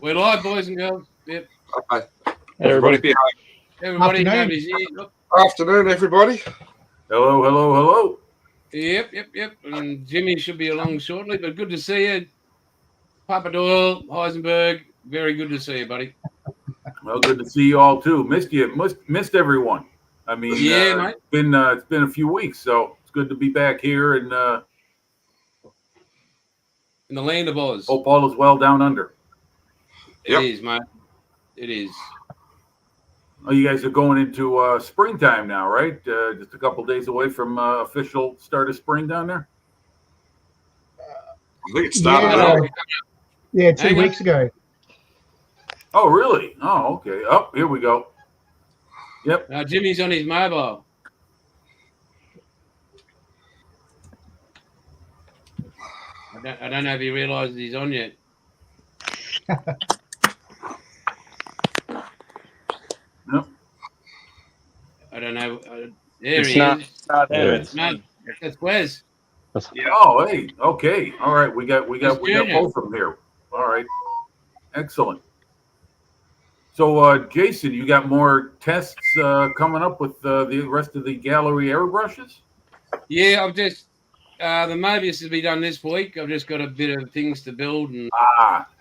We're live, boys and girls. Yep. Okay. Hey, everybody. Everybody, Afternoon. nobody's here. Look. Afternoon, everybody. Hello, hello, hello. Yep. And Jimmy should be along shortly, but good to see you. Papa Doyle, Heisenberg, very good to see you, buddy. Well, good to see you all too. Missed you. Missed everyone. I mean, Yeah, mate. It's been a few weeks, so it's good to be back here and In the land of Oz. hope all is well down under. It is, mate. It is. Oh, you guys are going into springtime now, right? Just a couple days away from official start of spring down there. I think it started. Yeah, 2 Hang on. weeks ago. Oh, really? Oh, okay. Oh, here we go. Yep. Jimmy's on his mobile. I don't know if he realises he's on yet. Yep. I don't know. There It's he not- is. Not There him. it It's No, that's Wes. Oh, hey. Okay. All right. We got Junior. both of them here. All right. Excellent. So, Jason, you got more tests coming up with the rest of the GAAHLERI airbrushes? Yeah, I've just the Mobius will be done this week. I've just got a bit of things to build and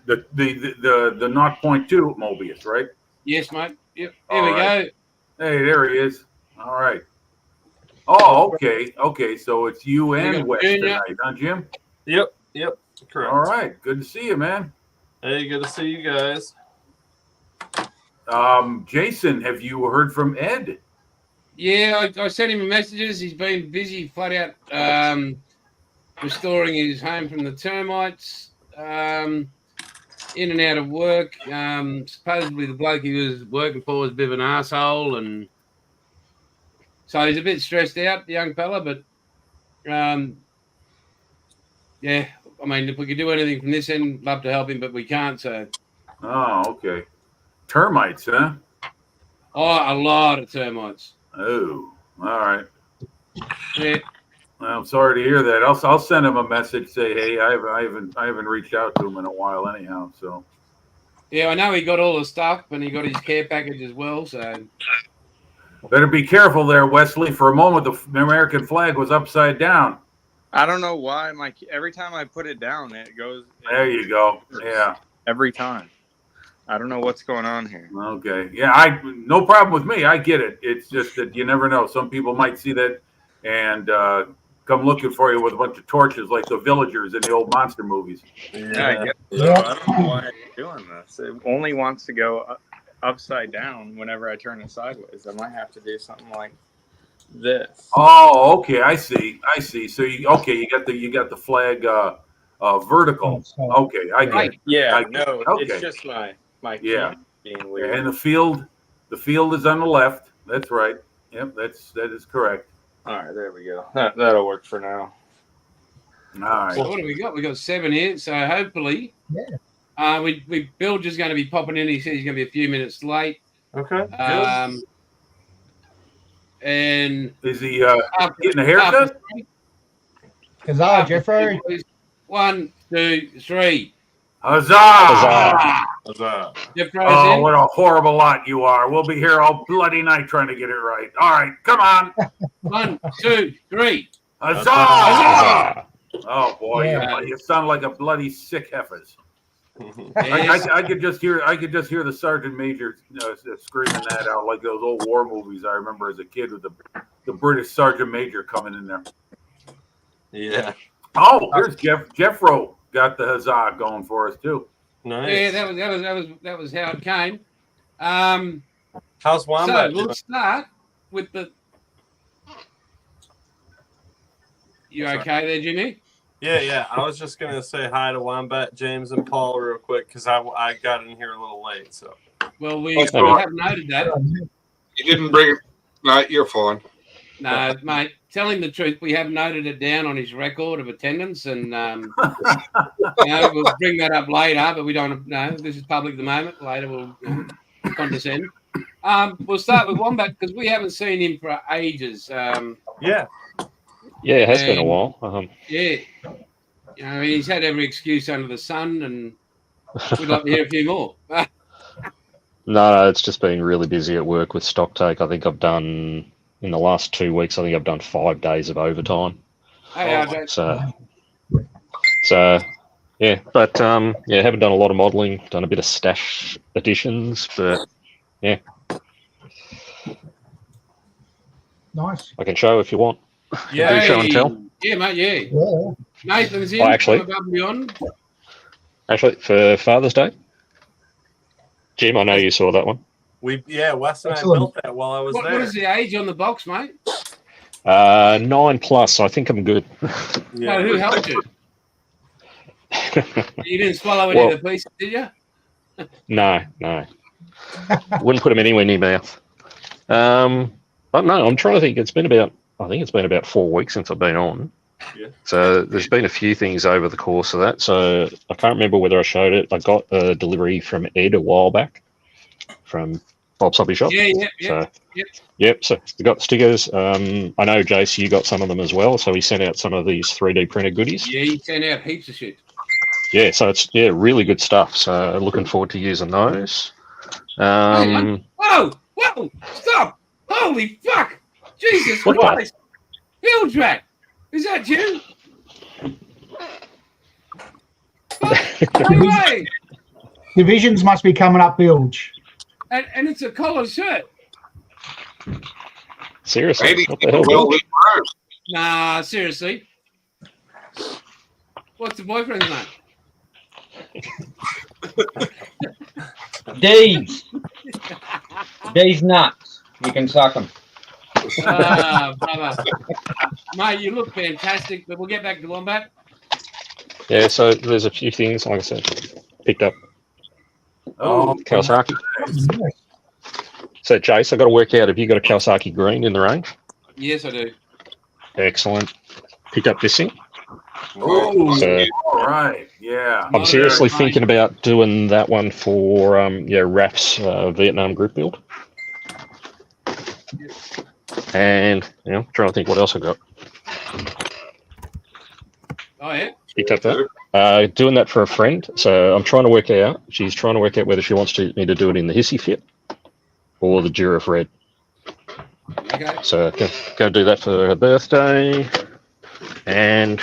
The 0.2 Mobius, right? yes, mate. Yep. All Here we right. go. Hey, there he is. All right. Oh, okay. Okay, so it's you We and got Wes Junior. tonight, huh, Jim? Yep. Correct. All right. Good to see you, man. Hey, good to see you guys. Jason, have you heard from Ed? Yeah, I sent him messages. He's been busy, flat out, restoring his home from the termites. In and out of work. Supposedly the bloke he was working for was a bit of an asshole, and so he's a bit stressed out, the young fella. But yeah, I mean, if we could do anything from this end, love to help him, but we can't. So, Oh, okay. Termites, huh? a lot of termites. Oh, all right. Yeah, Well, I'm sorry to hear that. I'll send him a message. Say, hey, I haven't reached out to him in a while, anyhow. So. yeah, I know he got all the stuff, and he got his care package as well. So, Better be careful there, Wesley. For a moment, the American flag was upside down. I don't know why every time I put it down, it goes. There you go. Yeah. Every time. I don't know what's going on here. Okay. Yeah. No problem with me. I get it. It's just that you never know. Some people might see that and come looking for you with a bunch of torches, like the villagers in the old monster movies. Yeah, I guess so. Yeah. I don't know why it's doing this. It only wants to go upside down whenever I turn it sideways. I might have to do something like this. Oh, okay. I see. So you got the flag vertical. Okay, I get it. Yeah, I- no, okay. it's just my Yeah. key being weird. And the field is on the left. That's right. Yep, that is correct. All right, there we go. That'll work for now. All right. so what do we got? We got 7 here. So hopefully, Yeah. we Bilge is going to be popping in. He said he's going to be a few minutes late. Okay. And Is he getting a haircut? Huzzah, Jeffro. 1, 2, 3. Huzzah! Jeff Oh, in. what a horrible lot you are. We'll be here all bloody night trying to get it right. All right, come on. 1, 2, 3. Huzzah! Oh boy, Yeah. you sound like a bloody sick heifers. Yes. I could just hear the sergeant major screaming that out like those old war movies I remember as a kid with the British sergeant major coming in there. Yeah. Oh, here's Jeffro got the huzzah going for us too. Nice. Yeah, that was how it came. How's So Wombat we'll doing? start with the. You okay there, Jimmy? Yeah. I was just gonna say hi to Wombat, James, and Paul real quick because I got in here a little late. So Well, we That's have all right. noted that. You didn't bring it. No, you're fine. No, mate, tell him the truth. We have noted it down on his record of attendance, and we'll bring that up later. But we don't. No, this is public at the moment. Later, we'll condescend. We'll start with Wombat because we haven't seen him for ages. yeah. Yeah, it has been a And- while. Yeah, he's had every excuse under the sun, and We'd like to hear a few more. No, it's just been really busy at work with stock take. I think I've done, in the last 2 weeks, I think I've done 5 days of overtime. Hey, RJ. So yeah, but yeah, haven't done a lot of modelling, done a bit of stash additions, but yeah. Nice. I can show if you want. Yeah, Do show and tell. Yeah, mate, yeah. Yeah. Nathan's in. Oh, actually- from Above and Beyond. Actually, for Father's Day, Jim, I know you saw that one. Wes and I Excellent. built that while I was What there. is the age on the box, mate? 9+, I think I'm good. No, who helped you? You didn't swallow any Well- of the pieces, did you? No. Wouldn't put them anywhere near mouth. But no, I'm trying to think. I think it's been about 4 weeks since I've been on. Yeah. So there's been a few things over the course of that. So I can't remember whether I showed it. I got a delivery from Ed a while back from Bob's Hobby Shop. Yeah. So, yep. So we got the stickers. I know, Jace, you got some of them as well. So he sent out some of these 3D printed goodies. Yeah, he sent out heaps of shit. Yeah. So it's really good stuff. So looking forward to using those. Hang on. Whoa! Stop! Holy fuck! Jesus What? Christ! Bilge Rat! Is that you? Fuck, no way! Divisions must be coming up, Bilge. And it's a collared shirt. Seriously, Maybe what the hell? well, Bill? Nah, seriously. What's the boyfriend's name? D's nuts. You can suck them. Brother. Mate, you look fantastic, but we'll get back to Wombat. Yeah, so there's a few things, like I said, picked up Kawasaki. So, Jace, I've got to work out, have you got a Kawasaki green in the range? Yes, I do. Excellent. Picked up this thing. Oh, So All right. Yeah. I'm seriously thinking about doing that one for Raf's Vietnam group build. And trying to think what else I got. Oh, yeah? Picked up that. Doing that for a friend. So I'm trying to work out. She's trying to work out whether she wants me to do it in the Hissy fit or the Giraffe Red. Okay. So go do that for her birthday, and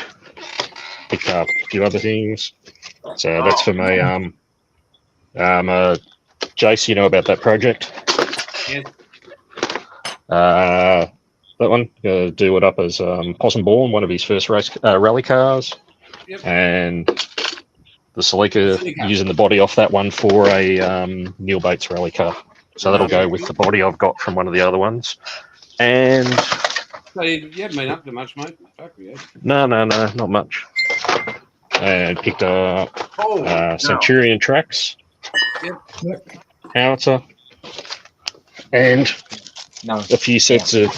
picked up a few other things. So that's for my Jace, you know about that project. Yes. That one, do it up as Possum Born, one of his first rally cars. Yep. And the Celica, using the body off that one for a Neil Bates rally car. So that'll go with the body I've got from one of the other ones. And So you haven't been up to much, mate. Fuck yeah. no, not much. And picked up Centurion tracks, howitzer, and a few sets of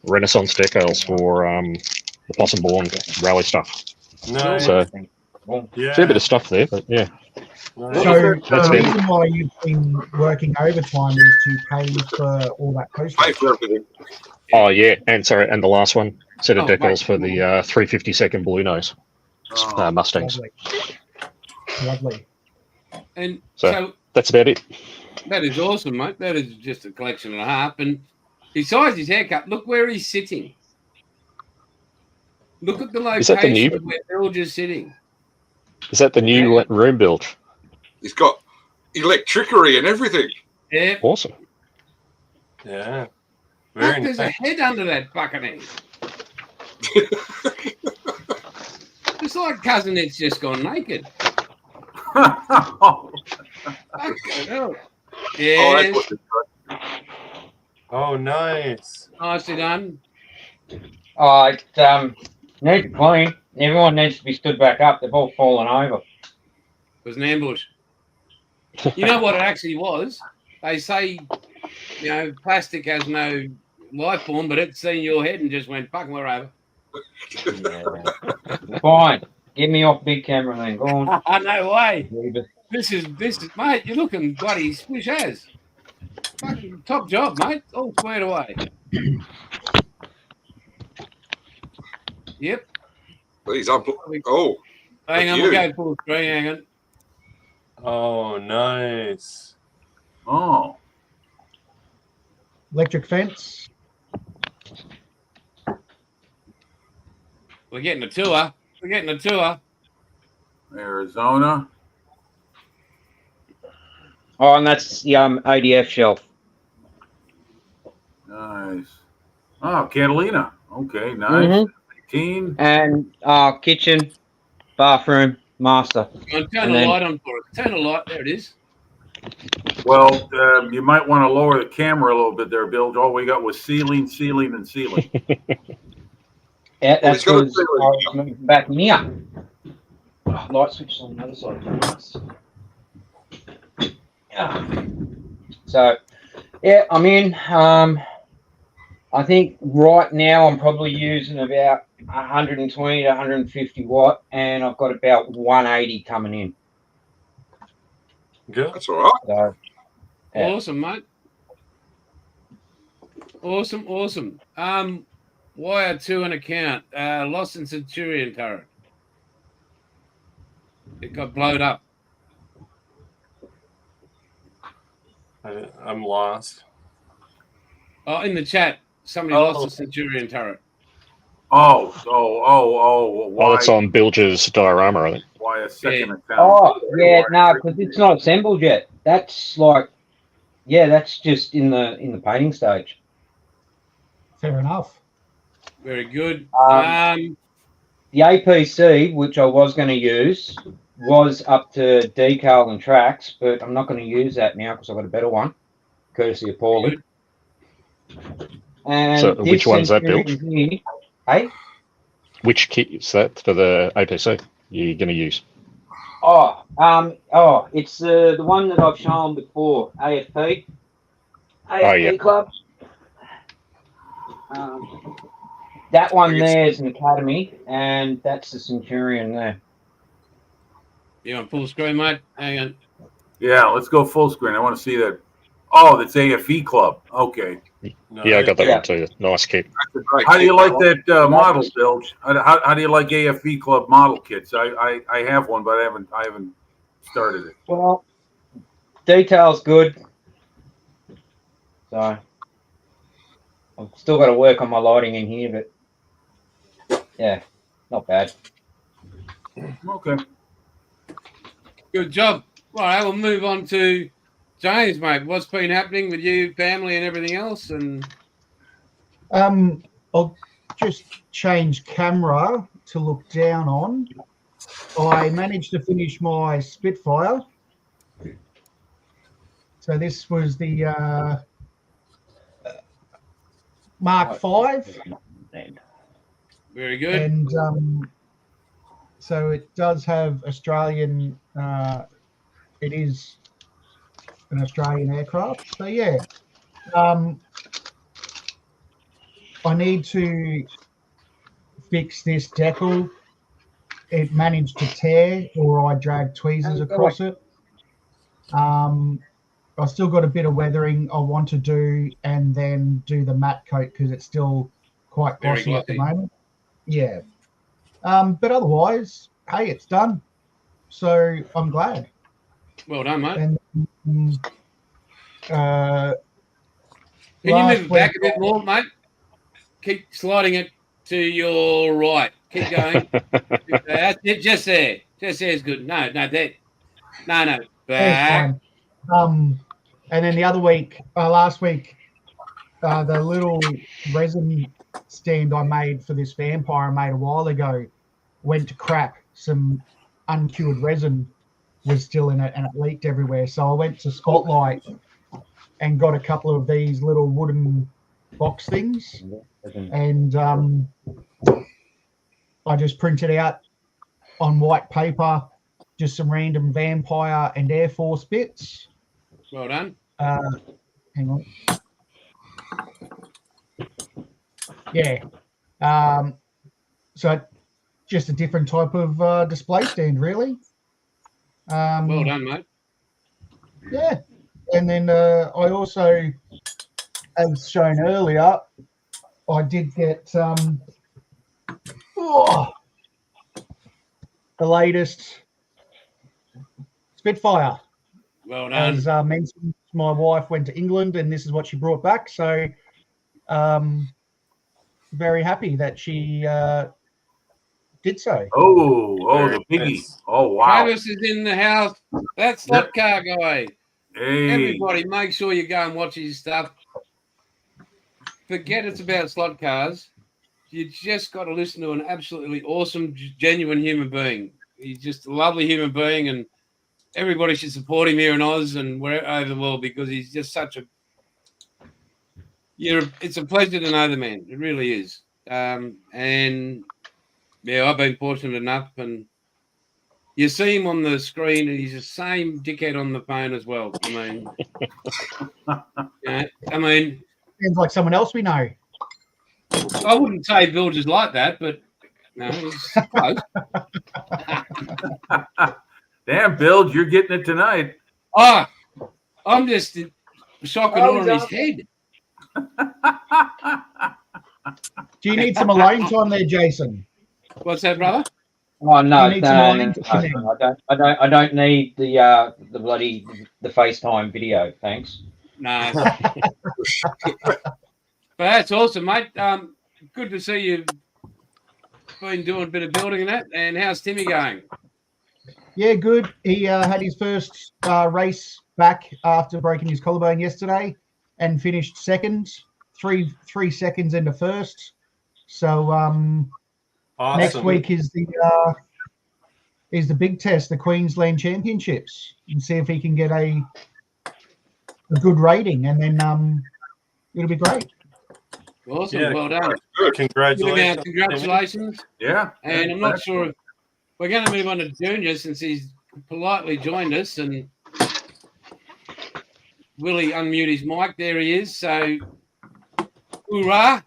Renaissance decals for the Possum Born rally stuff. Nice. So Yeah. fair bit of stuff there, but yeah. So That's the it. reason why you've been working overtime is to pay for all that postage. pay for everything. Oh yeah, and the last one, set of Oh, decals right. for the 352nd Blue Nose Mustangs. Lovely. And So- so That's about it. that is awesome, mate. That is just a collection and a half. And besides his haircut, look where he's sitting. Look at the Is that the location new- of where Bilge is sitting. Is that the new room build? He's got electricity and everything. Yeah. Awesome. Yeah. Fuck, Very there's a nice. head under that fucking head. It's like Cousin Ed's just gone naked. Fucking hell. Oh, Yeah, that's what it's got. Oh, nice. nicely done. Oh, it needs to clean. Everyone needs to be stood back up. They've all fallen over. It was an ambush. You know what it actually was? They say, plastic has no life form, but it's seen your head and just went, fuck, we're over. Fine. Get me off big camera then. Go on. No way. Leave it. This is, mate, you're looking bloody swish as. Fucking top job, mate. All squared away. Yep. He's up. Oh, Hang on, you. we'll go full screen. Hang on. Oh, nice. Oh, Electric fence. We're getting a tour. We're getting a tour. Arizona. Oh, and that's the ADF shelf. Nice. Oh, Catalina. Okay, nice. Mhm. 18. And kitchen, bathroom, master. Turn And the then- light on for us. Turn the light. There it is. Well, you might want to lower the camera a little bit there, Bill. All we got was ceiling, ceiling, and ceiling. Yeah, that's he's got a because I was moving back in here. Light switch on the other side. Yeah. So, yeah, I'm in. I think right now I'm probably using about 120 to 150 watt, and I've got about 180 coming in. Good. That's all right. So, yeah. Awesome, mate. Awesome, awesome. Wire 2 an account. Lost in Centurion turret. It got blowed up. I'm lost. Oh, in the chat, somebody Oh. lost a Centurion turret. Oh, Oh, why, that's on Bilge's diorama, I think. why a second account? Oh, yeah, Why- no, because it's not assembled yet. That's like, yeah, that's just in the painting stage. Fair enough. Very good. The APC, which I was going to use, was up to decal and tracks, but I'm not going to use that now because I've got a better one, courtesy of Paulie. And So this which one's that, Bill? Centurion here- Hey? Which kit is that for the APC you're going to use? It's the one that I've shown before, AFP. AFP yeah. Club. That one there is an Academy, and that's the Centurion there. You want full screen, mate? Hang on. Yeah, let's go full screen. I want to see that. Oh, that's AFE Club. Okay. Yeah, I got that Yeah. one too. Nice kit. That's a great How do you kit. like that model, Bill? How do you like AFE Club model kits? I have one, but I haven't started it. Well, detail's good. So I've still got to work on my lighting in here, but yeah, not bad. Okay. Good job. Right, we'll move on to James, mate. What's been happening with you, family, and everything else? And I'll just change camera to look down on. I managed to finish my Spitfire. So this was the Mark V, very good. and so it does have Australian. It is an Australian aircraft. So yeah, I need to fix this decal. It managed to tear, or I dragged tweezers across it. I've still got a bit of weathering I want to do, and then do the matte coat because it's still quite Very glossy at the glossy. moment. Yeah. But otherwise, hey, it's done. So I'm glad. Well done, mate. And Can you last move it back week- a bit more, mate? Keep sliding it to your right. Keep going. Just there. Just there is good. No, that. No. That's Back. fine. And then the other week, last week, the little resin stand I made for this vampire I made a while ago went to crap. Some uncured resin was still in it, and it leaked everywhere. So I went to Spotlight and got a couple of these little wooden box things, and I just printed out on white paper just some random vampire and Air Force bits. Well done. Hang on. Yeah. So just a different type of display stand, really. Well done, mate. Yeah. And then I also, as shown earlier, I did get the latest Spitfire. Well done. As mentioned, my wife went to England, and this is what she brought back. So, very happy that she did so. Oh, the biggie. Oh, wow. Travis is in the house. That's Slot Car Guy. Hey. Everybody, make sure you go and watch his stuff. Forget it's about slot cars. You just got to listen to an absolutely awesome, genuine human being. He's just a lovely human being, and everybody should support him here in Oz and wherever over the world because he's just such a. It's a pleasure to know the man. It really is. And yeah, I've been fortunate enough, and you see him on the screen, and he's the same dickhead on the phone as well. I mean, sounds like someone else we know. I wouldn't say Bilge is like that, but no, he's close. Damn, Bilge, you're getting it tonight. Oh, I'm just shocking all in his head. Do you need some alone time there, Jason? What's that, brother? Oh no, You need no, some no, alone time. I don't need the bloody the FaceTime video, thanks. No. But that's awesome, mate. Good to see you've been doing a bit of building and that. And how's Timmy going? Yeah, good. He had his first race back after breaking his collarbone yesterday, and finished second, three seconds into first. So Awesome. next week is the big test, the Queensland Championships, and see if he can get a good rating, and then it'll be great. Awesome. Yeah, Well done. Congratulations. Congratulations. Yeah. And I'm not sure if we're going to move on to Junior since he's politely joined us, and Willie unmute his mic. There he is. So, hoorah.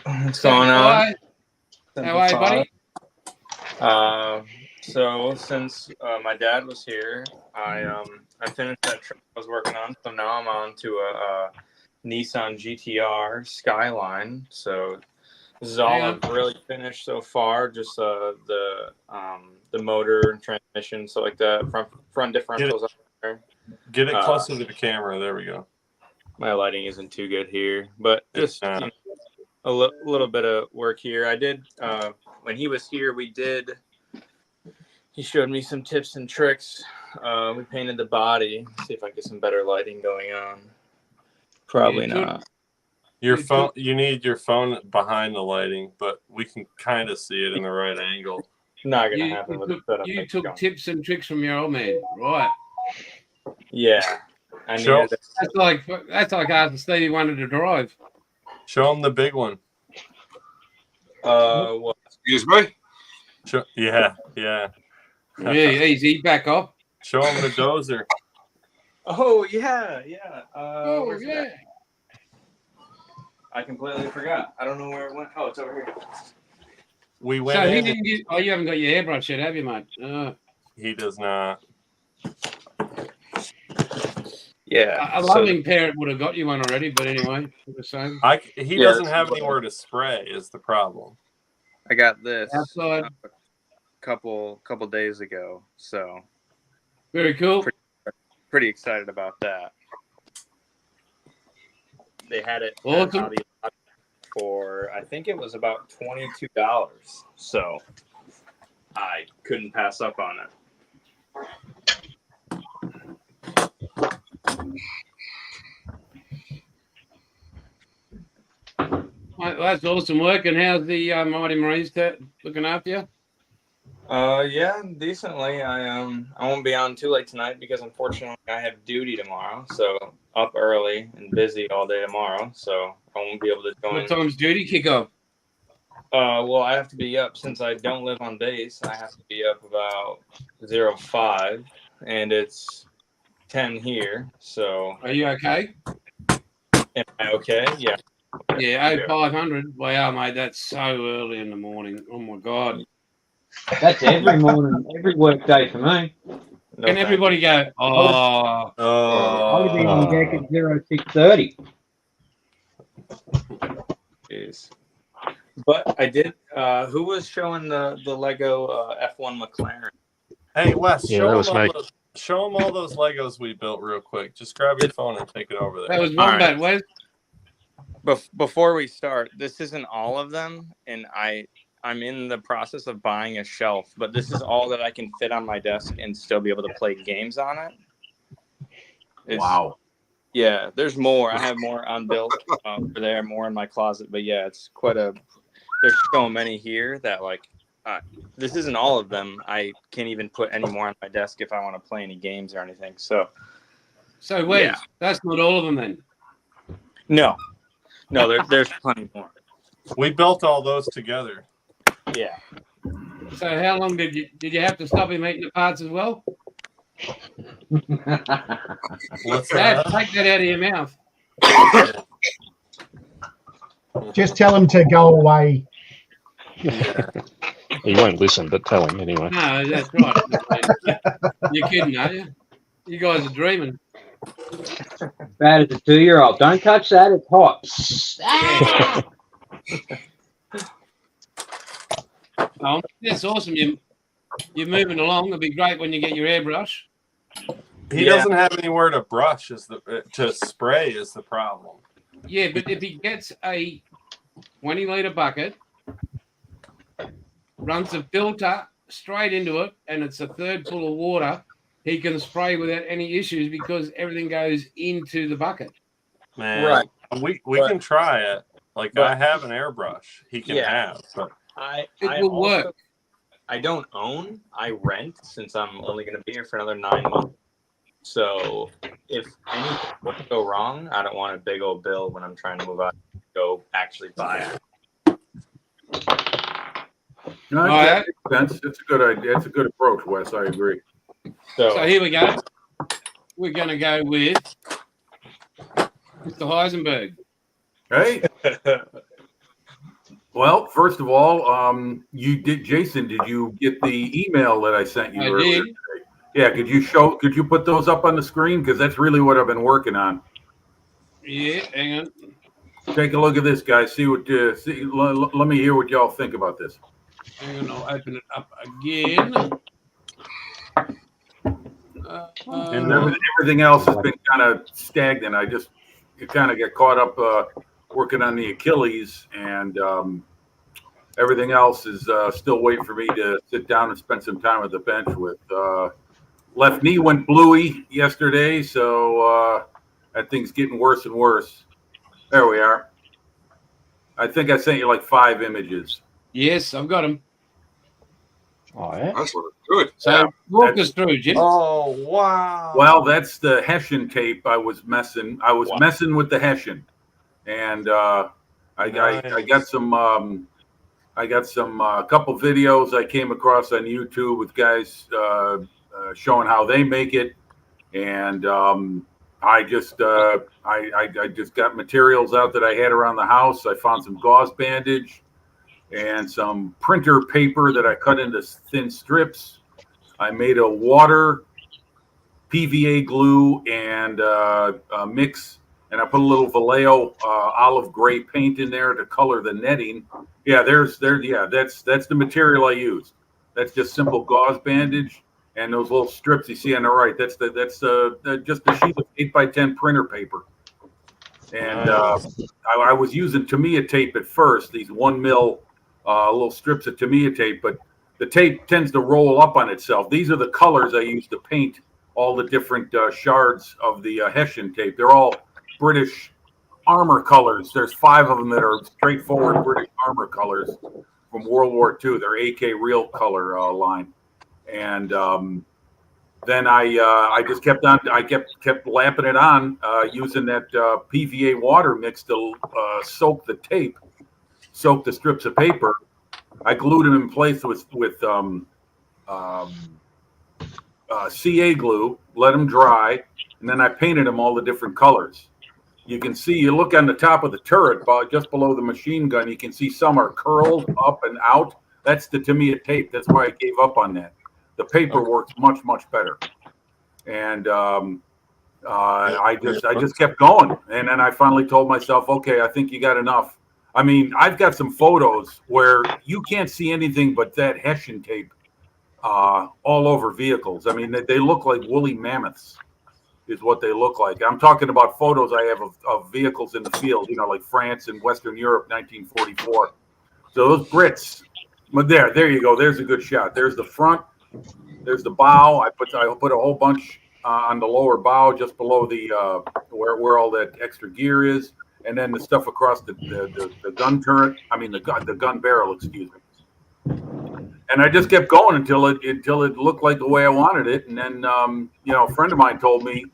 What's going on? How are you, buddy? So since my dad was here, I finished that trip I was working on. So now I'm on to a Nissan GTR Skyline. So this is all I've really finished so far. Just the motor and transmission, so like the front differentials. Get it closer to the camera. There we go. My lighting isn't too good here, but just a little bit of work here. I did when he was here. He showed me some tips and tricks. We painted the body. See if I get some better lighting going on. Probably not. Your phone. You need your phone behind the lighting, but we can kind of see it in the right angle. Not gonna happen with the setup. You took tips and tricks from your old man, right? Yeah. That's like asking Stevie Wonder to drive. Show him the big one. What? Excuse me? Yeah. Yeah, easy. Back off. Show him the dozer. Oh, yeah. Yeah. That? I completely forgot. I don't know where it went. Oh, it's over here. We went so he didn't get, you haven't got your airbrush yet, have you, mate? He does not. Yeah. A loving parent would have got you one already, but anyway, the same. He doesn't have anywhere to spray is the problem. I got this outside a couple days ago, so very cool. Pretty excited about that. They had it awesome. For I think it was about $22, so I couldn't pass up on it. Well, that's awesome work. And how's the Mighty Marines looking after you? Yeah, decently. I won't be on too late tonight because unfortunately I have duty tomorrow. So up early and busy all day tomorrow. So I won't be able to join. What time's duty kick off? Well, I have to be up since I don't live on base. I have to be up about 05, and it's 10 here. So are you okay? Am I okay? Yeah. Yeah, 0500. Wow, mate, that's so early in the morning. Oh my God. That's every morning, every work day for me. No, Can everybody go, oh. I would be on deck at 06:30. Jeez. But I did. Who was showing the Lego F1 McLaren? Hey, Wes. Yeah, that was me. Show them all those Legos we built real quick. Just grab your phone and take it over there. That was All Wombat, Wes. Before we start, this isn't all of them, and I'm in the process of buying a shelf, but this is all that I can fit on my desk and still be able to play games on it. Wow. Yeah, there's more. I have more unbuilt over there, more in my closet, but yeah, it's quite a. There's so many here that like, this isn't all of them. I can't even put any more on my desk if I want to play any games or anything. So Wes, yeah. that's not all of them then. No, there's plenty more. We built all those together. Yeah. So how long did you have to stop him eating the parts as well? What's Dad, that? take that out of your mouth. Just tell him to go away. He won't listen, but tell him anyway. No, that's right. You're kidding, are you? You guys are dreaming. Bad as a 2-year-old. Don't touch that. It's hot. Oh, that's awesome. You're moving along. It'll be great when you get your airbrush. He doesn't have anywhere to brush. To spray is the problem. Yeah, but if he gets a 20-litre bucket, runs a filter straight into it, and it's a third full of water, he can spray without any issues because everything goes into the bucket. Man, Right. We can try it. Like, I have an airbrush he can have, but It will work. I don't own. I rent since I'm only going to be here for another 9 months. So if anything were to go wrong, I don't want a big old bill when I'm trying to move out. Go actually buy it. No, that makes sense. It's a good idea. It's a good approach, Wes. I agree. So here we go. We're going to go with Mr. Heisenberg. Hey. Well, first of all, Jason, did you get the email that I sent you earlier did. today? Yeah, could you put those up on the screen? Because that's really what I've been working on. Yeah, hang on. Take a look at this, guys. See what let me hear what y'all think about this. Hang on, I'll open it up again. And everything else has been kind of stagnant. I just kind of get caught up working on the Achilles, and everything else is still waiting for me to sit down and spend some time at the bench with. Left knee went bluey yesterday, so that thing's getting worse and worse. There we are. I think I sent you like 5 images. Yes, I've got them. Oh, yeah. That's looking good. So walk us through, Jim. oh wow! Well, that's the Hessian tape. I was messing with the Hessian, and I got some a couple videos I came across on YouTube with guys showing how they make it, and I just got materials out that I had around the house. I found some gauze bandage and some printer paper that I cut into thin strips. I made a water, PVA glue, and a mix, and I put a little Vallejo olive gray paint in there to color the netting. Yeah, that's the material I used. That's just simple gauze bandage and those little strips you see on the right. That's just a sheet of 8x10 printer paper. And I was using Tamiya tape at first, these 1 mil little strips of Tamiya tape, but the tape tends to roll up on itself. These are the colors I use to paint all the different shards of the Hessian tape. They're all British armor colors. There's 5 of them that are straightforward British armor colors from World War II. They're AK real color line. And then I just kept lapping it on using that PVA water mix to soak the tape, soak the strips of paper. I glued them in place with CA glue, let them dry, and then I painted them all the different colors. You can see, you look on the top of the turret, just below the machine gun, you can see some are curled up and out. That's the Tamiya tape. That's why I gave up on that. The paper works much, much better. And I just kept going. And then I finally told myself, okay, I think you got enough. I mean, I've got some photos where you can't see anything but that Hessian tape all over vehicles. I mean, they look like woolly mammoths is what they look like. I'm talking about photos I have of vehicles in the field, you know, like France and Western Europe, 1944. So those Brits, but there you go. There's a good shot. There's the front. There's the bow. I put a whole bunch on the lower bow, just below the where all that extra gear is, and then the stuff across the gun turret. I mean the gun barrel. Excuse me. And I just kept going until it looked like the way I wanted it. And then you know, a friend of mine told me,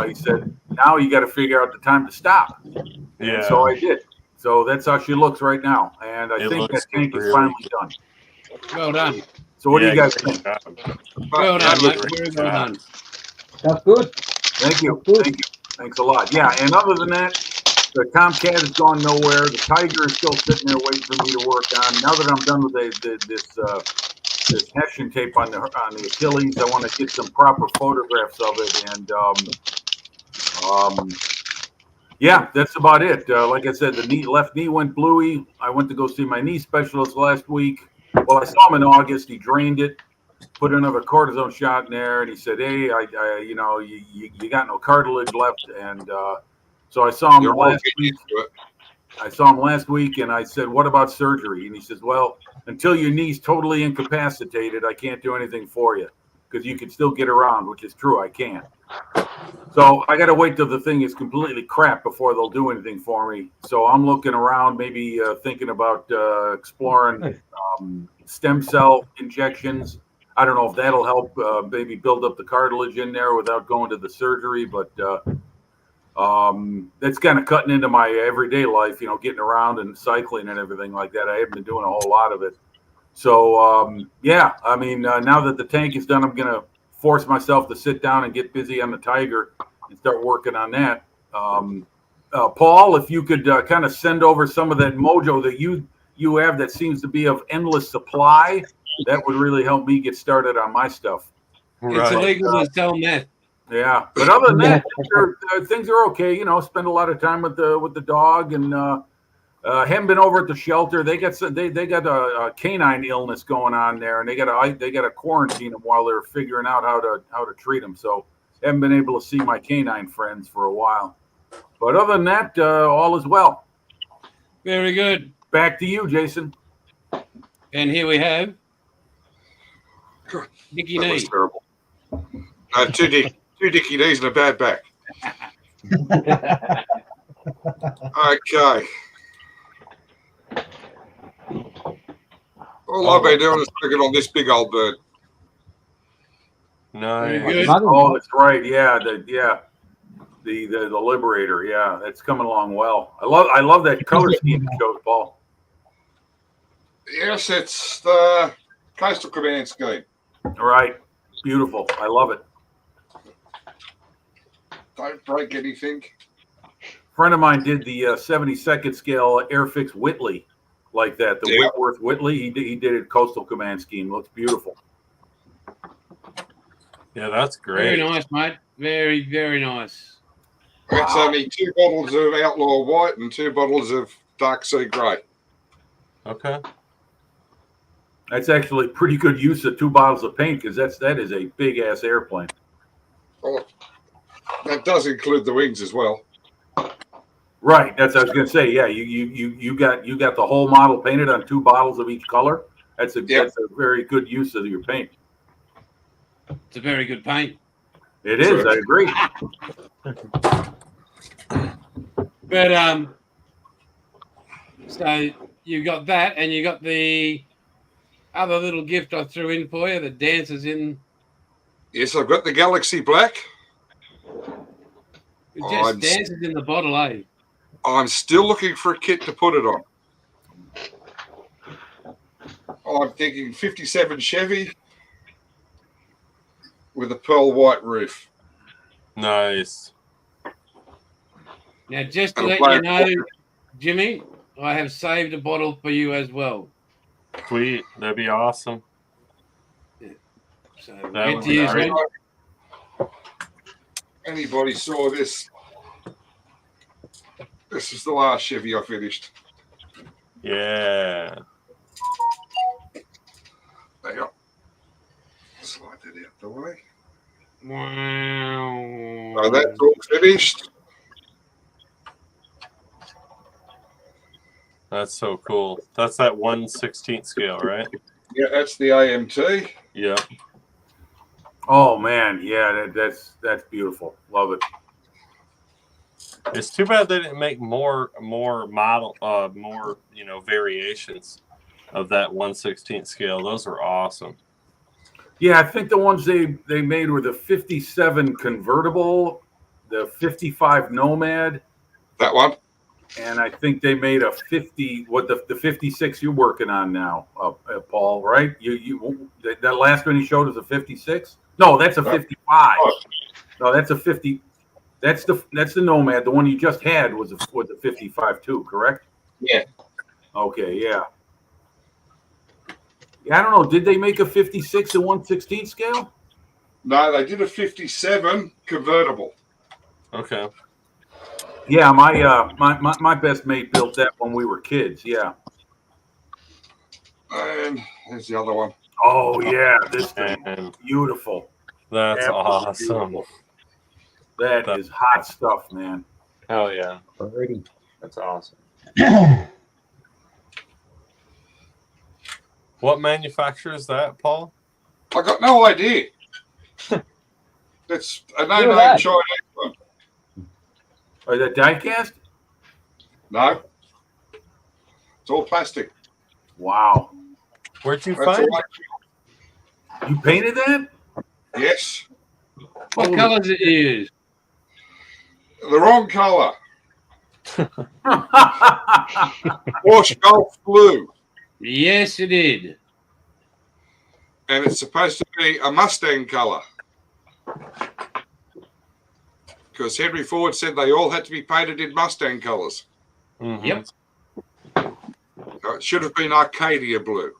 he said, now you got to figure out the time to stop. Yeah. And so I did. So that's how she looks right now. And I think that tank is finally done. Well done. So what do you guys think? Well done, mate. Very well done. That's good. Thank you. Good. Thank you. Thanks a lot. Yeah. And other than that, the Tomcat has gone nowhere. The Tiger is still sitting there waiting for me to work on. Now that I'm done with this Hessian tape on the Achilles, I want to get some proper photographs of it. And yeah, that's about it. Like I said, the left knee went bluey. I went to go see my knee specialist last week. Well, I saw him in August. He drained it, put another cortisone shot in there, and he said, "Hey, you know, you got no cartilage left." And so I saw him last week. I saw him last week, and I said, "What about surgery?" And he says, "Well, until your knee's totally incapacitated, I can't do anything for you because you can still get around," which is true. I can't. So I got to wait till the thing is completely crap before they'll do anything for me. So I'm looking around, maybe thinking about exploring stem cell injections. I don't know if that'll help maybe build up the cartilage in there without going to the surgery, but that's kind of cutting into my everyday life, you know, getting around and cycling and everything like that. I haven't been doing a whole lot of it. So, yeah, I mean, now that the tank is done, I'm going to force myself to sit down and get busy on the Tiger and start working on that. Paul, if you could kind of send over some of that mojo that you have that seems to be of endless supply, that would really help me get started on my stuff. It's illegal to sell meth. Yeah, but other than that, things are okay. You know, spend a lot of time with the dog, and haven't been over at the shelter. They got a canine illness going on there, and they got to quarantine them while they're figuring out how to treat them. So haven't been able to see my canine friends for a while. But other than that, all is well. Very good. Back to you, Jason. And here we have Dickie That Knee. was terrible. Two Dickie knees and a bad back. Okay. All I've been doing is clicking on this big old bird. Nice. Oh, that's right. Yeah, the Liberator. Yeah, that's coming along well. I love that color scheme it shows, Paul. Yes, it's the Coastal Command scheme. All right, beautiful. I love it. Don't break anything. A friend of mine did the 72nd scale Airfix Whitley like that. The Whitworth Whitley. He did it Coastal Command scheme. Looks beautiful. Yeah, that's great. Very nice, mate. Very, very nice. It's only 2 bottles of Outlaw White and 2 bottles of Dark Sea Grey. Okay. That's actually pretty good use of 2 bottles of paint because that is a big ass airplane. Oh, that does include the wings as well. Right. That's what I was going to say. Yeah, you got the whole model painted on 2 bottles of each color. That's a very good use of your paint. It's a very good paint. It is. I agree. But so you got that, and you got the other little gift I threw in for you that dances in. Yes, I've got the Galaxy Black. It just dances in the bottle, eh? I'm still looking for a kit to put it on. I'm thinking 57 Chevy with a pearl white roof. Nice. Now, just to let you know, Jimmy, I have saved a bottle for you as well. Sweet. That'd be awesome. Yeah. So That good would to be you, great. mate. Anybody saw this? This is the last Chevy I finished. Yeah. There you go. the way. Wow. So that's all finished. That's so cool. That's that 1/16 scale, right? Yeah, that's the AMT. Yeah. Oh man, yeah, that's beautiful. Love it. It's too bad they didn't make more model, more variations of that 1/16 scale. Those are awesome. Yeah, I think the ones they made were the 57 convertible, the 55 Nomad, That one. and I think they made a 50. What the 56 you're working on now, Paul? Right? You that last one you showed is a 56. No, that's a 55. No, that's a 50. That's the Nomad. The one you just had was a 55 too, correct? Yeah. Okay, yeah. Yeah, I don't know. Did they make a 56 and 1/16 scale? No, they did a 57 convertible. Okay. Yeah, my best mate built that when we were kids. Yeah. And there's the other one. Oh yeah, this thing And beautiful. that's Absolutely awesome. beautiful. That is hot stuff, man. Hell yeah. Already. That's awesome. What manufacturer is that, Paul? I got no idea. It's a Who no-name that? Chinese one. Are that diecast? No. It's all plastic. Wow. Where'd you That's find all it? right. You painted that? Yes. What Holy- colours it is? The wrong colour. Porsche Golf blue. Yes, it did. And it's supposed to be a Mustang colour. Because Henry Ford said they all had to be painted in Mustang colours. Mhm. Yep. So it should have been Arcadia blue.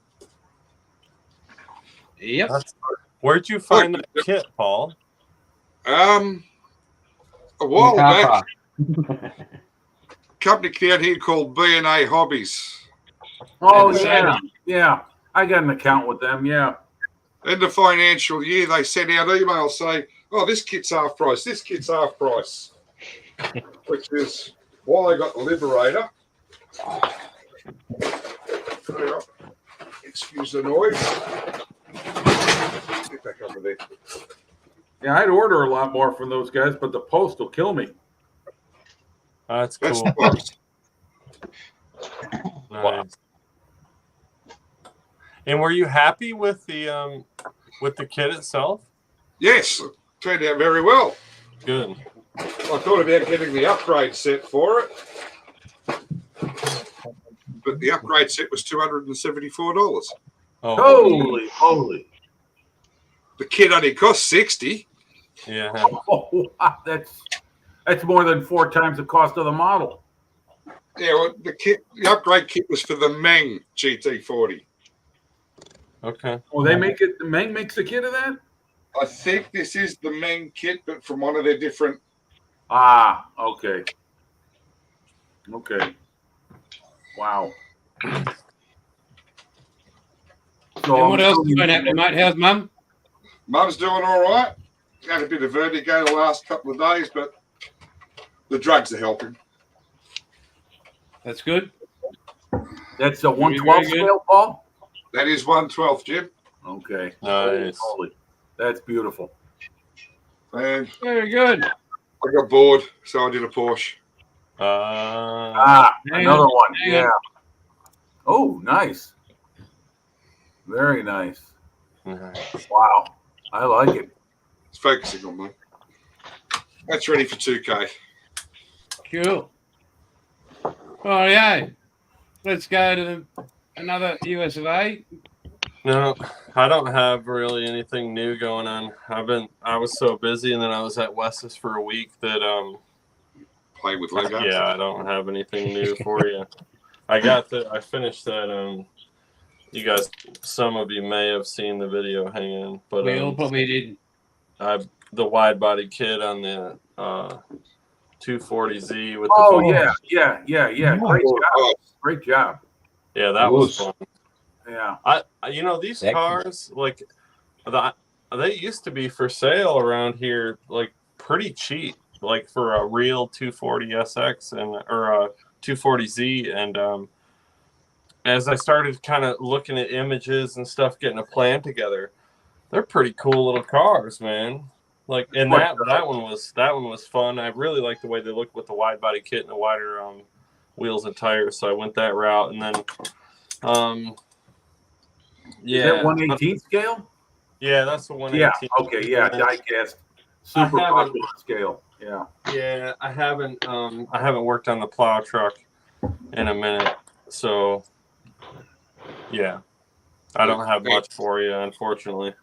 Yep. Where'd you find that kit, Paul? A while Car back, company down here called B&A Hobbies. Oh That's yeah, yeah. I got an account with them. Yeah. End of financial year, they sent out emails saying, "Oh, this kit's half price. This kit's half price," which is why I got the Liberator. Excuse the noise. Get back over there. Yeah, I'd order a lot more from those guys, but the post will kill me. That's That's cool. close. Nice. And were you happy with the kit itself? Yes, it turned out very well. Good. I thought about getting the upgrade set for it, but the upgrade set was $274. Oh, Holy moly! The kit only cost $60. yeah. Oh, wow, that's more than 4 times the cost of the model. Yeah, well, the upgrade kit was for the Meng GT40. Okay. Well, they make it. The Meng makes the kit of that. I think this is the Meng kit, but from one of their different. Ah, okay. Okay. Wow. So And what else is going to happen, mate? How's Mum? Mum's doing all right. Had a bit of vertigo the last couple of days, but the drugs are helping. That's good. That's a Very 112 good. scale, Paul? That is 1/12, Jim. Okay. Nice. Holy. That's beautiful. And Very good. I got bored, so I did a Porsche. Hang Another on, one. hang Yeah. on. Oh, nice. Very nice. Nice. Wow. I like it. It's focusing on me. That's ready for 2K. Cool. Oh, yeah. Let's go to another US of A. No, I don't have really anything new going on. I was so busy, and then I was at Wes's for a week that Play with Lego. yeah, I don't have anything new for you. I finished that you guys, some of you may have seen the video hanging, but We all probably did. the wide body kit on the 240Z with Oh, the yeah. Great job. Oh, Great job. yeah, that was fun. Yeah. These Sexy. cars, like they used to be for sale around here, like pretty cheap, like for a real 240SX or a 240Z. And as I started kind of looking at images and stuff, getting a plan together, they're pretty cool little cars, man. Like, and that one was fun. I really like the way they look with the wide body kit and the wider wheels and tires. So I went that route, and then Is that 1/18 scale? Yeah, that's the 1/18. Yeah. Okay. Yeah. Diecast. Super popular scale. Yeah. Yeah, I haven't worked on the plow truck in a minute, so yeah, I don't have much for you, unfortunately.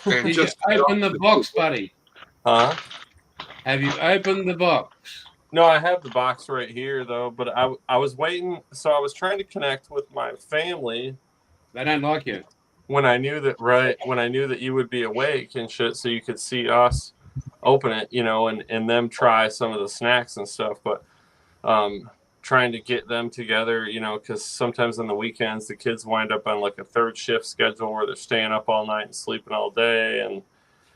And Did just you open the box, buddy? Huh? Have you opened the box? No, I have the box right here though, but I was waiting, so I was trying to connect with my family. They don't like you. When I knew that you would be awake and shit, so you could see us open it, you know, and them try some of the snacks and stuff, but trying to get them together, you know, because sometimes on the weekends the kids wind up on like a third shift schedule where they're staying up all night and sleeping all day. And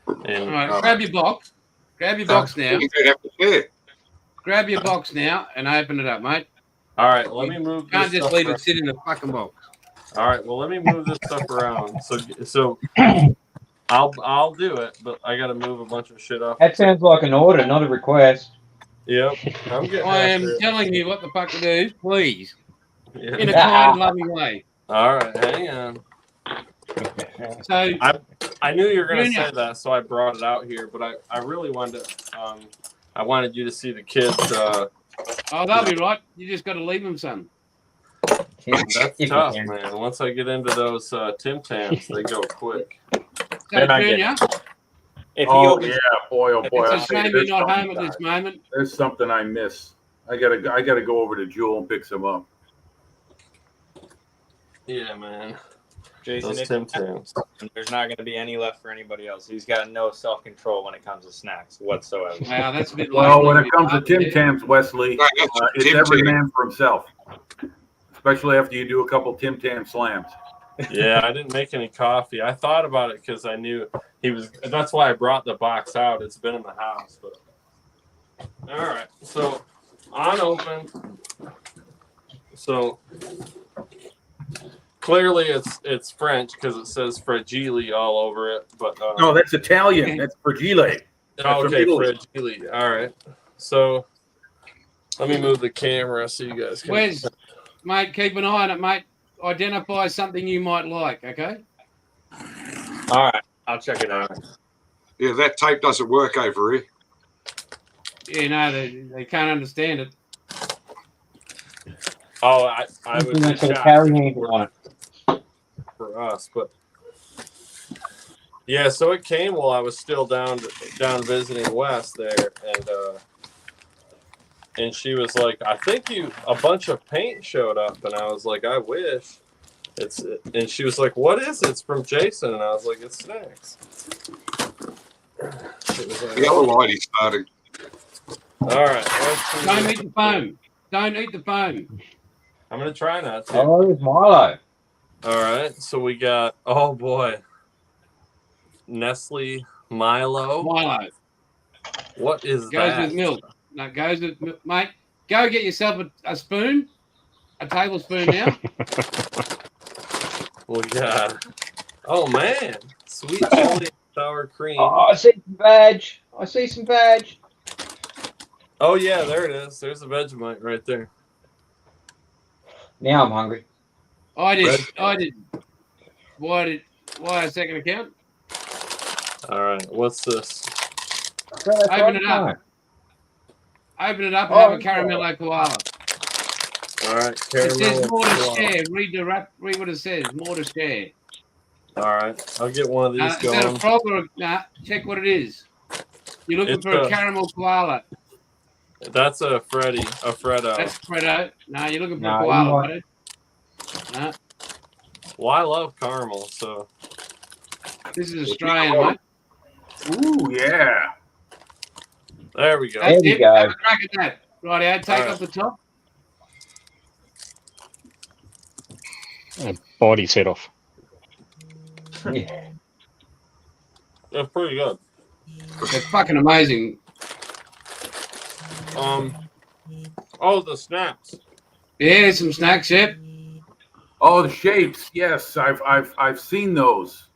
all right, grab your box. Grab your box now. Grab your box now and open it up, mate. All right, let me move. You can't just leave it sit in the fucking box. All right, well, let me move this stuff around. So I'll do it, but I got to move a bunch of shit off. That sounds like an order, not a request. Yep, I'm getting. I am telling you what the fuck to do, please, Yeah. in a kind, loving way. All right, hang on. So I knew you were going to say that, so I brought it out here. But I really wanted to. I wanted you to see the kids. Oh, they'll be right. You just got to leave them, son. That's tough, man. Once I get into those Tim Tams, they go quick. So, Junior, Oh yeah, boy, oh boy. it's a shame you're not home at this moment. There's something I miss. I gotta go over to Jewel and pick some up. Yeah, man. Jason, Those Tim Tams. there's not going to be any left for anybody else. He's got no self-control when it comes to snacks whatsoever. Wow, that's a bit Well, low. when it comes to Tim Tams, Wesley, it's every man for himself. Especially after you do a couple Tim Tam slams. Yeah, I didn't make any coffee. I thought about it because I knew he was. That's why I brought the box out. It's been in the house, but all right. So on open. So clearly it's French because it says Fragile all over it. But No, that's Italian. That's Fragile. okay, Fragile. All right. So let me move the camera so you guys can. Wes, mate, keep an eye on it, mate. Identify something you might like, okay? All right, I'll check it out. Yeah, that tape doesn't work over here. Yeah, no, they can't understand it. Oh, I would That's be a carry handle on it. for us, but yeah. So it came while I was still down visiting Wes there, and she was like, "I think a bunch of paint showed up," and I was like, "I wish." And she was like, "What is it?" It's from Jason, and I was like, "It's snacks." She was like, The other light is starting. all right, let's see. Don't eat the phone. Don't eat the phone. I'm gonna try not to. Oh, there's Milo. All right, so we got, oh boy, Nestle Milo. Milo. What is Goes that? with milk. No, goes with milk. Mate, go get yourself a spoon, a tablespoon now. We got, oh man, sweet chili sour cream. Oh, I see some badge. I see some badge. Oh yeah, there it is. There's the Vegemite right there. Now I'm hungry. I did. Why a second account? All right, what's this? Open it up. Open it up and have a caramello koala. All right, It caramel. says more to share. Read what it says. More to share. All right, I'll get one of these Is that going. a frog or check what it is. You're looking It's for a caramel koala. That's a Freddo. That's Freddo. No, you're looking for No, a you koala, want- buddy. No, Well, I love caramel, so this is Australian, mate. Ooh, yeah. there we go. That's There you it. go. Have a crack at that. Right, take All off the top. Body's head off. Yeah. That's pretty good. They're fucking amazing. Oh, the snaps. Yeah, some snacks, yep. Oh, the shapes. Yes, I've seen those.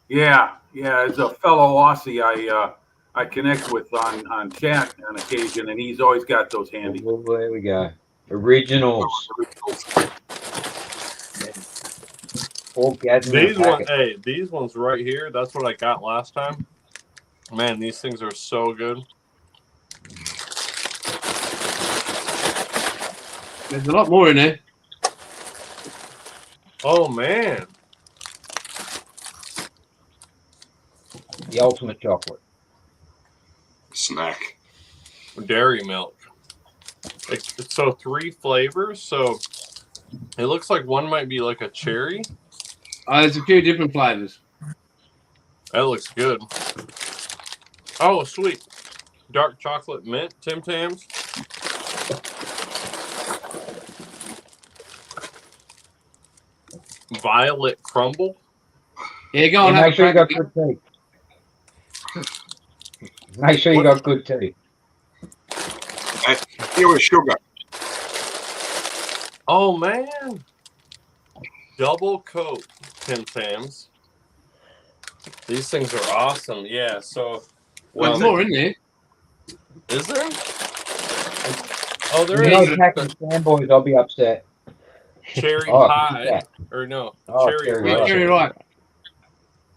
Yeah. As a fellow Aussie, I connect with on chat on occasion, and he's always got those handy. Oh, there we go. Originals. These ones, hey, these ones right here. That's what I got last time. Man, these things are so good. There's a lot more in there. Oh man, The ultimate chocolate. Snack. dairy milk. So 3 flavors. So it looks like one might be like a cherry. There's a few different flavors. That looks good. Oh, sweet. Dark chocolate mint Tim Tams. Violet crumble. Yeah, go on. Yeah, Have make sure you a got crack. good tea. Make sure you got good tea. Here with sugar. Oh man. Double coat Tim Tams. These things are awesome. Yeah, so There's more in there. is there? Oh, there You know, is. attacking fanboys, I'll be upset. Cherry Oh, pie. yeah. Or no, Oh, cherry cherry ripe. ripe. Cherry ripe.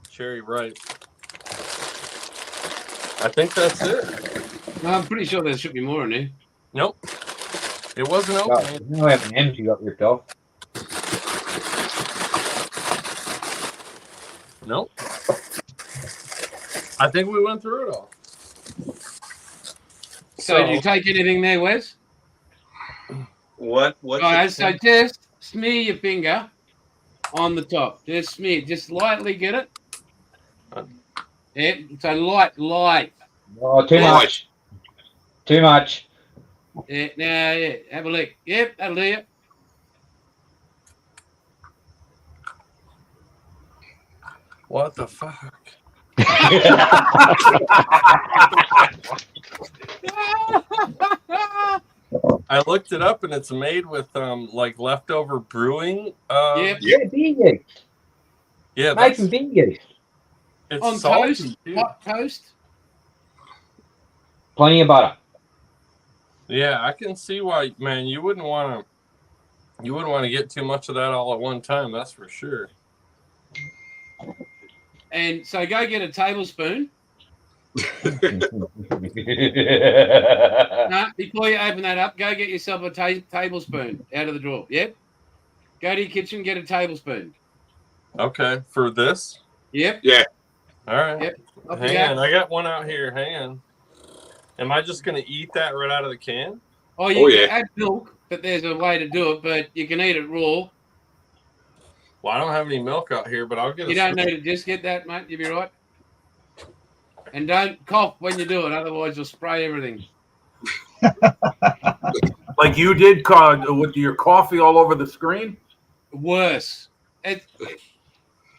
Cherry ripe. I think that's it. No, I'm pretty sure there should be more in there. Nope. It wasn't God, open. there's no M&M's you got ripped off. Nope. I think we went through it all. So did you take anything there, Wes? What? Alright, so just smear your finger on the top. Just smear, just lightly get it. Yeah, so light. Oh, too much. Too much. Yeah, now, yeah, have a lick. Yep, that'll do it. What the fuck? I looked it up and it's made with like leftover brewing. Yep. Yeah, beer yeast. Yeah, Make some beer yeast. it's On salty, toast, too. hot toast. Plenty of butter. Yeah, I can see why, man. You wouldn't want to get too much of that all at one time. That's for sure. And so go get a tablespoon. No, before you open that up, go get yourself a tablespoon out of the drawer. Yep. Go to your kitchen, get a tablespoon. Okay, for this. Yep. Yeah. All right. Yep. Up you Hang on, go. I got one out here. Hang on. Am I just gonna eat that right out of the can? Oh, you Oh, can yeah. add milk, but there's a way to do it, but you can eat it raw. Well, I don't have any milk out here, but I'll get. You don't need to just get that, mate. You'll be right. And don't cough when you do it, otherwise you'll spray everything. Like you did with your coffee all over the screen? Worse. It'll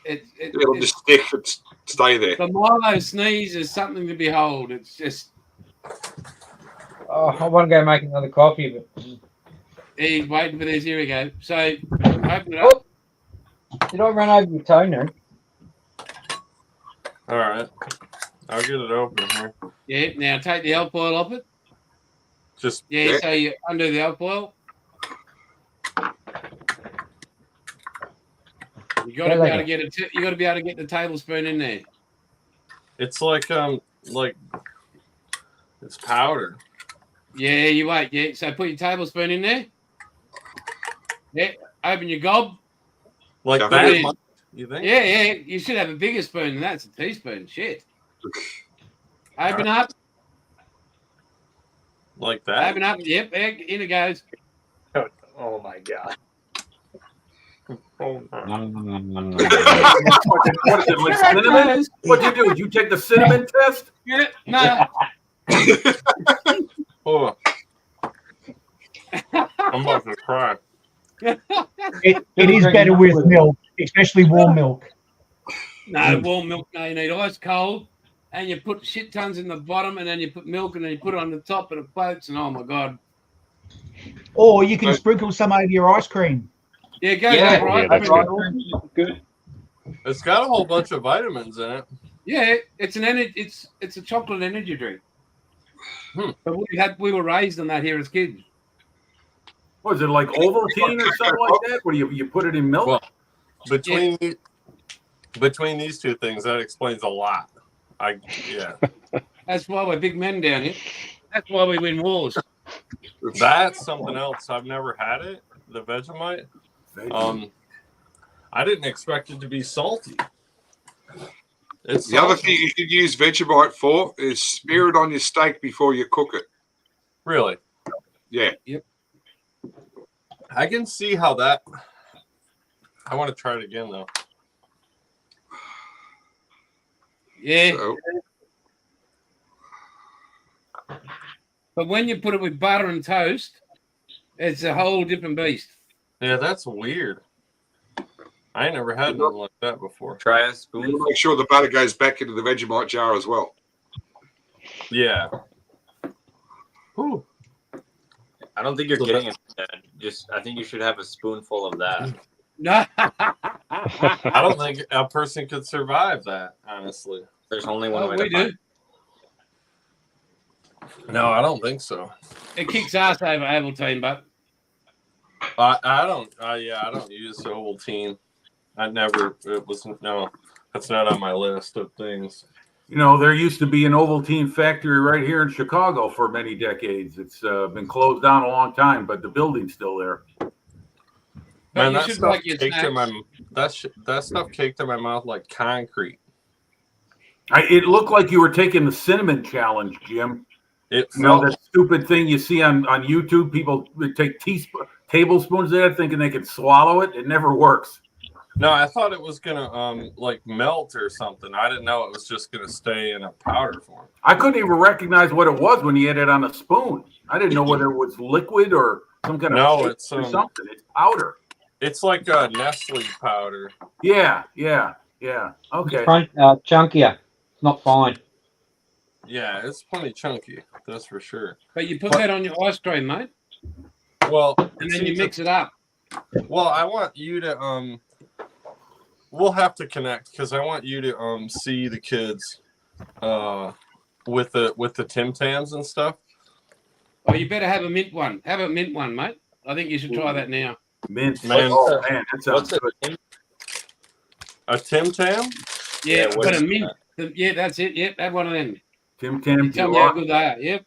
It's just stick and stay there. the Milo sneeze is something to behold. It's just Oh, I want to go make another coffee, but he's waiting for this. Here we go. So open it up. did I run over your toe now? All right, I'll get it open here. Yeah. Now take the alcohol off it. Just Yeah. So you undo the alcohol. You got to be able to get it. You got to be able to get the tablespoon in there. it's like it's powder. Yeah. You wait. Yeah. So put your tablespoon in there. Yeah. Open your gob. Like Yeah, that. yeah. You think? Yeah. Yeah. You should have a bigger spoon than that. It's a teaspoon. Shit. Open up. Like that? Open up. Yep. There, in it goes. Oh my god. Oh, What is it, like cinnamon? What'd you do? Did you take the cinnamon test? Yeah. No. oh. I'm about to cry. It is better with milk, especially warm milk. No, warm milk. No, you need ice cold, and you put shit tons in the bottom, and then you put milk, and then you put it on the top, and it floats. And oh my god! Or you can sprinkle some over your ice cream. Yeah, go Yeah, for ice that's cream. good. It's got a whole bunch of vitamins in it. Yeah, it's an energy. It's a chocolate energy drink. But we were raised on that here as kids. Was it like Ovaltine or something like that? Where you put it in milk? Well, between these two things, that explains a lot. That's why we're big men down here. That's why we win wars. That's something else. I've never had it. The Vegemite. I didn't expect it to be salty. It's the other thing you could use Vegemite for is smear it on your steak before you cook it. Really? Yeah. Yep. I can see how that. I want to try it again though. Yeah. So, But when you put it with butter and toast, it's a whole different beast. Yeah, that's weird. I ain't never had nothing like that before. Try a you spoon. make sure the butter goes back into the Vegemite jar as well. Yeah. Whew. I don't think you're getting it. I think you should have a spoonful of that. No. I don't think a person could survive that, honestly. There's only one way we to buy do. it. No, I don't think so. It kicks ass over Ovaltine, but I don't use Ovaltine. That's not on my list of things. You know, there used to be an Ovaltine factory right here in Chicago for many decades. It's been closed down a long time, but the building's still there. Man, you that should stuff like your caked in snacks. that stuff caked in my mouth like concrete. It looked like you were taking the cinnamon challenge, Jim. It You know, felt that stupid thing you see on YouTube, people take tablespoons of it thinking they can swallow it. It never works. No, I thought it was gonna like melt or something. I didn't know it was just gonna stay in a powder form. I couldn't even recognize what it was when you had it on a spoon. I didn't know whether it was liquid or some kind of No, it's or something. It's powder. It's like a Nestle powder. Yeah. Okay. Chunkier. It's not fine. Yeah, it's plenty chunky. That's for sure. But you put that on your ice cream, mate, Well, and then you mix it up. Well, I want you to we'll have to connect because I want you to see the kids with the Tim Tams and stuff. Oh, you better have a mint one. Have a mint one, mate. I think you should try that now. Mint. Man. Oh, man, that sounds What's good. it? A Tim Tam? Yeah, what but is a mint. Yeah, that's it. Yep, have one of them. Tim You Tams. tell me how good they are. Yep.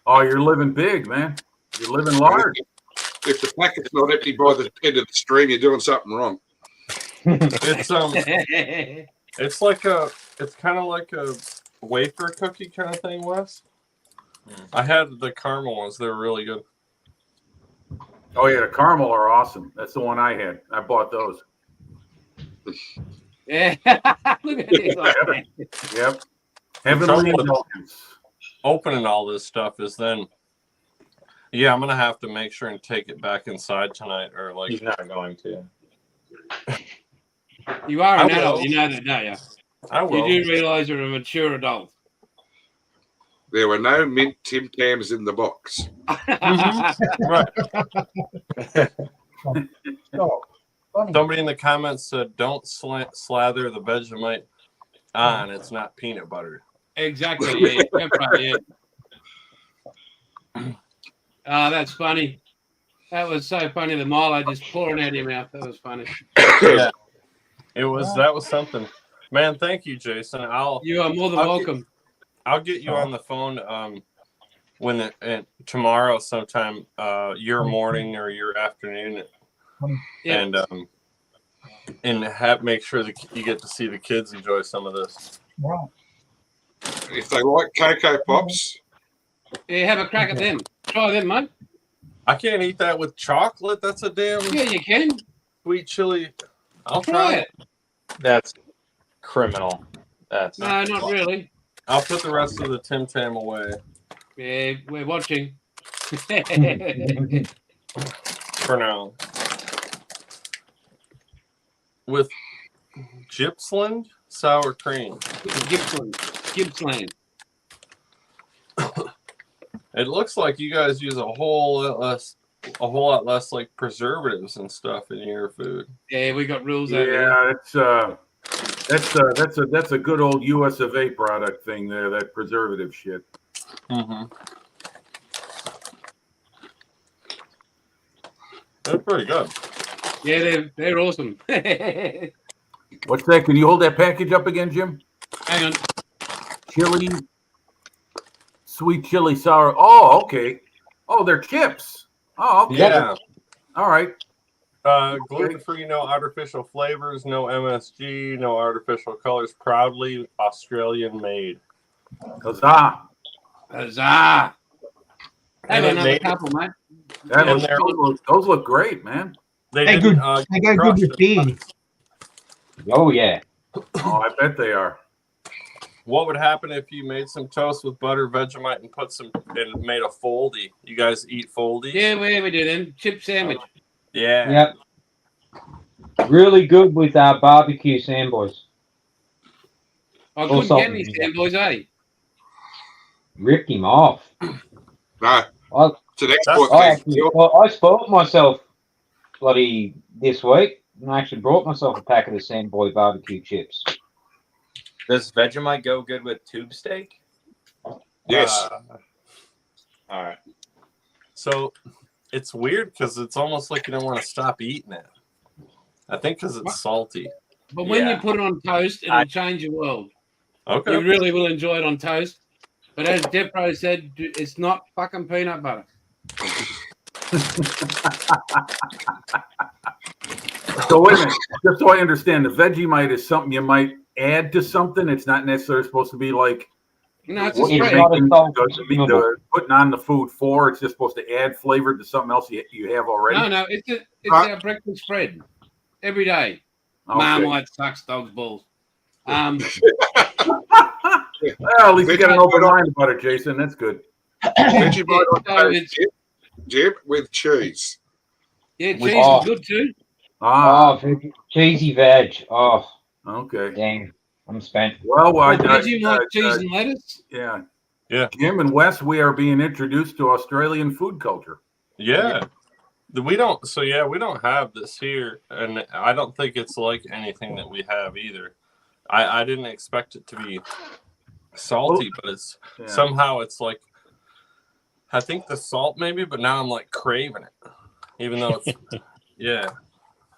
Oh, you're living big, man. You're living large. If the packet's not empty by the end of the stream, you're doing something wrong. It's it's kind of like a wafer cookie kind of thing, Wes. I had the caramel ones. They're really good. Oh, yeah, the caramel are awesome. That's the one I had. I bought those. Yeah. Look at this. Yep. Heavenly Trouble. indulgence. Opening all this stuff is then. Yeah, I'm gonna have to make sure and take it back inside tonight, or like He's not going to. You are an I will. adult. You know that, don't you? I will. You do realise you're a mature adult. There were no mint Tim Tams in the box. Right. Oh, funny. Somebody in the comments said, "Don't slather the Vegemite on. It's not peanut butter." Exactly. Yeah. That's right, yeah. Oh, that's funny. That was so funny. The Milo just pouring out of your mouth. That was funny. Yeah, that was something. Man, thank you, Jason. You are more than welcome. I'll get you on the phone tomorrow sometime, your morning or your afternoon, Yeah. and make sure that you get to see the kids enjoy some of this. Right. If they like Cocoa Pops, Yeah, have a crack at them. Try them, mate. I can't eat that with chocolate. That's a damn Yeah, you can. sweet chili. I'll Try it. That's criminal. That's No, not really. I'll put the rest of the Tim Tam away Yeah, we're watching. for now. With Gippsland sour cream. Gippsland. It looks like you guys use a whole lot less like preservatives and stuff in your food. Yeah, we got rules over Yeah, here. that's a good old US of A product thing there. That preservative shit. Mm-hmm. They're pretty good. Yeah, they're awesome. What's that? Can you hold that package up again, Jim? Hang on. Chili, sweet chili sour. Oh, okay. Oh, they're chips. Oh, okay. Yeah. All right. Gluten-free, no artificial flavors, no MSG, no artificial colors. Proudly Australian made. Huzzah. Huzzah. And Have it another made- couple, mate. That And looks, those look great, man. They They didn't, good. They go good crush with it. beer. Oh yeah. Oh, I bet they are. What would happen if you made some toast with butter, Vegemite, and made a foldy? You guys eat foldies? Yeah, we do then. Chip sandwich. Yeah. Yep. Really good with barbecue sandboys. I couldn't Also- get any sandboys, eh? Ripped him off. No, I, it's an export I thing. actually, I spoiled myself bloody this week, and I actually brought myself a packet of Sandboy barbecue chips. Does Vegemite go good with tube steak? Yes. All right. So it's weird because it's almost like you don't want to stop eating it. I think because it's salty. But when you Yeah. put it on toast, it'll change your world. Okay. You really will enjoy it on toast. But as Depro said, it's not fucking peanut butter. So wait a minute, just so I understand, the Vegemite is something you might add to something. It's not necessarily supposed to be like No, it's a what you're spread. not a making, salt putting on the food for. It's just supposed to add flavor to something else you have already. No, it's our breakfast spread every day. Okay. Marmite sucks dog's balls. Well, at least you got an open mind about it, Jason. That's good. Vegemite on so toast, it's- Jim, with cheese. Yeah, cheese Oh. is good too. Ah, Cheesy veg. Oh, okay. dang. I'm spent. Well, Vegemite, cheese, and lettuce. yeah. Yeah. Jim and Wes, we are being introduced to Australian food culture. Yeah. We don't have this here, and I don't think it's like anything that we have either. I didn't expect it to be salty, but it's Yeah. somehow it's like, I think the salt maybe, but now I'm like craving it, even though it's yeah.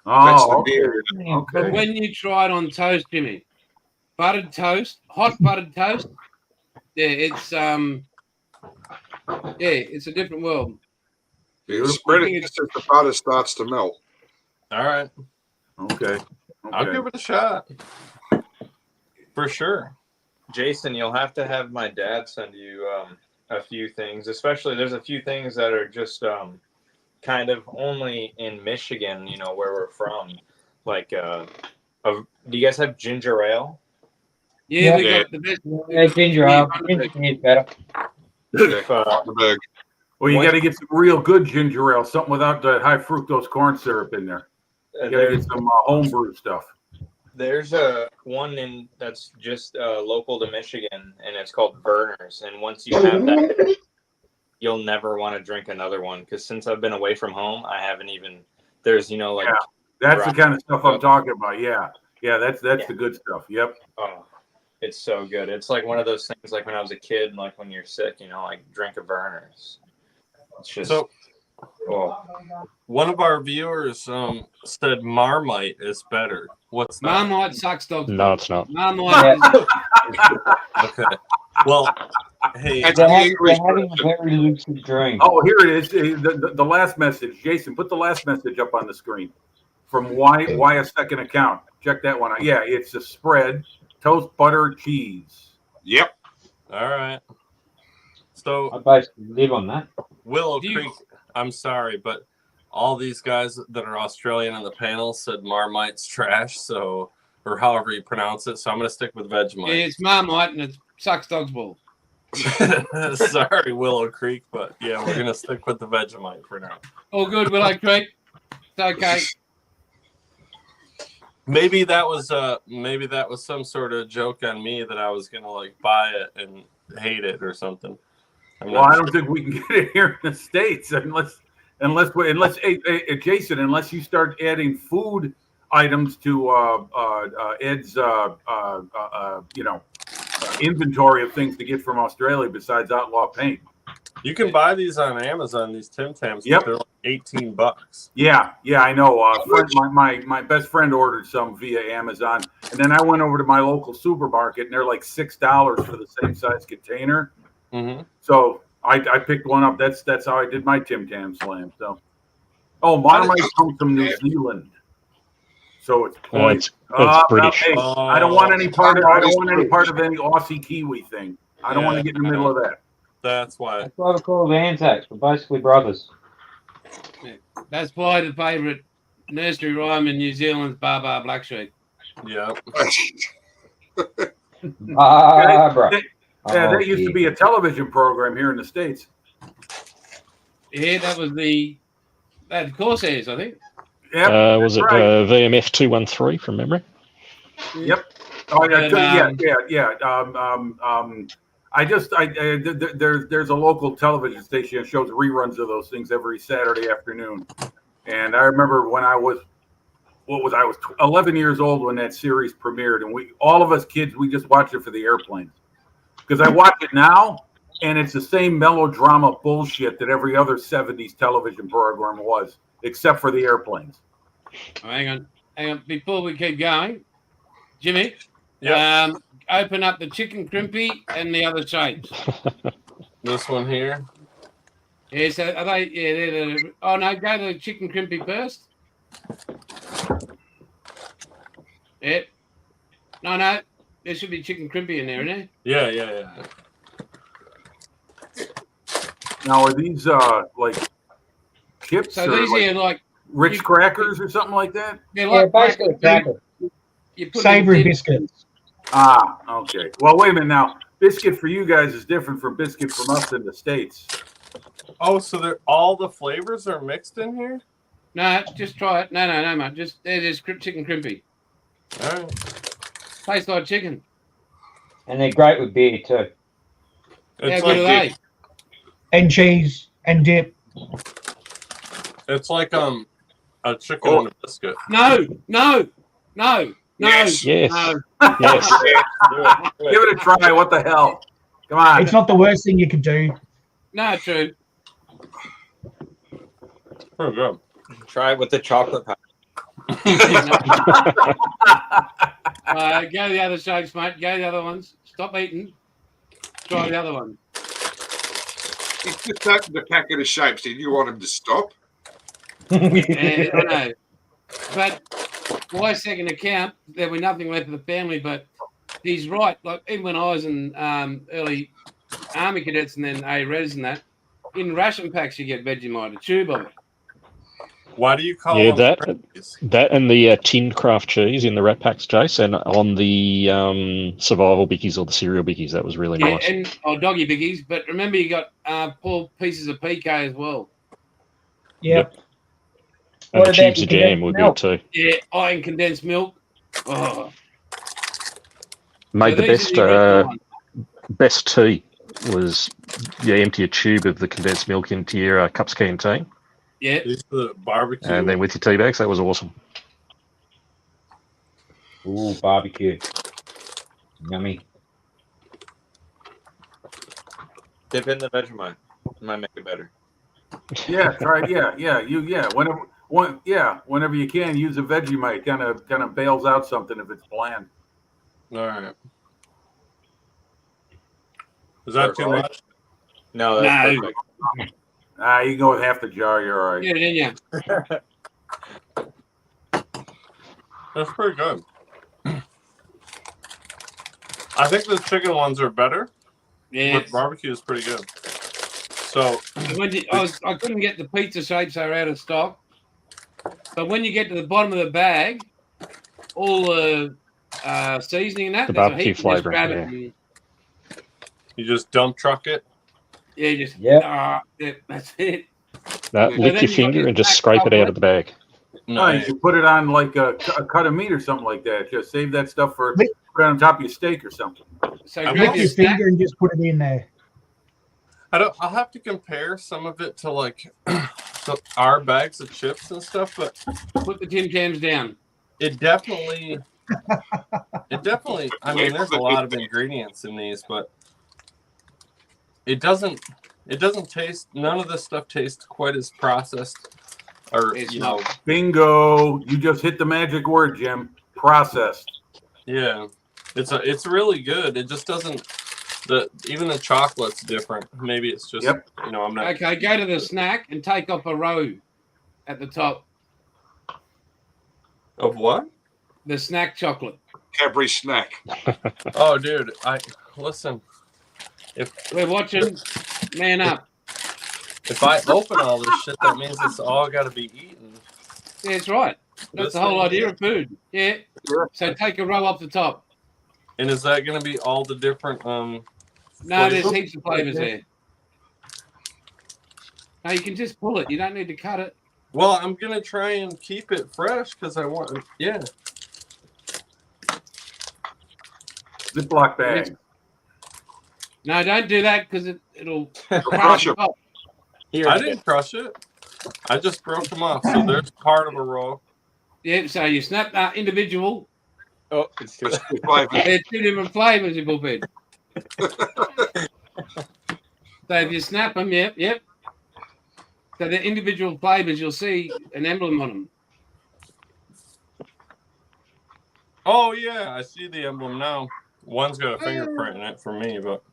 That's Oh, the okay. beer. But Okay. when you try it on toast, Jimmy, buttered toast, hot buttered toast, it's a different world. You spread it just as the butter starts to melt. All right, Okay. I'll Okay. give it a shot for sure. Jason, you'll have to have my dad send you a few things. Especially, there's a few things that are just kind of only in Michigan, where we're from. Like, do you guys have ginger ale? Yeah, we Yeah. got the best. Yeah, ginger ale. Ginger is better. If, The berg. Well, you got to get some real good ginger ale, something without the high fructose corn syrup in there. You got to get some homebrew stuff. There's a one that's just local to Michigan, and it's called Burners. And once you have that, you'll never want to drink another one. Because since I've been away from home, I haven't even. There's like. Yeah. That's the kind of stuff I'm talking about. Yeah. Yeah, that's the good stuff. Yep. Oh, it's so good. It's like one of those things. Like when I was a kid, like when you're sick, like drink a Burners. It's just. So Oh. one of our viewers said Marmite is better. What's that? Marmite sucks dog's No, balls. it's not. Marmite is Okay. Well, hey, That's They're the having, English they're having a version. very lucid dream. Oh, here it is. The last message. Jason, put the last message up on the screen from why a second account. Check that one out. Yeah, it's a spread, toast, butter, cheese. Yep. all right. I So basically live on that. Willow Do you- Creek, I'm sorry, but all these guys that are Australian on the panel said Marmite's trash, so or however you pronounce it. So I'm gonna stick with Yeah, Vegemite. it's Marmite and it sucks dog's balls. Sorry, Willow Creek, but yeah, we're gonna stick with the Vegemite for now. All good, Willow Creek. It's okay. Maybe that was some sort of joke on me that I was gonna like buy it and hate it or something. Well, I don't think we can get it here in the States unless hey, Jason, unless you start adding food items to Ed's inventory of things to get from Australia besides Outlaw paint. You can buy these on Amazon, these Tim Tams. Yep. They're like $18. Yeah, I know. My best friend ordered some via Amazon, and then I went over to my local supermarket, and they're like $6 for the same size container. Mm-hmm. So I picked one up. That's how I did my Tim Tam slam. So, Marmite comes from New Zealand, so it's poison. It's British. Hey, I don't want any part of any Aussie Kiwi thing. I don't want to get in the middle of that. That's why. That's why we call them Anzacs. We're basically brothers. That's why the favourite nursery rhyme in New Zealand's Bar Bar Black Sheep. Yeah. Barbara. That used to be a television program here in the States. Yeah, that was that Corsairs, I think. Yep. Was it right. VMF 213 from memory? Yep. Oh yeah. There's a local television station that shows reruns of those things every Saturday afternoon, and I remember when I was 11 years old when that series premiered, and all of us kids just watched it for the airplanes, because I watch it now and it's the same melodrama bullshit that every other 70s television program was, except for the airplanes. Oh, hang on. Before we keep going, Jimmy. Yeah. Open up the chicken crimpy and the other shapes. This one here. Yeah, so are they? Yeah, oh no, go to the chicken crimpy first. Yeah. No, there should be chicken crimpy in there, isn't there? Yeah. Now, are these like chips? So these like are like Ritz crackers or something like that? They're like basically a cracker. Savory biscuits. Ah, okay. Well, wait a minute now. Biscuit for you guys is different from biscuit from us in the States. Oh, so all the flavors are mixed in here? No, just try it. No, mate. They're just chicken crimpy. All right. Tastes like chicken. And they're great with beer too. How It's good are they? And cheese and dip. It's like a chicken and a biscuit. No. Yes. Yes. No. Yes. Give it a try. What the hell? Come on. It's not the worst thing you could do. No, true. Pretty good. Try it with the chocolate powder. Go the other shapes, mate. Go the other ones. Stop eating. Try the other one. It's just opened the packet of shapes. Did you want him to stop? Yeah, I know. But my second account, there'll be nothing left for the family. But he's right. Like even when I was in early army cadets and then A-res and that, in ration packs you get Vegemite, a tube of it. Why do you call Yeah, them that cookies? that and the tinned craft cheese in the wrap packs, Jace, and on the survival bickies or the cereal bickies. That was really nice. And doggy biggies. But remember, you got pulled pieces of PK as well. Yep. And the tubes of jam were good too. Yeah, iron condensed milk. Oh. Made So the these are the original ones. best tea was you empty a tube of the condensed milk into your cups of canteen, Yeah. These are the barbecue. and then with your tea bags. That was awesome. Ooh, barbecue. Yummy. Dip in the Vegemite. It might make it better. Yeah, try. Yeah. Whenever you can, use a Vegemite. Kind of bails out something if it's bland. All right. Is that too much? No, that's No. perfect. You can go with half the jar. You're all right. Yeah, didn't you? That's pretty good. I think the chicken ones are better, Yeah. but barbecue is pretty good. So I couldn't get the pizza shapes; they were out of stock. But when you get to the bottom of the bag, all the seasoning and that, The there's a barbecue heap, you just flavouring, grab it yeah. and, you just dump truck it. yeah, just Yep. yeah, that's it. Lick then your you got finger your and just black scrape it out chocolate. of the bag. No, you can put it on like a cut of meat or something like that. Just save that stuff for put it on top of your steak or something. So I grab love your your snack. finger and just put it in there. I'll have to compare some of it to like our bags of chips and stuff, but Put the tin cans down. it definitely, I mean, there's a lot of ingredients in these, but it doesn't taste, none of this stuff tastes quite as processed or, It's you know, Bingo! You just hit the magic word, Jim. Processed. yeah, it's really good. It just doesn't, even the chocolate's different. Maybe it's just, you know, I'm not. Okay, go to the snack and take off a row at the top. Of what? The snack chocolate. Cadbury snack. Oh, dude, listen. We're watching. Man up. If I open all this shit, that means it's all got to be eaten. Yeah, that's right. That's the whole idea of food. Yeah. So take a row off the top. And is that going to be all the different? No, there's heaps of flavors there. No, you can just pull it. You don't need to cut it. Well, I'm going to try and keep it fresh because I want. Yeah. Ziploc bag. No, don't do that because it'll Crush it them. up. Here, I didn't crush it. I just broke them off. So there's part of a roll. Yeah, so you snap that individual. Oh, it's too That's the flavour. There's two different flavors, you bullpen. So if you snap them, yep. So the individual flavors, you'll see an emblem on them. Oh yeah, I see the emblem now. One's got a fingerprint in it for me, but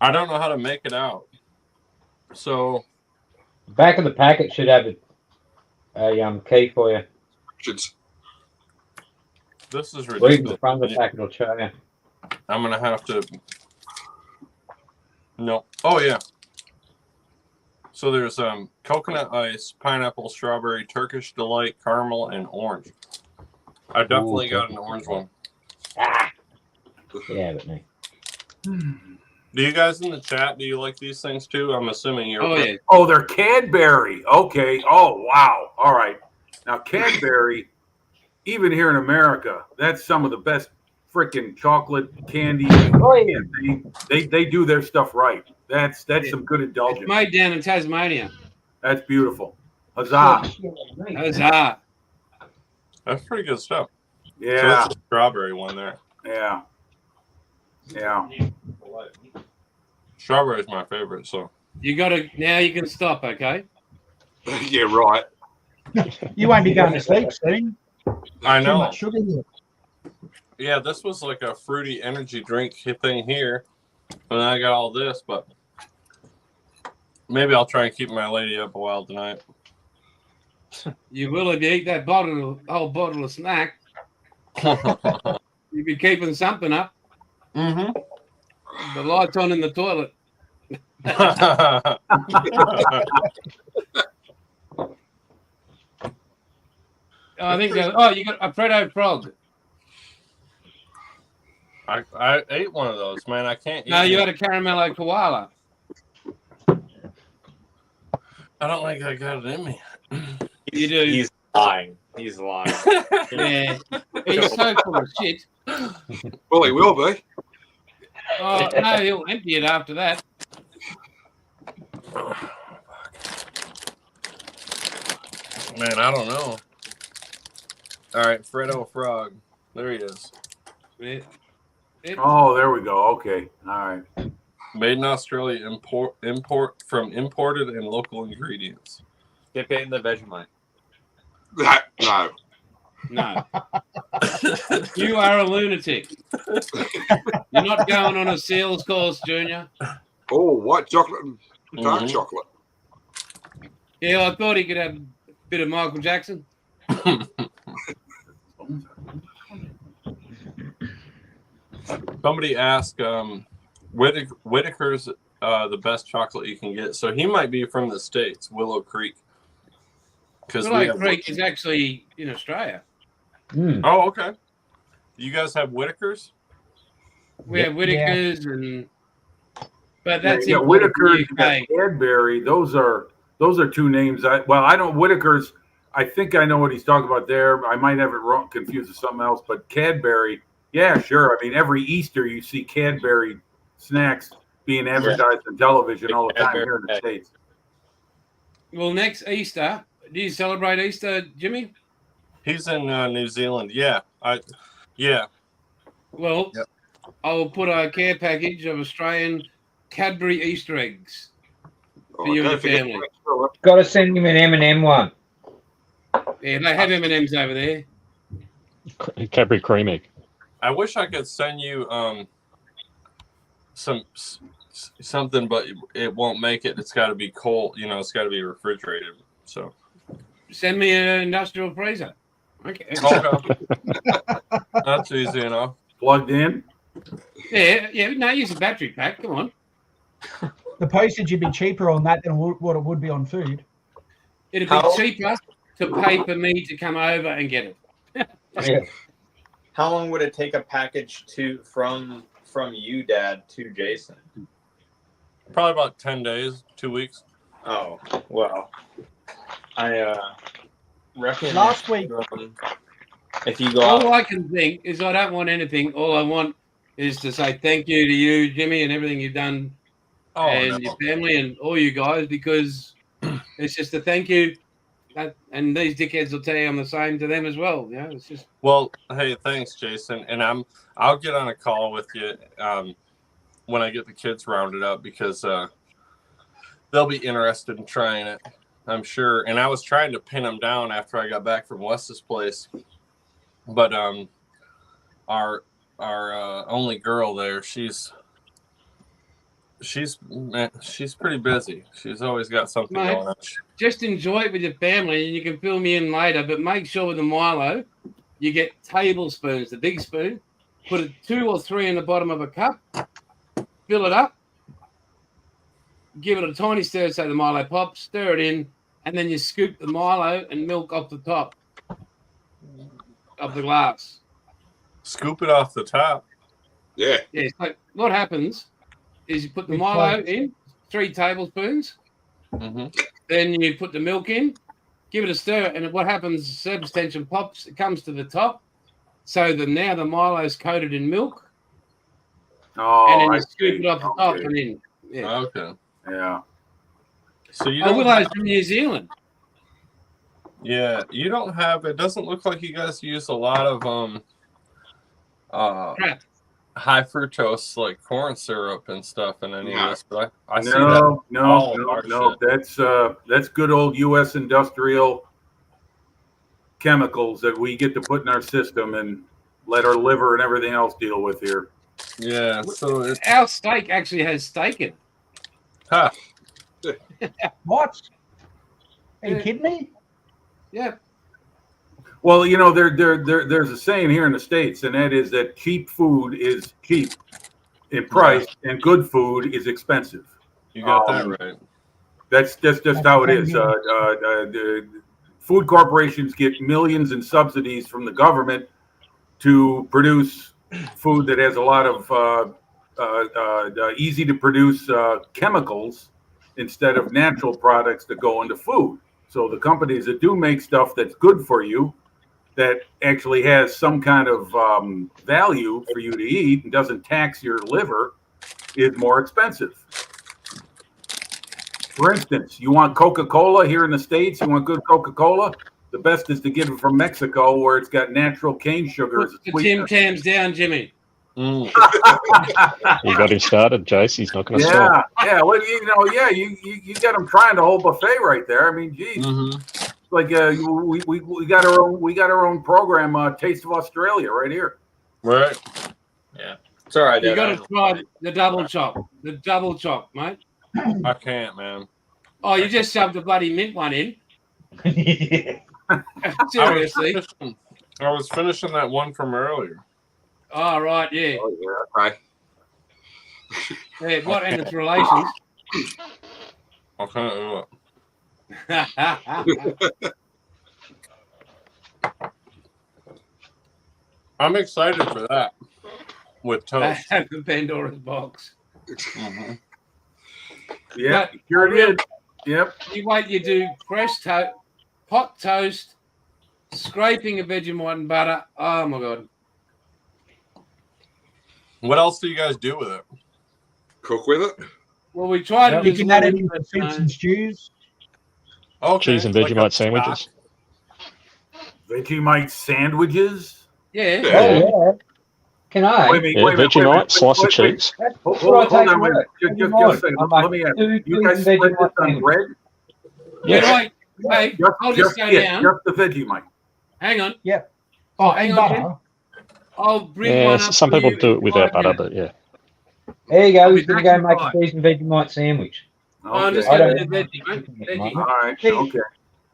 I don't know how to make it out. So Back of the packet should have a key for you. this is Read ridiculous. the front of the packet will show you. I'm gonna have to. No. Oh yeah. So there's coconut ice, pineapple, strawberry, Turkish delight, caramel, and orange. I definitely got an orange one. Yeah, but me. Do you guys in the chat, do you like these things too? I'm assuming you're. Oh, yeah. Oh, they're Cadbury. Okay. Oh, wow. All right. Now, Cadbury, even here in America, that's some of the best freaking chocolate candy. Oh, yeah. They do their stuff right. That's some good indulgence. It's made down in Tasmania. That's beautiful. Huzzah. Huzzah. That's pretty good stuff. So Yeah. that's a strawberry one there. Yeah. Yeah. Strawberry is my favorite. So Now you can stop, okay? Yeah, right. You won't be going to sleep soon. I Too know. much sugar in it. Yeah, this was like a fruity energy drink thing here, and I got all this, but maybe I'll try and keep my lady up a while tonight. You will if you eat that whole bottle of snack. You'll be keeping something up. Mm-hmm. The light's on in the toilet. I think you got a Freddo frog. I ate one of those, man. I can't eat No, you it. had a caramello koala. I don't think I got it in me. You do. He's lying. He's lying. Yeah. He's so full of shit. Well, he will be. Oh, no, he'll empty it after that. Man, I don't know. All right, Freddo Frog. There he is. Yeah. Oh, there we go. Okay. All right. Made in Australia, import from imported and local ingredients. Dip it in the Vegemite. No. No. You are a lunatic. You're not going on a sales course, Junior. Oh, white chocolate and dark Mhm. chocolate. Yeah, I thought he could have a bit of Michael Jackson. Somebody asked Whitaker's the best chocolate you can get. So he might be from the States, Willow Creek. Willow Creek is actually in Australia. Oh, okay. You guys have Whitaker's? We have Whitakers but that's yeah, in Whitaker's the UK. and Cadbury. Those are two names. I don't Whitaker's. I think I know what he's talking about there. I might have it wrong, confused with something else, but Cadbury, yeah, sure. I mean, every Easter you see Cadbury snacks being advertised on television all the time here in the States. Well, next Easter, do you celebrate Easter, Jimmy? He's in New Zealand. Yeah, Well, Yep. I will put a care package of Australian Cadbury Easter eggs for you and your family. Got to send him an M&M one. Yeah, they have M&Ms over there. Cadbury cream egg. I wish I could send you something, but it won't make it. It's got to be cold. You know, it's got to be refrigerated. So Send me an industrial freezer. Okay. That's easy enough. Plugged in. Yeah. No, use a battery pack. Come on. The postage would be cheaper on that than what it would be on food. It'd be cheaper to pay for me to come over and get it. Yeah. How long would it take a package from you, Dad, to Jason? Probably about 10 days, 2 weeks. Oh, well, I reckon Last week. if you go All out, I can think is I don't want anything. All I want is to say thank you to you, Jimmy, and everything you've done, and your family and all you guys, because it's just a thank you. And these dickheads will tell you I'm the same to them as well. You know, it's just. Well, hey, thanks, Jason, and I'll get on a call with you when I get the kids rounded up, because they'll be interested in trying it, I'm sure. And I was trying to pin them down after I got back from Wes's place, but our only girl there, she's pretty busy. She's always got something going on. Just enjoy it with your family, and you can fill me in later. But make sure with the Milo, you get tablespoons, the big spoon. Put 2 or 3 in the bottom of a cup. Fill it up. Give it a tiny stir so the Milo pops. Stir it in, and then you scoop the Milo and milk off the top of the glass. Scoop it off the top. Yeah. Yeah. So what happens is you put the Milo in, 3 tablespoons. Mm-hmm. Then you put the milk in, give it a stir, and what happens, surface tension pops, it comes to the top. So now the Milo's coated in milk. Oh, and then I you scoop see. it off the top Okay. and in. Yeah. Okay. Yeah. So you Oh, don't Willow's from New Zealand. Yeah, you don't have. It doesn't look like you guys use a lot of Crap. high fructose like corn syrup and stuff in any of this. But I see that. No. all of our shit. That's good old U.S. industrial chemicals that we get to put in our system and let our liver and everything else deal with here. Yeah. So it's Our steak actually has steak in it. huh. What? Are you kidding me? Yeah. Well, you know, there's a saying here in the States, and that is that cheap food is cheap in price, and good food is expensive. You got that right. That's just how it is. The food corporations get millions in subsidies from the government to produce food that has a lot of easy to produce chemicals instead of natural products that go into food. So the companies that do make stuff that's good for you, that actually has some kind of value for you to eat and doesn't tax your liver, is more expensive. For instance, you want Coca-Cola here in the States, you want good Coca-Cola, the best is to get it from Mexico, where it's got natural cane sugar as a Put the sweetener. Tim Tams down, Jimmy. Mm. You got him started, Jace. He's not going to stop. Yeah. Well, you got them trying the whole buffet right there. I mean, geez, Mm-hmm. like we got our own program, Taste of Australia, right here. Right. yeah, it's all right. You Dad. got to try the double chop. The double chop, mate. I can't, man. Oh, you just shoved the bloody mint one in. I Seriously. was finishing that one from earlier. Oh, right, yeah. Oh, yeah. Okay. Yeah, what? And its relations. I can't do it. I'm excited for that with toast. the Pandora's box. Mm-hmm. Yeah, But sure real- did. Yep. You wait, you do fresh toast. hot toast, scraping of Vegemite and butter. Oh my god! What else do you guys do with it? Cook with it. Well, we tried You it as can a add it little, into soups and stews. Okay. Cheese and like a Vegemite sandwiches. Vegemite sandwiches. yeah. Yeah. Oh, yeah. Can I? Wait a minute, Yeah, wait a minute, wait a Vegemite, minute, slice of wait, wait. cheese. That's Hold what I take on, to work. just Every a morning. second. I'm Let me ask. two You guys cheese and spread this Vegemite on sandwich. bread? Can Yes. hey, I'll just go it, down. just the Vegemite. Hang on. Oh, Hang and on, butter. I'll bring Yeah, one up. some for people you do in it without 5 butter, minutes. but yeah. There you go. I'll He's be going to back go in make a 5. cheese and Vegemite sandwich. I'm just I going to don't- do veggie, mate. Veggie. All right. See- Okay.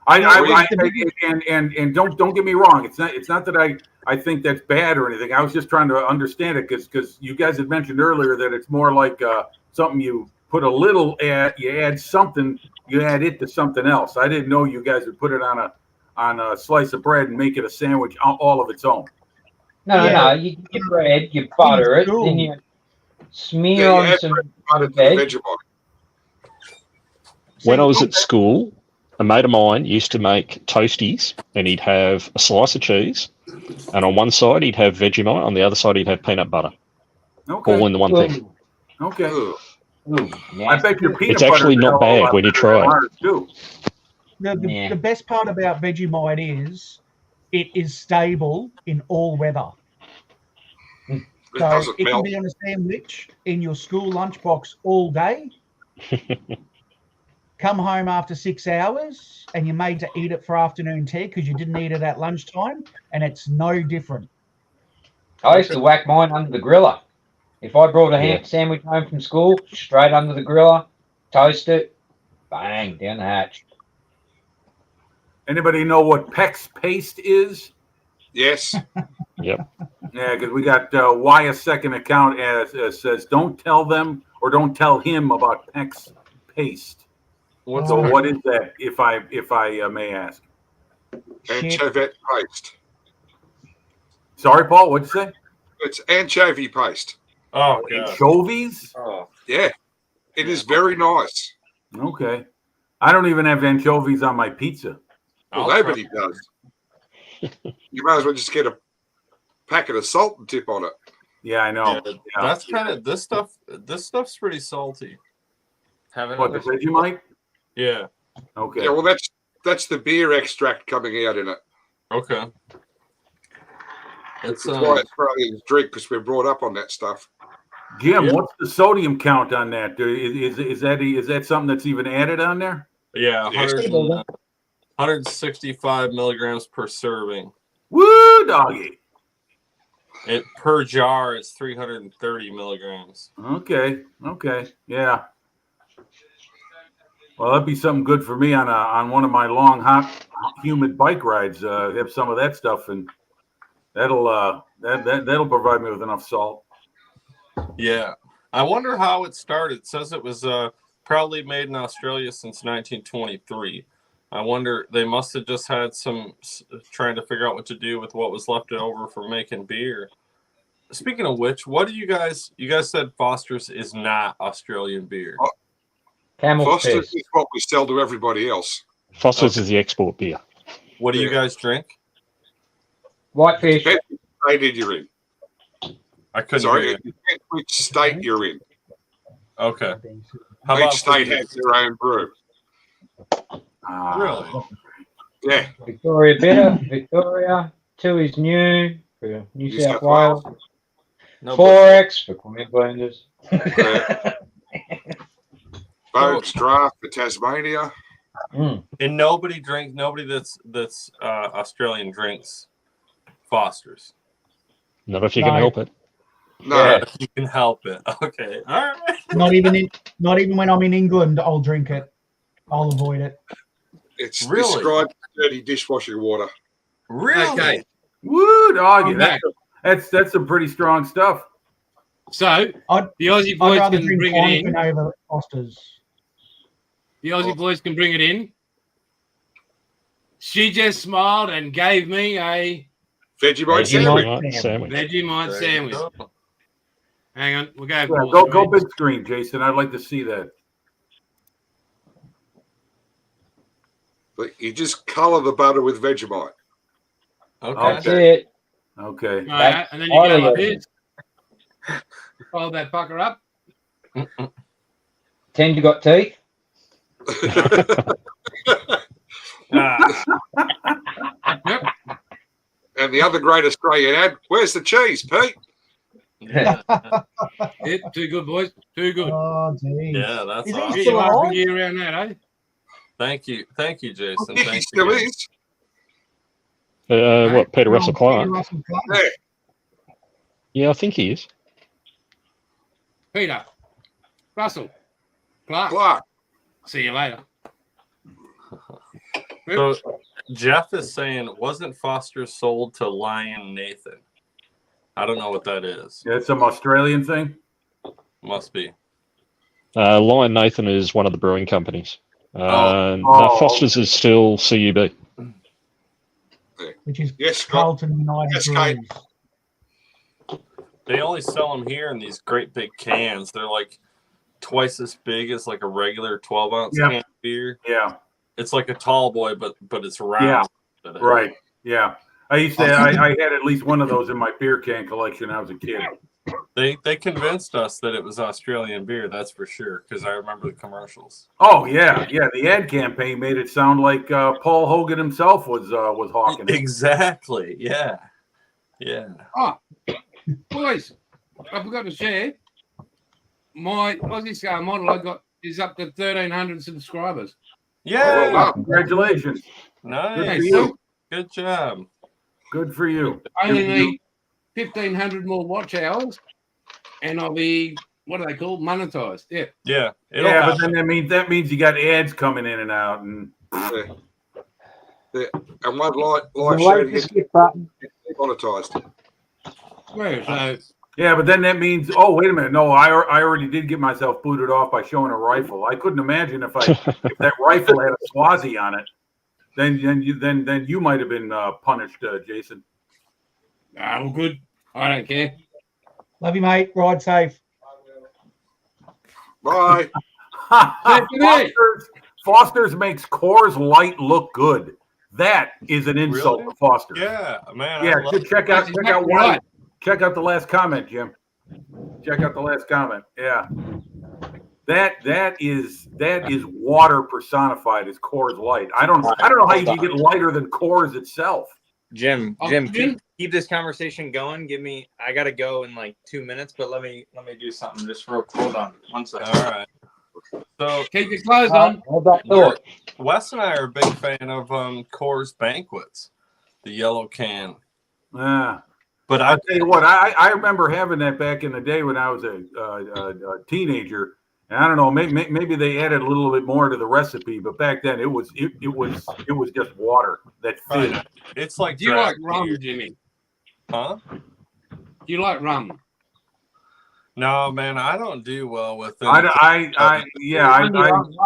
And don't get me wrong. It's not that I think that's bad or anything. I was just trying to understand it because you guys had mentioned earlier that it's more like something you put a little you add something, you add it to something else. I didn't know you guys would put it on a slice of bread and make it a sandwich all of its own. No, Yeah. no. You get your bread, you butter it, Cool. then you smear Yeah, you on add some Butter to the veg. Vegemite. When I was at school, a mate of mine used to make toasties, and he'd have a slice of cheese, and on one side he'd have Vegemite, on the other side he'd have peanut butter, Okay. all in the one thing. Okay. Ugh. Ooh, I bet your peanut It's butter actually is not a hell of a bad lot when you better try than it. ours, too. Yeah. The best part about Vegemite is it is stable in all weather. It So doesn't it can melt. be on a sandwich in your school lunchbox all day. Come home after 6 hours and you're made to eat it for afternoon tea because you didn't eat it at lunchtime, and it's no different. I used to whack mine under the griller. If I brought a ham Yeah. sandwich home from school, straight under the griller, toast it, bang, down the hatch. Anybody know what PEX paste is? Yes. Yep. Yeah, because we got Wyatt's second account as says, don't tell them or don't tell him about PEX paste. What's So Oh. what is that, if I may ask? Shit. Anchovy paste. Sorry, Paul, what'd you say? It's anchovy paste. Oh god. Anchovies? Oh, Yeah. It is very nice. Okay. I don't even have anchovies on my pizza. Well, I'll nobody does. You might as well just get a packet of salt and tip on it. Yeah, I know. Yeah, Yeah. that's kind of this stuff. This stuff's pretty salty. have What, the another. Vegemite? Yeah. Okay. Yeah, well, that's the beer extract coming out in it. Okay. It's That's why Australians drink, because we're brought up on that stuff. Jim, Yeah. what's the sodium count on that? Is that something that's even added on there? yeah, Yes. 165 milligrams per serving. Woo, doggy. It per jar is 330 milligrams. Okay. Yeah. Well, that'd be something good for me on one of my long, hot, humid bike rides. Have some of that stuff, and that'll provide me with enough salt. Yeah. I wonder how it started. It says it was probably made in Australia since 1923. I wonder, they must have just had some trying to figure out what to do with what was left over for making beer. Speaking of which, what do you guys said Foster's is not Australian beer. Camel Foster's piss. is what we sell to everybody else. Foster's is the export beer. What do you Yeah. guys drink? Whitefish. Depends which state you're in. I couldn't Sorry, hear it depends which state you're in. you. Okay. How Each about state has their own brew. Really? Yeah. Victoria Bitter, Victoria. 2 is new for New South Wales. No, 4X for Queenslanders. Boats draft for Tasmania. Mm. and nobody that's Australian drinks Foster's. Not if you No. can help it. No, Yeah. If you can help it. Okay. All right. Not even when I'm in England, I'll drink it. I'll avoid it. it's Really? described as dirty dishwashing water. Really? Okay. Woo, doggy. I'm back. That's some pretty strong stuff. So I'd- the Aussie I'd boys rather can drink bring it in. Heineken over Foster's. The Aussie boys can bring it in. She just smiled and gave me a Vegemite sandwich. Vegemite sandwich. Vegemite There you sandwich. go. Hang on, we'll go. Yeah, full go screen. big screen, Jason. I'd like to see that. But you just colour the butter with Vegemite. That's Okay. it. Okay. All right, and then you go Highly like recommend. this. Fold that fucker up. Tend you got teeth? Ah, Yep. And the other great Australian ad, where's the cheese, Pete? yeah, Yep, too good, boys. Too good. Oh, geez. yeah, that's Is he awesome. Get still your laughing alive? gear around that, eh? Thank you, Jason. He Thank still you. is. What, Peter Russell Clark? Peter Russell Clark. Yeah. Yeah, I think he is. Peter, Russell, Clark. Clark. See you later. So Jeff is saying, wasn't Foster sold to Lion Nathan? I don't know what that is. That's some Australian thing. Must be. Lion Nathan is one of the brewing companies. Oh. No, Foster's is still CUB. Which is Yes, Scott. Carlton United Yes, Kate. Breweries. They only sell them here in these great big cans. They're like twice as big as like a regular 12-ounce Yeah. can of beer. Yeah. It's like a tall boy, but it's round. Right. Yeah. I used to. I had at least one of those in my beer can collection when I was a kid. They convinced us that it was Australian beer. That's for sure, because I remember the commercials. Oh yeah, yeah. The ad campaign made it sound like Paul Hogan himself was hawking it. Exactly. Yeah. Yeah. Oh, boys, I forgot to share. My Aussie scale model I got is up to 1,300 subscribers. Yeah. Well done. Congratulations. Nice. Good for you. Good job. Good for you. I only need 1,500 more watch hours, and I'll be, what are they called? Monetized. Yeah. Yeah. Yeah, but then that means you got ads coming in and out, and Yeah. And one live The show to latest get skip button. monetized. Well, so yeah, but then that means wait a minute, no, I already did get myself booted off by showing a rifle. I couldn't imagine if that rifle had a Swazi on it, then you might have been punished, Jason. well, good. I don't care. Love you, mate. Ride safe. Bye. Foster's makes Coors Light look good. That is an insult Really? to Foster. Yeah, man. Yeah, I love check out exactly one. right. Check out the last comment, Jim. Check out the last comment. Yeah. That is water personified as Coors Light. I don't know how you can get lighter than Coors itself. Jim, Oh, Jim, Jim? keep this conversation going. I gotta go in like 2 minutes, but let me do something just real quick. Hold on one second. All right. So Keep your clothes on. Hold that thought. Wes and I are a big fan of Coors Banquets, the yellow can. But I'll tell you what, I remember having that back in the day when I was a teenager. And I don't know, maybe they added a little bit more to the recipe, but back then it was just water that fizz. it's like Do you like draft rum, beer. Jimmy? Huh? Do you like rum? No, man, I don't do well with it. Love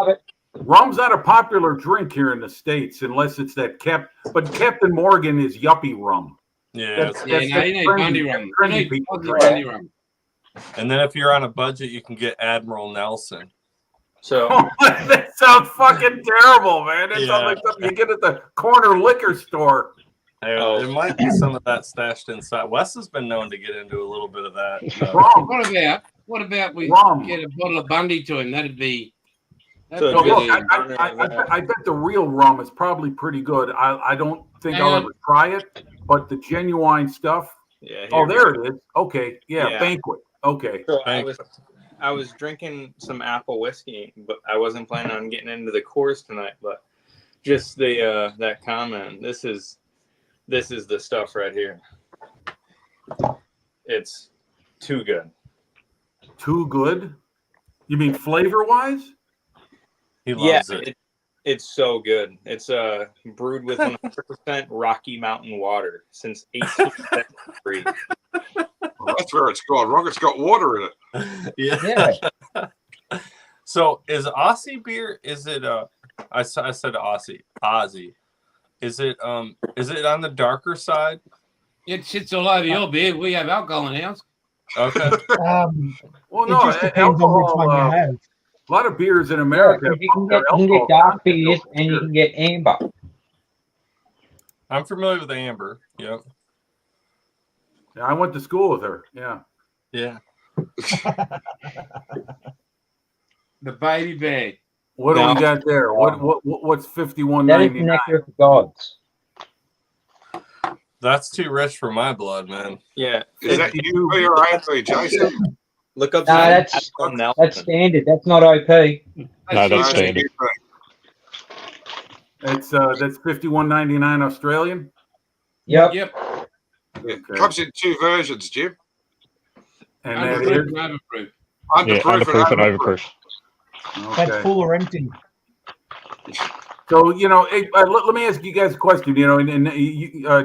it. Rum's not a popular drink here in the States unless it's that but Captain Morgan is yuppie rum. Yeah. Yeah, no, you need Bundy rum. You trendy need people Aussie drink. Bundy rum. And then if you're on a budget, you can get Admiral Nelson. So That sounds fucking terrible, man. That Yeah. sounds like something you get at the corner liquor store. There might be some of that stashed inside. Wes has been known to get into a little bit of that. Rum. What about we Rum. get a bottle of Bundy to him? That'd be So No, Really? look, I bet the real rum is probably pretty good. I don't think I'll ever try it, but the genuine stuff. yeah. Oh, here we there go. it is. Okay, yeah, Yeah. Banquet. Okay. So Thank I was drinking some apple whiskey, but I wasn't planning on getting into the Coors tonight. But just the that comment. This is the stuff right here. It's too good. Too good? You mean flavor wise? He loves it. It's so good. It's brewed with 100% Rocky Mountain water since 1873. Well, that's where it's gone wrong. It's got water in it. Yeah. So is Aussie beer? Is it I said Aussie. Is it on the darker side? it sits all over your beer. We have alcohol in ours. Okay. Well, It no, just depends on which one you have. A lot of beers in America. You can get dark beers and you can get amber. I'm familiar with Amber. Yep. Yeah, I went to school with her. Yeah. Yeah. The baby bag. What do we got there? What's That is $51.99? nectar of the gods. That's too rich for my blood, man. Yeah. Is that you or Anthony, Jason? Look up. No, that's standard. That's not OP. No, that's No, standard. That's $51.99 Australian. Yep. Yep. It comes in two versions, Jim. And that Underproof is and overproof. Yeah, underproof and overproof. That's okay. full or empty. So let me ask you guys a question.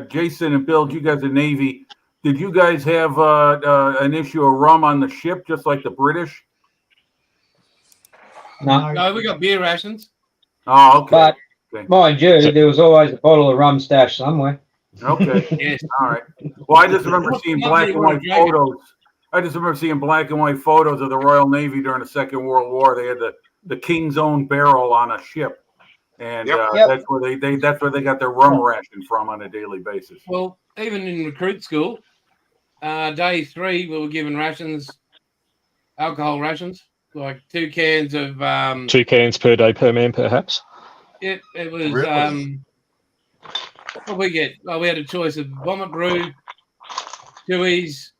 Jason and Bill, you guys are Navy. Did you guys have an issue of rum on the ship, just like the British? No. No, we got beer rations. Oh, okay. But mind you, there was always a bottle of rum stashed somewhere. Okay. Yes. All right. Well, I just remember seeing black and white photos. I just remember seeing black and white photos of the Royal Navy during the Second World War. They had the King's Own barrel on a ship, and that's where they got their rum ration from on a daily basis. Well, even in recruit school, day 3 we were given rations, alcohol rations, like 2 cans of 2 cans per day per man, perhaps. it was Really? what we get? Well, we had a choice of vomit brew, Dewey's,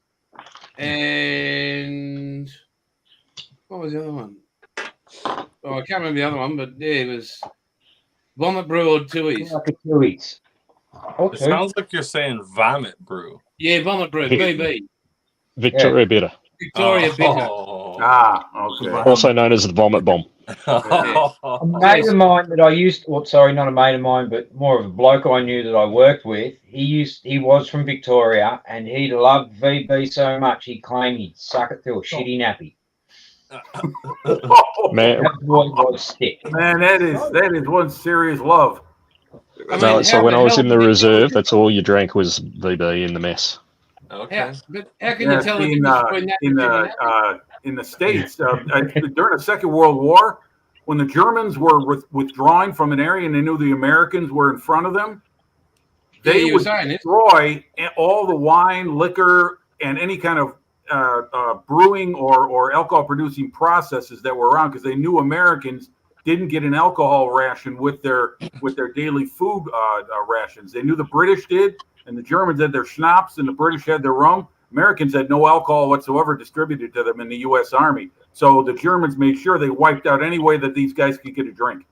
and what was the other one? Oh, I can't remember the other one, but yeah, it was vomit brew or Dewey's. Like a Tooheys. It Okay. sounds like you're saying vomit brew. Yeah, vomit brew, VB, Victoria Bitter, Victoria Bitter. Oh. Okay. also known as the vomit bomb. A mate of mine that I used, well, sorry, not a mate of mine, but more of a bloke I knew that I worked with. He was from Victoria, and he loved VB so much he claimed he'd suck it through a shitty nappy. Man, That's what it was stick. Man, that is one serious love. no, so how when the I was hell in the did you- reserve, that's all you drank was VB in the mess. Okay. How can you tell the difference between that and shitty nappy? In the States, during the Second World War, when the Germans were withdrawing from an area and they knew the Americans were in front of them, Yeah, they you were would saying it. destroy all the wine, liquor, and any kind of brewing or alcohol-producing processes that were around, because they knew Americans didn't get an alcohol ration with their daily food rations. They knew the British did, and the Germans had their schnapps, and the British had their rum. Americans had no alcohol whatsoever distributed to them in the U.S. Army. So the Germans made sure they wiped out any way that these guys could get a drink.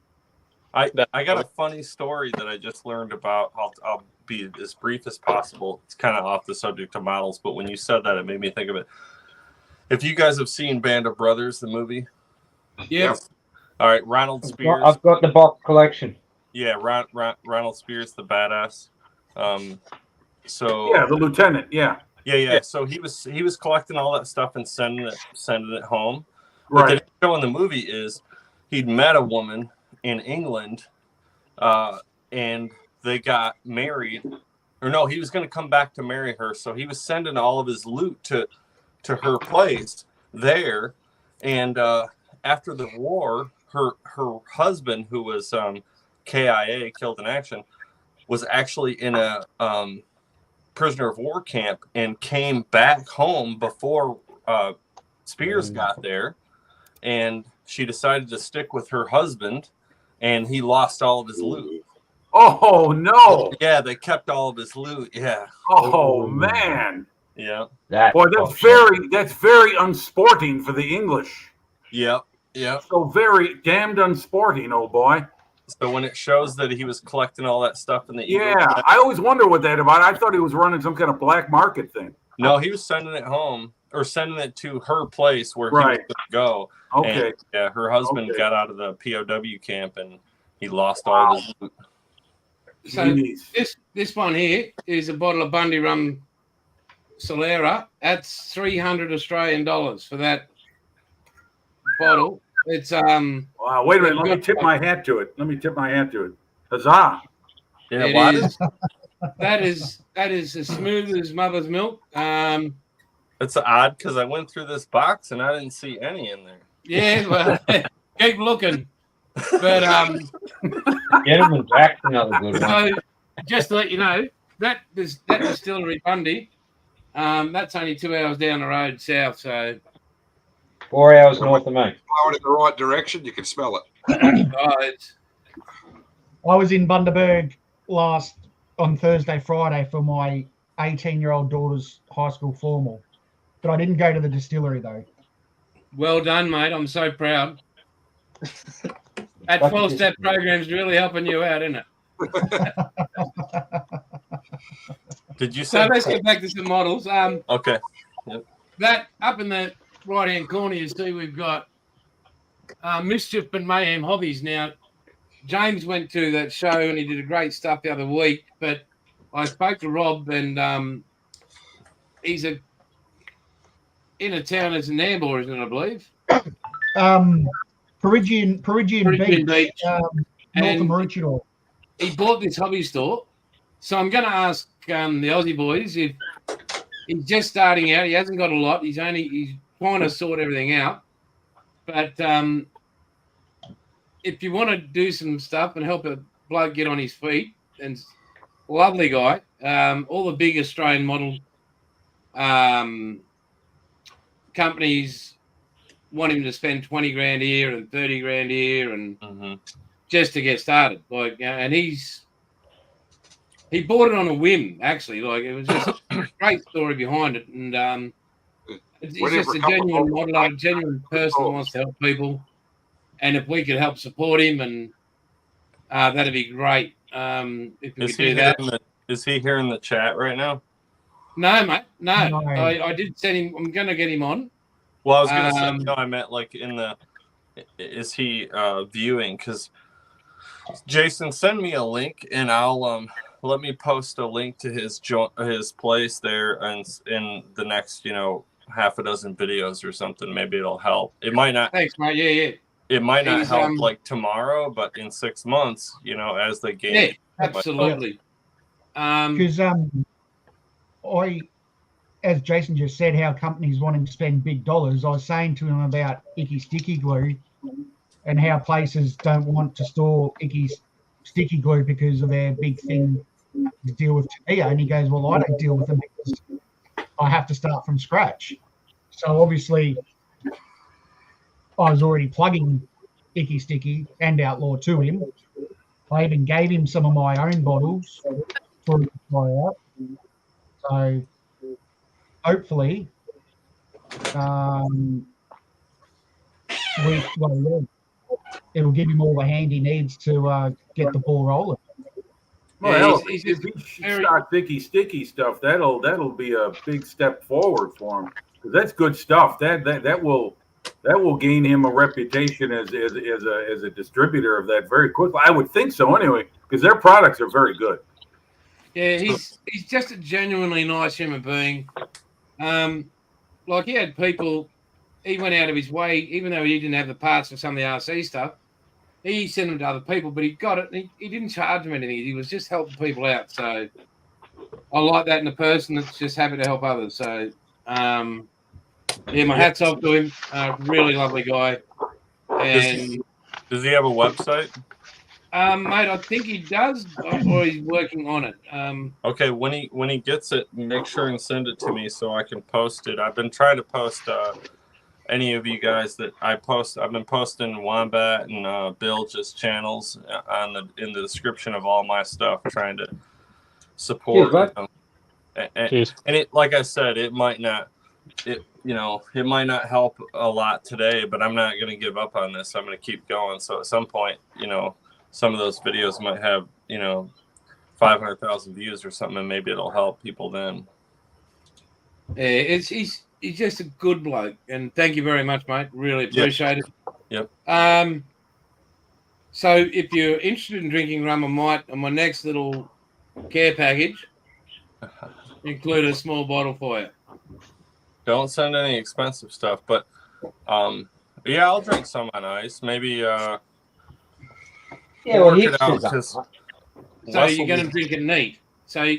I got a funny story that I just learned about. I'll be as brief as possible. It's kind of off the subject of models, but when you said that, it made me think of it. If you guys have seen Band of Brothers, the movie. Yeah. All right, Ronald Spears. I've got the box collection. Yeah, Ronald Spears, the badass. So Yeah, the lieutenant. Yeah. Yeah. So he was collecting all that stuff and sending it home. Right. What they didn't show in the movie is he'd met a woman in England, and they got married. Or no, he was going to come back to marry her. So he was sending all of his loot to her place there. And after the war, her husband, who was KIA, killed in action, was actually in a prisoner of war camp and came back home before Spears got there. And she decided to stick with her husband, and he lost all of his loot. Oh no! Yeah, they kept all of his loot. Yeah. Oh man! Yeah. Boy, that's very unsporting for the English. Yep. So very damned unsporting, oh boy. So when it shows that he was collecting all that stuff in the I always wonder what that about. I thought he was running some kind of black market thing. No, he was sending it home or sending it to her place where he was going to go. Okay. And, yeah, her husband got out of the POW camp and he lost all his loot. So this one here is a bottle of Bundy Rum Solera. That's $300 Australian for that bottle. It's Wow, wait a minute. Let me tip my hat to it. Huzzah! That is as smooth as mother's milk. It's odd because I went through this box and I didn't see any in there. Yeah, well, keep looking. But Gentleman Jack's another good one. so just to let you know, that distillery Bundy, that's only 2 hours down the road south. So 4 hours north of me. Blowing in the right direction, you can smell it. it's I was in Bundaberg on Thursday, Friday for my 18-year-old daughter's high school formal, but I didn't go to the distillery though. well done, mate. I'm so proud. That 12-step program's really helping you out, isn't it? Did you So say? let's get back to some models. Okay. That up in the right-hand corner, you see we've got Mischief and Mayhem Hobbies. Now, James went to that show and he did a great stuff the other week, but I spoke to Rob and he's in a town as an Nambour, isn't it, I believe? Perugian Beach, north And of Maroochydore. he bought this hobby store. So I'm going to ask the Aussie boys if he's just starting out. He hasn't got a lot. He's trying to sort everything out. But if you want to do some stuff and help a bloke get on his feet, and lovely guy, all the big Australian model companies want him to spend 20 grand here and 30 grand here and just to get started. And he bought it on a whim, actually. It was just a great story behind it. And it's just a genuine modeler, a genuine person who wants to help people. And if we could help support him, and that'd be great. If we could do that. Is he here in the chat right now? No, mate. No. I did send him. I'm going to get him on. Well, I was going to say, no, I meant is he viewing? Because Jason, send me a link and I'll let me post a link to his place there and in the next, half a dozen videos or something. Maybe it'll help. It might not. Thanks, mate. Yeah. It might not help tomorrow, but in 6 months, as they gain. Yeah, absolutely. Because as Jason just said, how companies want him to spend big dollars. I was saying to him about icky sticky glue and how places don't want to store icky sticky glue because of their big thing to deal with today. And he goes, well, I don't deal with them because I have to start from scratch. So obviously I was already plugging Icky Sticky and Outlaw to him. I even gave him some of my own bottles for him to try out. So hopefully it'll give him all the hand he needs to get the ball rolling. Well, if he starts Icky Sticky stuff, that'll be a big step forward for him, because that's good stuff. That will gain him a reputation as a distributor of that very quickly. I would think so anyway, because their products are very good. Yeah, he's just a genuinely nice human being. He had people. He went out of his way, even though he didn't have the parts for some of the RC stuff. He sent them to other people, but he got it. And he didn't charge them anything. He was just helping people out. So I like that in a person that's just happy to help others. So yeah, my hat's off to him. Really lovely guy. And does he have a website? Mate, I think he does, or he's working on it. Okay, when he gets it, make sure and send it to me so I can post it. I've been trying to post any of you guys that I post. I've been posting Wombat and Bilge's channels in the description of all my stuff, trying to support them. And it, like I said, it might not help a lot today, but I'm not going to give up on this. I'm going to keep going. So at some point, some of those videos might have 500,000 views or something, and maybe it'll help people then. Yeah, he's just a good bloke, and thank you very much, mate. Really appreciate it. Yep. So if you're interested in drinking rum, I might, on my next little care package, include a small bottle for you. Don't send any expensive stuff, but yeah, I'll drink some on ice. Maybe work it out. So you're going to drink it neat. So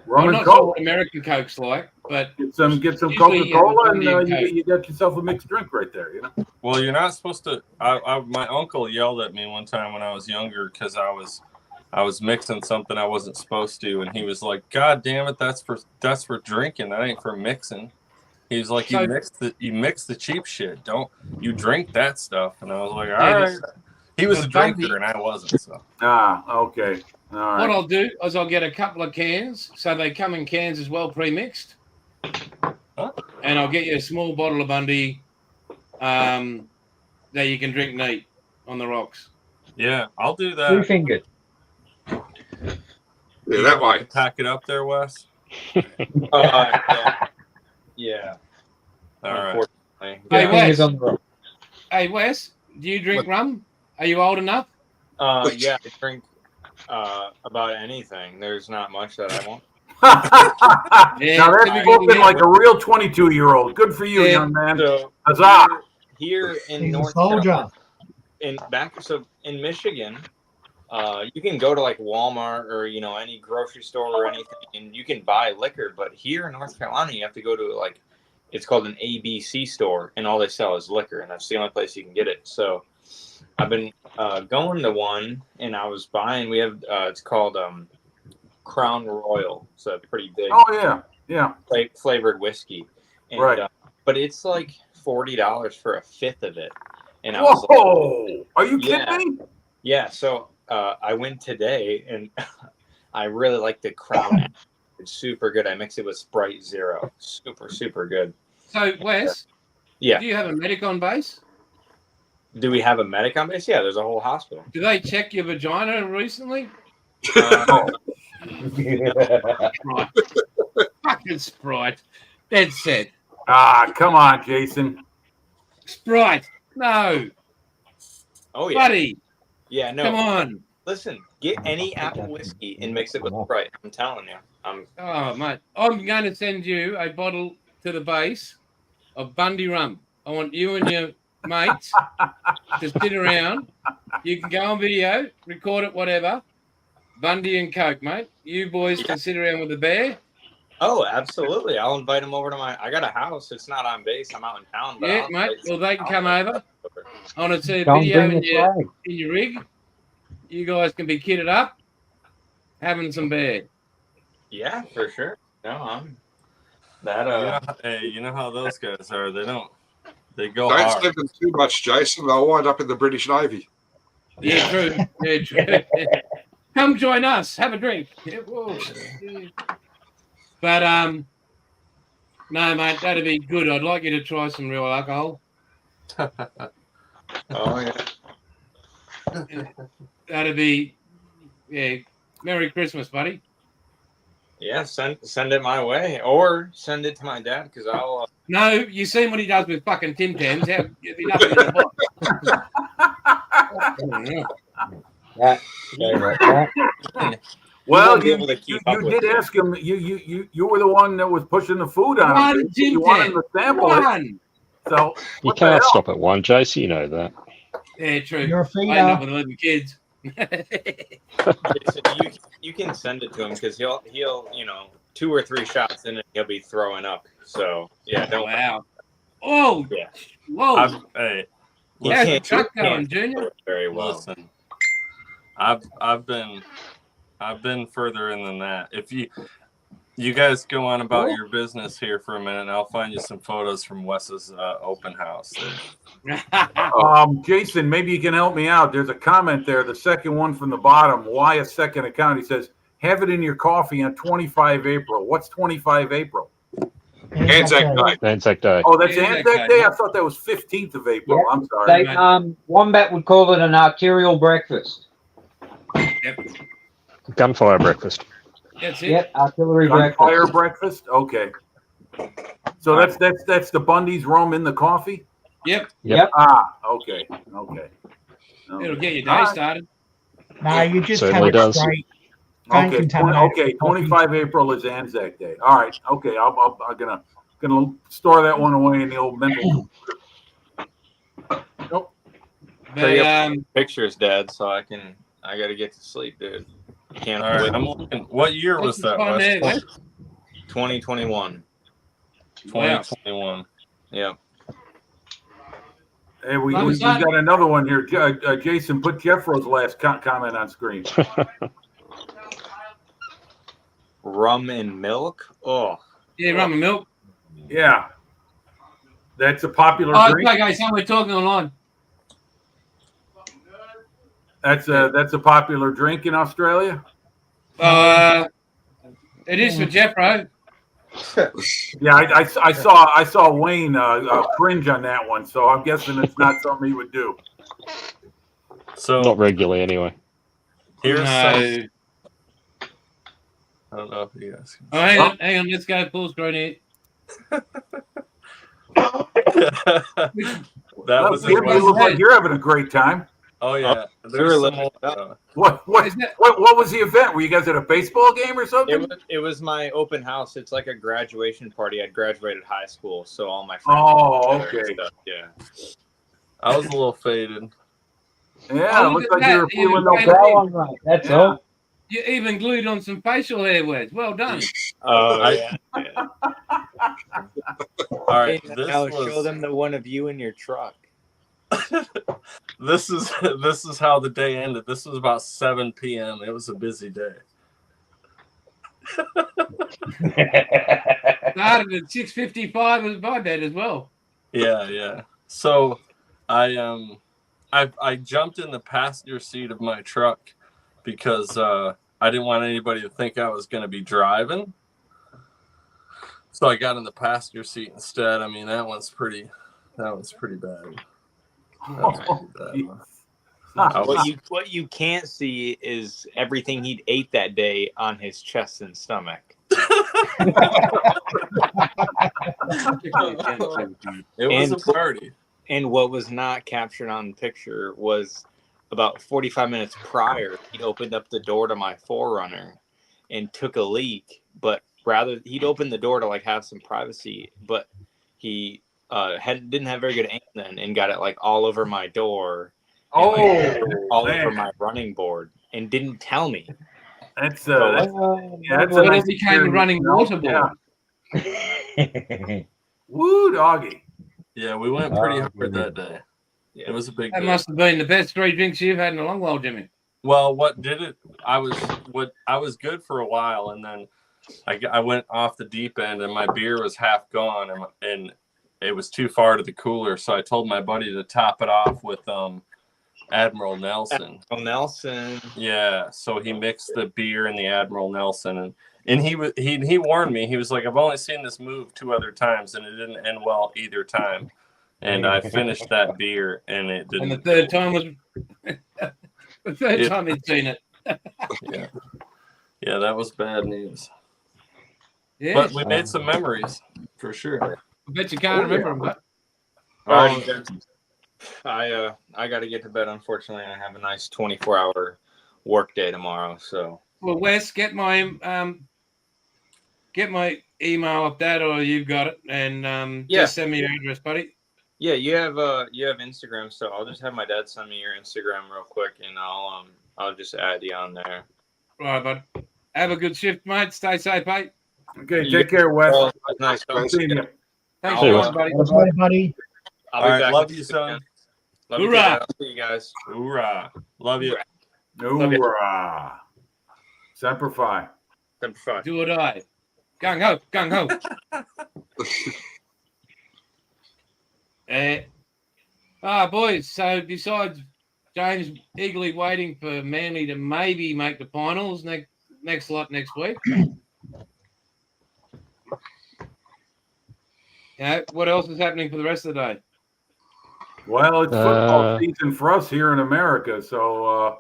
Rum I'm and not sure Coke. what American Coke's like, but Get some usually Coca-Cola, you have and Coke. you got yourself a mixed drink right there. You know. Well, you're not supposed to. My uncle yelled at me one time when I was younger because I was mixing something I wasn't supposed to, and he was like, "God damn it, that's for drinking. That ain't for mixing." He was like, "You mix the cheap shit. Don't you drink that stuff?" And I was like, "All right." He was a drinker, and I wasn't. So. Okay. All right. What I'll do is I'll get a couple of cans, so they come in cans as well, pre-mixed, and I'll get you a small bottle of Bundy that you can drink neat on the rocks. Yeah, I'll do that. 2-fingered. Yeah, that way. Pack it up there, Wes. Yeah. All right. Hey, Fingers Wes. on the rock. Hey, Wes, do you drink rum? Are you old enough? Yeah, I drink about anything. There's not much that I won't. Now that's spoken like a real 22-year-old. Good for you, young man. So Huzzah! here in He's a North soldier. Carolina, in Michigan, you can go to like Walmart or any grocery store or anything, and you can buy liquor. But here in North Carolina, you have to go to it's called an ABC store, and all they sell is liquor, and that's the only place you can get it. So I've been going to one, and I was buying. We have it's called Crown Royal. It's a pretty big. Oh yeah. Flavored whiskey, and, Right. But it's like $40 for a fifth of it, and I Whoa! was like, Are you kidding me? yeah. So I went today, and I really like the Crown. It's super good. I mix it with Sprite Zero. Super good. So, Wes, Yeah. do you have a medic on base? Do we have a medic on base? Yeah, there's a whole hospital. Do they check your vagina recently? Right. Fucking Sprite. Dead set. Come on, Jason. Sprite. No. Oh yeah. Buddy. Yeah. No. Come on. Listen, get any apple whiskey and mix it with Sprite. I'm telling you. Oh, mate. I'm going to send you a bottle to the base of Bundy rum. I want you and your mates to sit around. You can go on video, record it, whatever. Bundy and Coke, mate. You boys can sit around with the bear. Oh, absolutely. I'll invite them over to I got a house. It's not on base. I'm out in town. But Yeah, mate. Well, they can come over. I want to see a Don't video bring in the your, flag. in your rig. You guys can be kitted up, having some beer. Yeah, for sure. No, I'm that. Hey, you know how those guys are. They go Don't hard. send them too much, Jason. They'll wind up in the British Navy. Yeah, true. Yeah, true. Come join us. Have a drink. Yeah, whoa. But no, mate, that'd be good. I'd like you to try some real alcohol. Oh yeah. That'd be, yeah. Merry Christmas, buddy. Yeah, send it my way, or send it to my dad because I'll. No, you seen what he does with fucking Tim Tams? How there'd be nothing in the box. Well, be able to keep up you with did it. ask him. You were the one that was pushing the food on One him. Tim You wanted him Tam. to sample it. One. So You what the can't hell? stop at one, JC. You know that. Yeah, true. You're a I end up feeder. with 11 kids. You can send it to him because he'll 2 or 3 shots in and he'll be throwing up. So yeah, don't. Wow. Oh, Yeah. whoa. Hey, He How's the can't- truck he can't going, Junior? do it very well. listen. I've been further in than that. If you guys go on about your business here for a minute, and I'll find you some photos from Wes's open house. Jason, maybe you can help me out. There's a comment there, the second one from the bottom. Why a second account? He says, have it in your coffee on 25 April. What's 25 April? Anzac Day. Anzac Day. Oh, that's Anzac Anzac Day. Day? I thought that was 15th of April. Yep. I'm sorry. They, Wombat would call it an arterial breakfast. Yep. Gunfire breakfast. That's it. Yep, artillery Gunfire breakfast. breakfast? Okay. So that's the Bundy's rum in the coffee? Yep. Yep. Okay. It'll get your day All right. started. No, you just Certainly have it does. straight. Don't Okay, contaminate okay. the coffee. 25 April is Anzac Day. All right. Okay, I'm gonna store that one away in the old mental. Nope. But, Pictures, Dad, so I got to get to sleep, dude. Can't All right, wait. I'm looking. What year was that? Fun there, Wes? Wes. 2021. 2021. Yeah. Hey, we Love got that. another one here. Jason, put Jeffro's last comment on screen. Rum and milk. Oh. Yeah, rum and milk. Yeah. That's a popular Oh, drink. okay, guys, we're talking online. That's a popular drink in Australia. It is for Jeffro. Yeah, I saw Wayne cringe on that one, so I'm guessing it's not something he would do. So Not regularly, anyway. here's No. some. I don't know if you guys. Oh, hang on, let's go full screen here. That was you look like you're having a great time. Oh yeah. There's There's some some, What was the event? Were you guys at a baseball game or something? It was my open house. It's like a graduation party. I graduated high school, so all my friends. Oh, were there and okay. stuff. Yeah. I was a little faded. Yeah, Oh, it look looks at like you were that. feeling You no got Go on, mate. That's Yeah. all. You even glued on some facial hair, Wes. Well done. Oh yeah. All right, Hey, this now show was them the one of you in your truck. this is how the day ended. This was about 7 p.m. It was a busy day. Started at 6:55 was my bed as well. Yeah. So I jumped in the passenger seat of my truck because I didn't want anybody to think I was going to be driving. So I got in the passenger seat instead. I mean, that one's pretty bad. That was pretty bad. What you can't see is everything he'd ate that day on his chest and stomach. It was a party. And what was not captured on picture was about 45 minutes prior, he opened up the door to my 4Runner and took a leak. But rather, he'd opened the door to like have some privacy, but he didn't have very good aim then and got it like all over my door. And, like, all over my running board and didn't tell me. That's Well, it became a running water board. Yeah. Woo, doggy. Yeah, we went pretty hard that day. It was a big That day. must have been the best 3 drinks you've had in a long while, Jimmy. Well, what did it? I was good for a while, and then I went off the deep end, and my beer was half gone, and it was too far to the cooler. So I told my buddy to top it off with Admiral Nelson. Nelson. Yeah, so he mixed the beer and the Admiral Nelson, and he warned me. He was like, "I've only seen this move 2 other times, and it didn't end well either time." And I finished that beer, and it didn't. And the third time was the third time he'd seen it. Yeah, that was bad news. Yeah, But we made some memories for sure. I bet you can't remember them. But I got to get to bed. Unfortunately, I have a nice 24-hour work day tomorrow. So, well, Wes, get my email up that, or you've got it, and just send me your address, buddy. yeah, you have Instagram, so I'll just have my dad send me your Instagram real quick, and I'll just add you on there. All right, bud. Have a good shift, mate. Stay safe, mate. Okay, take care, Wes. Well, nice Seeing you. Thanks See so you, much, buddy. Bye, buddy. I'll All be right, back. love you, son. Love you, Hoorah. Dad. I'll see you guys. Hoorah! Love you. Hoorah. Semper Fi. Semper Fi. Do or die. Gung ho, gung ho. Boys, so besides James eagerly waiting for Manly to maybe make the finals next lot next week. What else is happening for the rest of the day? Well, it's football season for us here in America, so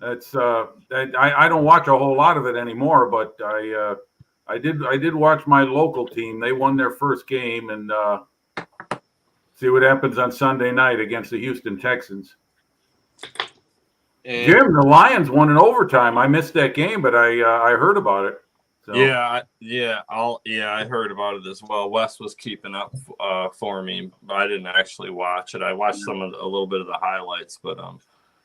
that's I don't watch a whole lot of it anymore, but I did watch my local team. They won their first game, and see what happens on Sunday night against the Houston Texans. Jim, the Lions won in overtime. I missed that game, but I heard about it. So. I heard about it as well. Wes was keeping up for me, but I didn't actually watch it. I watched a little bit of the highlights, but I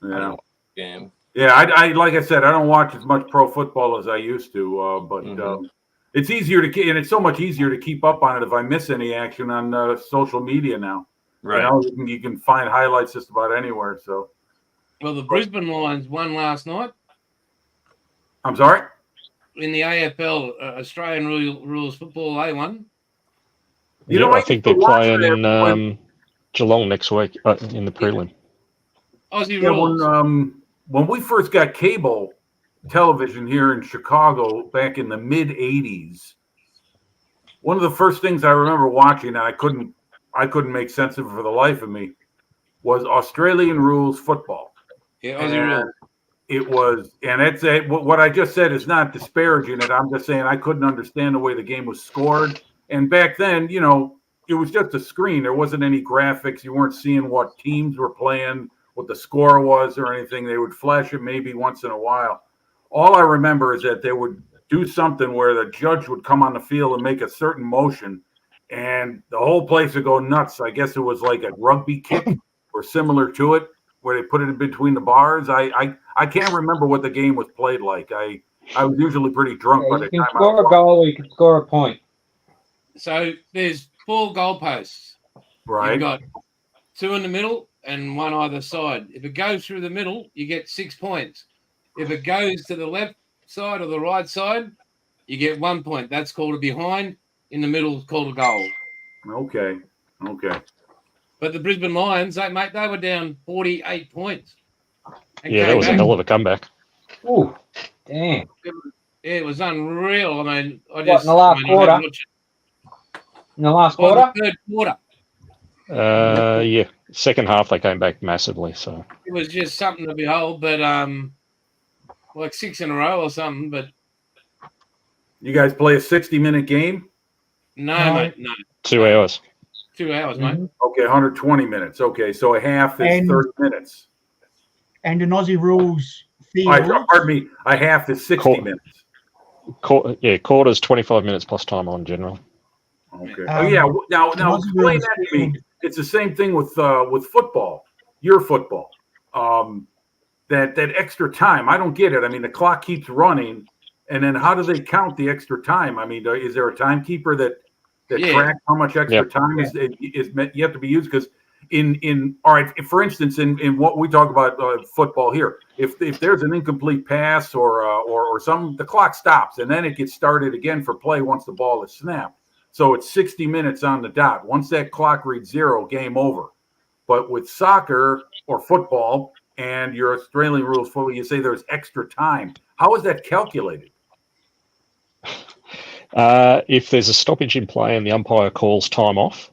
didn't watch the game. Yeah, I like I said, I don't watch as much pro football as I used to, but it's easier to, and it's so much easier to keep up on it if I miss any action on social media now. Right. You know, you can find highlights just about anywhere. So, Well, the Brisbane Lions won last night I'm sorry. in the AFL, Australian rules football. They won. You know, I think they're playing in Geelong next week in the prelim. Aussie Yeah, rules. when we first got cable television here in Chicago back in the mid '80s, one of the first things I remember watching, and I couldn't make sense of it for the life of me, was Australian rules football. Yeah, Aussie rules. It was, and it's what I just said is not disparaging it. I'm just saying I couldn't understand the way the game was scored. And back then, you know, it was just a screen. There wasn't any graphics. You weren't seeing what teams were playing, what the score was or anything. They would flash it maybe once in a while. All I remember is that they would do something where the judge would come on the field and make a certain motion, and the whole place would go nuts. I guess it was like a rugby kick or similar to it, where they put it in between the bars. I can't remember what the game was played like. I was usually pretty drunk by the You time can score a goal, you can score a point. So there's 4 goalposts. Right. You've got 2 in the middle and 1 either side. If it goes through the middle, you get 6 points. If it goes to the left side or the right side, you get 1 point. That's called a behind. In the middle is called a goal. Okay. But the Brisbane Lions, they were down 48 points. Yeah, that was a hell of a comeback. Ooh, damn. It was unreal. I mean, In the last quarter? In the last quarter? The third quarter. Yeah, second half they came back massively. So It was just something to behold. But like 6 in a row or something. But you guys play a 60-minute game? No, mate, no. 2 hours. 2 hours, mate. Okay, 120 minutes. Okay, so a half is 30 minutes. And an Aussie rules field. Pardon me, a half is 60 minutes. Quarters 25 minutes plus time on general. Okay. Now explain that to me. It's the same thing with football. Your football. That extra time. I don't get it. I mean, the clock keeps running, and then how do they count the extra time? I mean, is there a timekeeper that tracks how much extra time is yet to be used? Because all right, for instance, in what we talk about football here, if there's an incomplete pass or something, the clock stops and then it gets started again for play once the ball is snapped. So it's 60 minutes on the dot. Once that clock reads 0, game over. But with soccer or football and your Australian rules football, you say there's extra time. How is that calculated? If there's a stoppage in play and the umpire calls time off,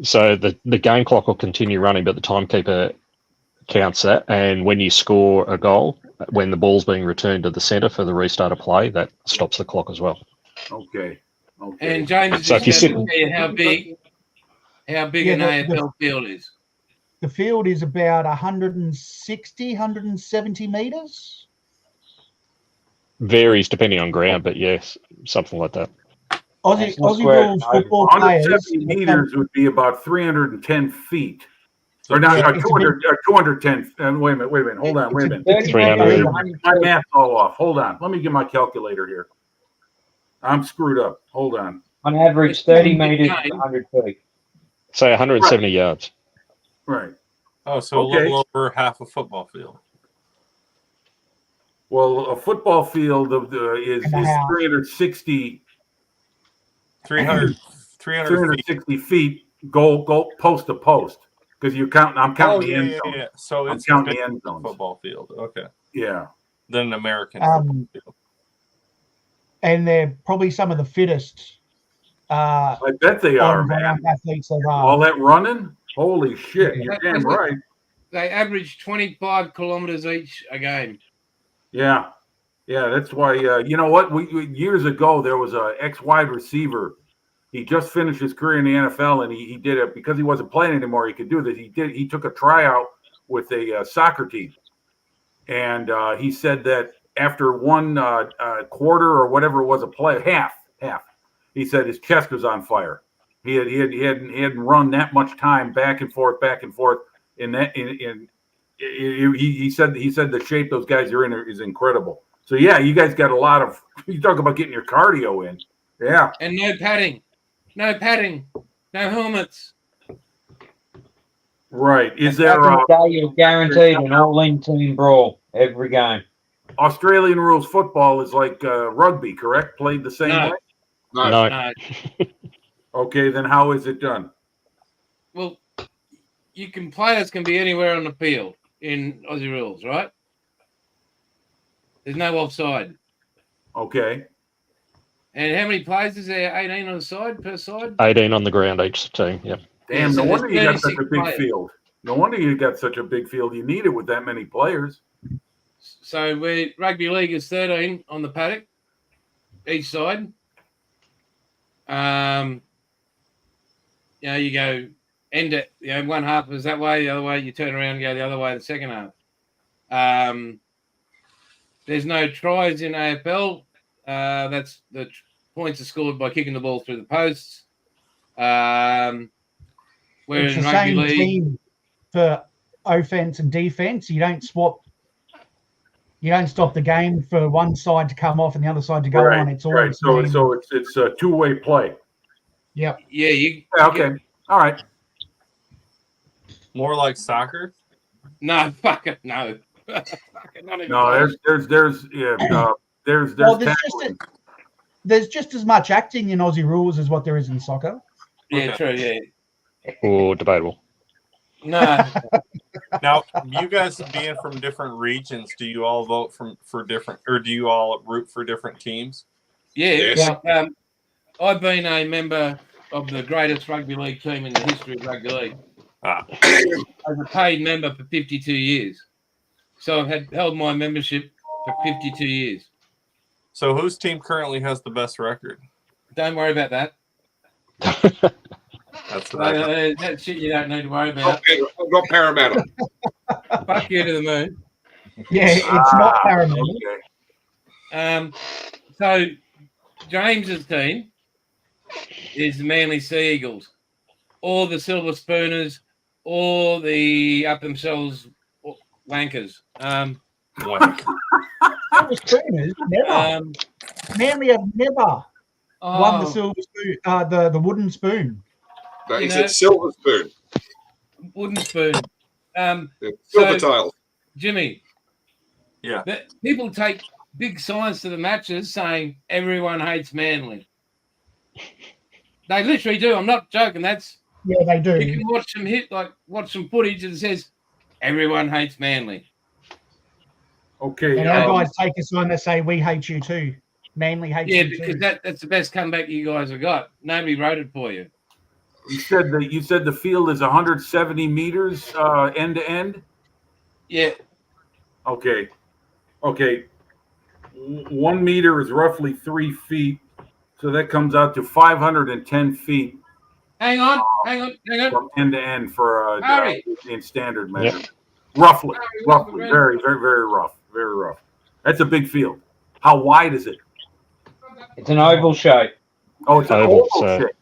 so the game clock will continue running, but the timekeeper counts that. And when you score a goal, when the ball's being returned to the centre for the restart of play, that stops the clock as well. Okay. And James, so if you sit, how big an AFL field is? The field is about 160, 170 metres. Varies depending on ground, but yes, something like that. Aussie rules football players. 170 meters would be about 310 feet. Or not, 210. Wait a minute. Hold on. Wait a minute. 300. My math's all off. Hold on. Let me get my calculator here. I'm screwed up. Hold on. On average, 30 meters to 100 feet. Say 170 yards. Right. Oh, so a little over half a football field. Well, a football field is 360. 360 feet goal post to post, because you count. I'm counting the end zone. Yeah. So it's counting the end zone. Football field. Okay. Yeah. Than an American football field. And they're probably some of the fittest. I bet they are, man. Athletes there are. All that running, holy shit! You're damn right. They average 25 kilometers each a game. Yeah. That's why. You know what? We years ago there was a ex-wide receiver. He just finished his career in the NFL, and he did it because he wasn't playing anymore. He could do this. He took a tryout with a soccer team, and he said that after one quarter or whatever it was, a play half. He said his chest was on fire. He hadn't run that much time back and forth in he said the shape those guys are in is incredible. So yeah, you guys got a lot of. You talk about getting your cardio in. Yeah. And no padding, no helmets. Right. Is there you're guaranteed an all-in team brawl every game? Australian rules football is like rugby, correct? Played the same way? No. Okay, then how is it done? Well, players can be anywhere on the field in Aussie rules, right? There's no offside. Okay. And how many players is there? 18 on the side per side? 18 on the ground each team. Yep. Damn, so no wonder you got 36 such a big players. field. No wonder you got such a big field. You need it with that many players. So rugby league is 13 on the paddock, each side. You go end it. One half is that way, the other way you turn around and go the other way the second half. There's no tries in AFL. That's the points are scored by kicking the ball through the posts. Whereas It's in the rugby same league, team for offense and defense. You don't swap. You don't stop the game for one side to come off and the other side to go on. It's always So it's a two-way play. Yep. yeah, Okay. All right. More like soccer. no, fuck it, no. Not even No, close. there's Well, tackling. there's just as much acting in Aussie rules as what there is in soccer. Yeah, true, yeah. Or debatable. No, Now, you guys being from different regions, do you all vote for different, or do you all root for different teams? yeah. Yes. I've been a member of the greatest rugby league team in the history of rugby league. As a paid member for 52 years. So I've held my membership for 52 years. So whose team currently has the best record? Don't worry about that. That's what I That shit you don't need to worry about. I've got Parramatta. Fuck you to the moon. Yeah, it's not Parramatta. Okay. So James's team is the Manly Sea Eagles, or the Silver Spooners, or the up themselves wankers. Wank. Silver Spooners, never. Manly have never won the silver spoon, the wooden spoon. No, he said silver spoon. Wooden spoon. Silver tail. Jimmy. Yeah. People take big signs to the matches saying everyone hates Manly. They literally do. I'm not joking. Yeah, they do. You can watch some footage that says everyone hates Manly. Okay. And our guys take a sign that say we hate you too. Manly hates Yeah, you because too. that's the best comeback you guys have got. Nobody wrote it for you. You said the field is 170 meters end to end. Yeah. Okay. 1 meter is roughly 3 feet, so that comes out to 510 feet Hang on. from end to end for Harry. in standard measure. Roughly, Harry. very, very, very rough, very rough. That's a big field. How wide is it? It's an oval shape. Oh, it's an Oval, oval so- shape.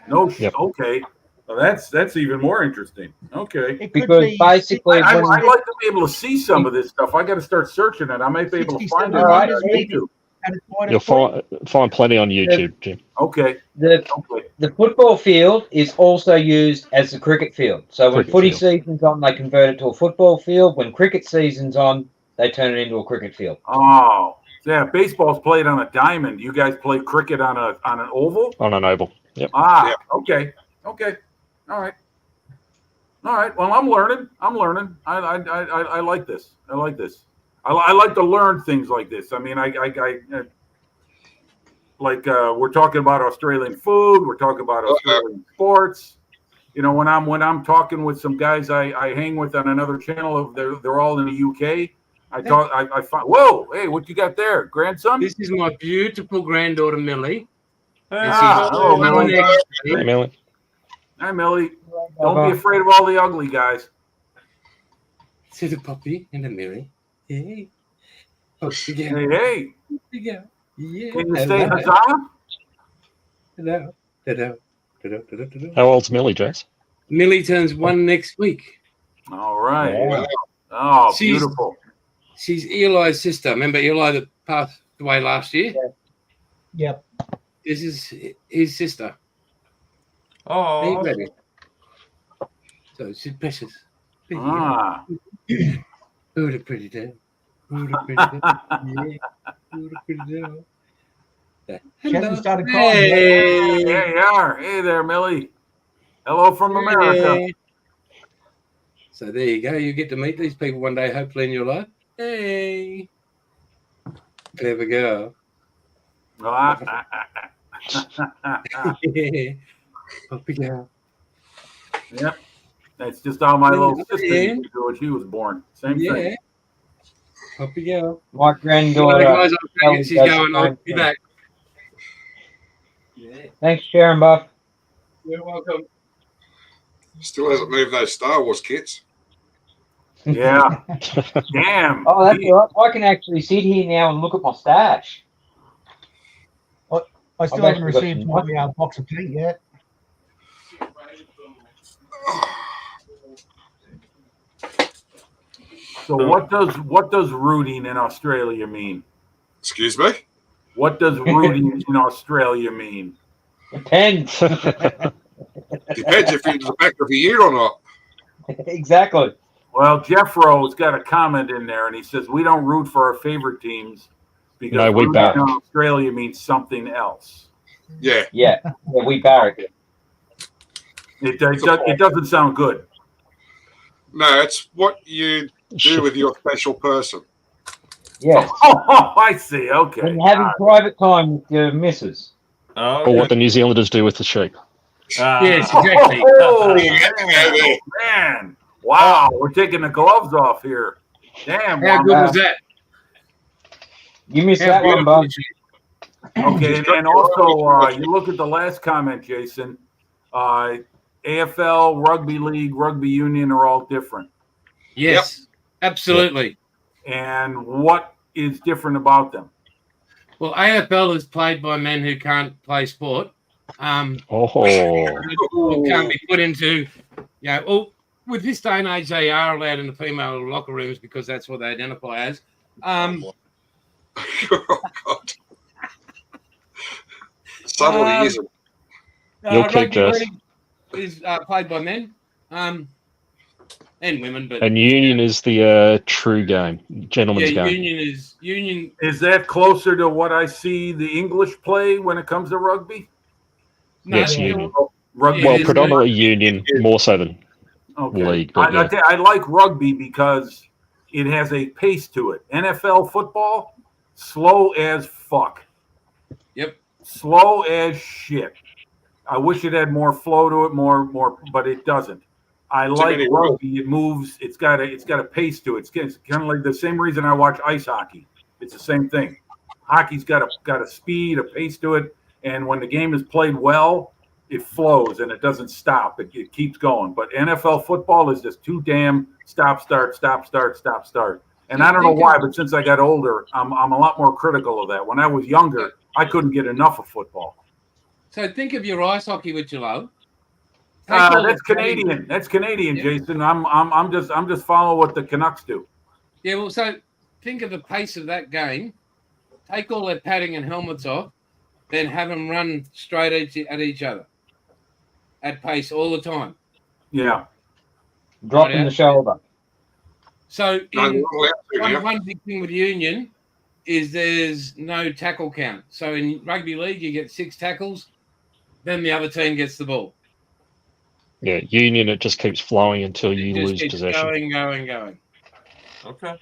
No, Yep. okay. Well, that's even more interesting. Okay. It could Because be basically, I'd when, like to be able to see some of this stuff. I got to start searching it. I might be able to find it 67 on Alright. YouTube. and it's wide You'll as point. find plenty on YouTube, Jim. Okay. the football field is also used as the cricket field. So when Cricket footy field. season's on, they convert it to a football field. When cricket season's on, they turn it into a cricket field. Oh, yeah. Baseball's played on a diamond. You guys play cricket on an oval? On an oval. Yep. Ah, Yeah. okay. All right. Well, I'm learning. I like this. I like to learn things like this. I mean, we're talking about Australian food. We're talking about Australian sports. You know, when I'm talking with some guys I hang with on another channel, they're all in the UK. I find, whoa, hey, what you got there, grandson? This is my beautiful granddaughter Millie. Hello, Millie. Hey, Millie. Hi, Millie. Don't be afraid of all the ugly guys. See the puppy and the Millie. Hey. Oh, yeah. Hey. Yeah. Can you say huzzah? Hello. How old's Millie, Jess? Millie turns 1 next week. All right. Yeah. Oh, She's- beautiful. She's Eli's sister. Remember Eli that passed away last year? Yep. This is his sister. Oh, Baby. So she's precious. Ah. Who the pretty girl? Who the pretty girl? Yeah. Who the pretty girl? She hasn't started crying yet. Hey, there you are. Hey there, Millie. Hello from America. Hey. So there you go. You get to meet these people one day, hopefully in your life. Hey, clever girl. Ah, Yeah, puppy girl. Yep. That's just how my little sister Yeah. used to do when she was born. Same Yeah, thing. puppy girl. My One of the granddaughter. guys on Australia, she's does the going, I'll same be thing. back. Yeah, Thanks, Sharon Buff. you're welcome. Still hasn't moved those Star Wars kits. Yeah. Damn. Oh, that's all right. I can actually sit here now and look at my stash. I still I've haven't actually received got my box of paint yet. So what does rooting in Australia mean? Excuse me? What does rooting in Australia mean? Depends. Depends if you're the back of your ear or not. Exactly. Well, Jeffro's got a comment in there, and he says we don't root for our favorite teams because No, we rooting back. in Australia means something else. Yeah. Yeah. We barrack it. It doesn't sound good. No, it's what you do with your special person. Yes. Oh, I see. Okay. When you're having private time with your missus. oh, Or what the New Zealanders do with the sheep. Yes, exactly. Oh, Yeah. man. Wow. We're taking the gloves off here. Damn. How good was that? You missed How that one, beautiful Bob. is she? Okay, and also you look at the last comment, Jason. AFL, rugby league, rugby union are all different. Yes, absolutely. And what is different about them? Well, AFL is played by men who can't play sport. Oh, Or can't be put into, well, with this day and age, they are allowed in the female locker rooms because that's what they identify as. Oh, God. Subtly, isn't it? You'll keep rugby Jess. league is played by men and women, but and union is the true game, gentleman's yeah, game. union. Is that closer to what I see the English play when it comes to rugby? No, Yes, yeah, union. Rugby. Yeah, Well, it is. predominantly union, more so than Okay. league. But yeah. I like rugby because it has a pace to it. NFL football, slow as fuck. Yep. Slow as shit. I wish it had more flow to it, more, but it doesn't. I like many rugby. It moves. It's got a pace to it. It's kind of like the same reason I watch ice hockey. It's the same thing. Hockey's got a speed, a pace to it, and when the game is played well, it flows and it doesn't stop. It keeps going. But NFL football is just too damn stop, start. And I don't know why, but since I got older, I'm a lot more critical of that. When I was younger, I couldn't get enough of football. So think of your ice hockey, which you love. Take all That's the padding- Canadian. That's Canadian, Yeah. Jason. I'm just following what the Canucks do. Yeah, well, so think of the pace of that game. Take all their padding and helmets off, then have them run straight at each other at pace all the time. Yeah. Dropping Right, the shoulder. So No, in we're allowed to now. one big thing with union is there's no tackle count. So in rugby league, you get 6 tackles, then the other team gets the ball. Yeah, union, it just keeps flowing until It you just lose keeps possession. going. okay.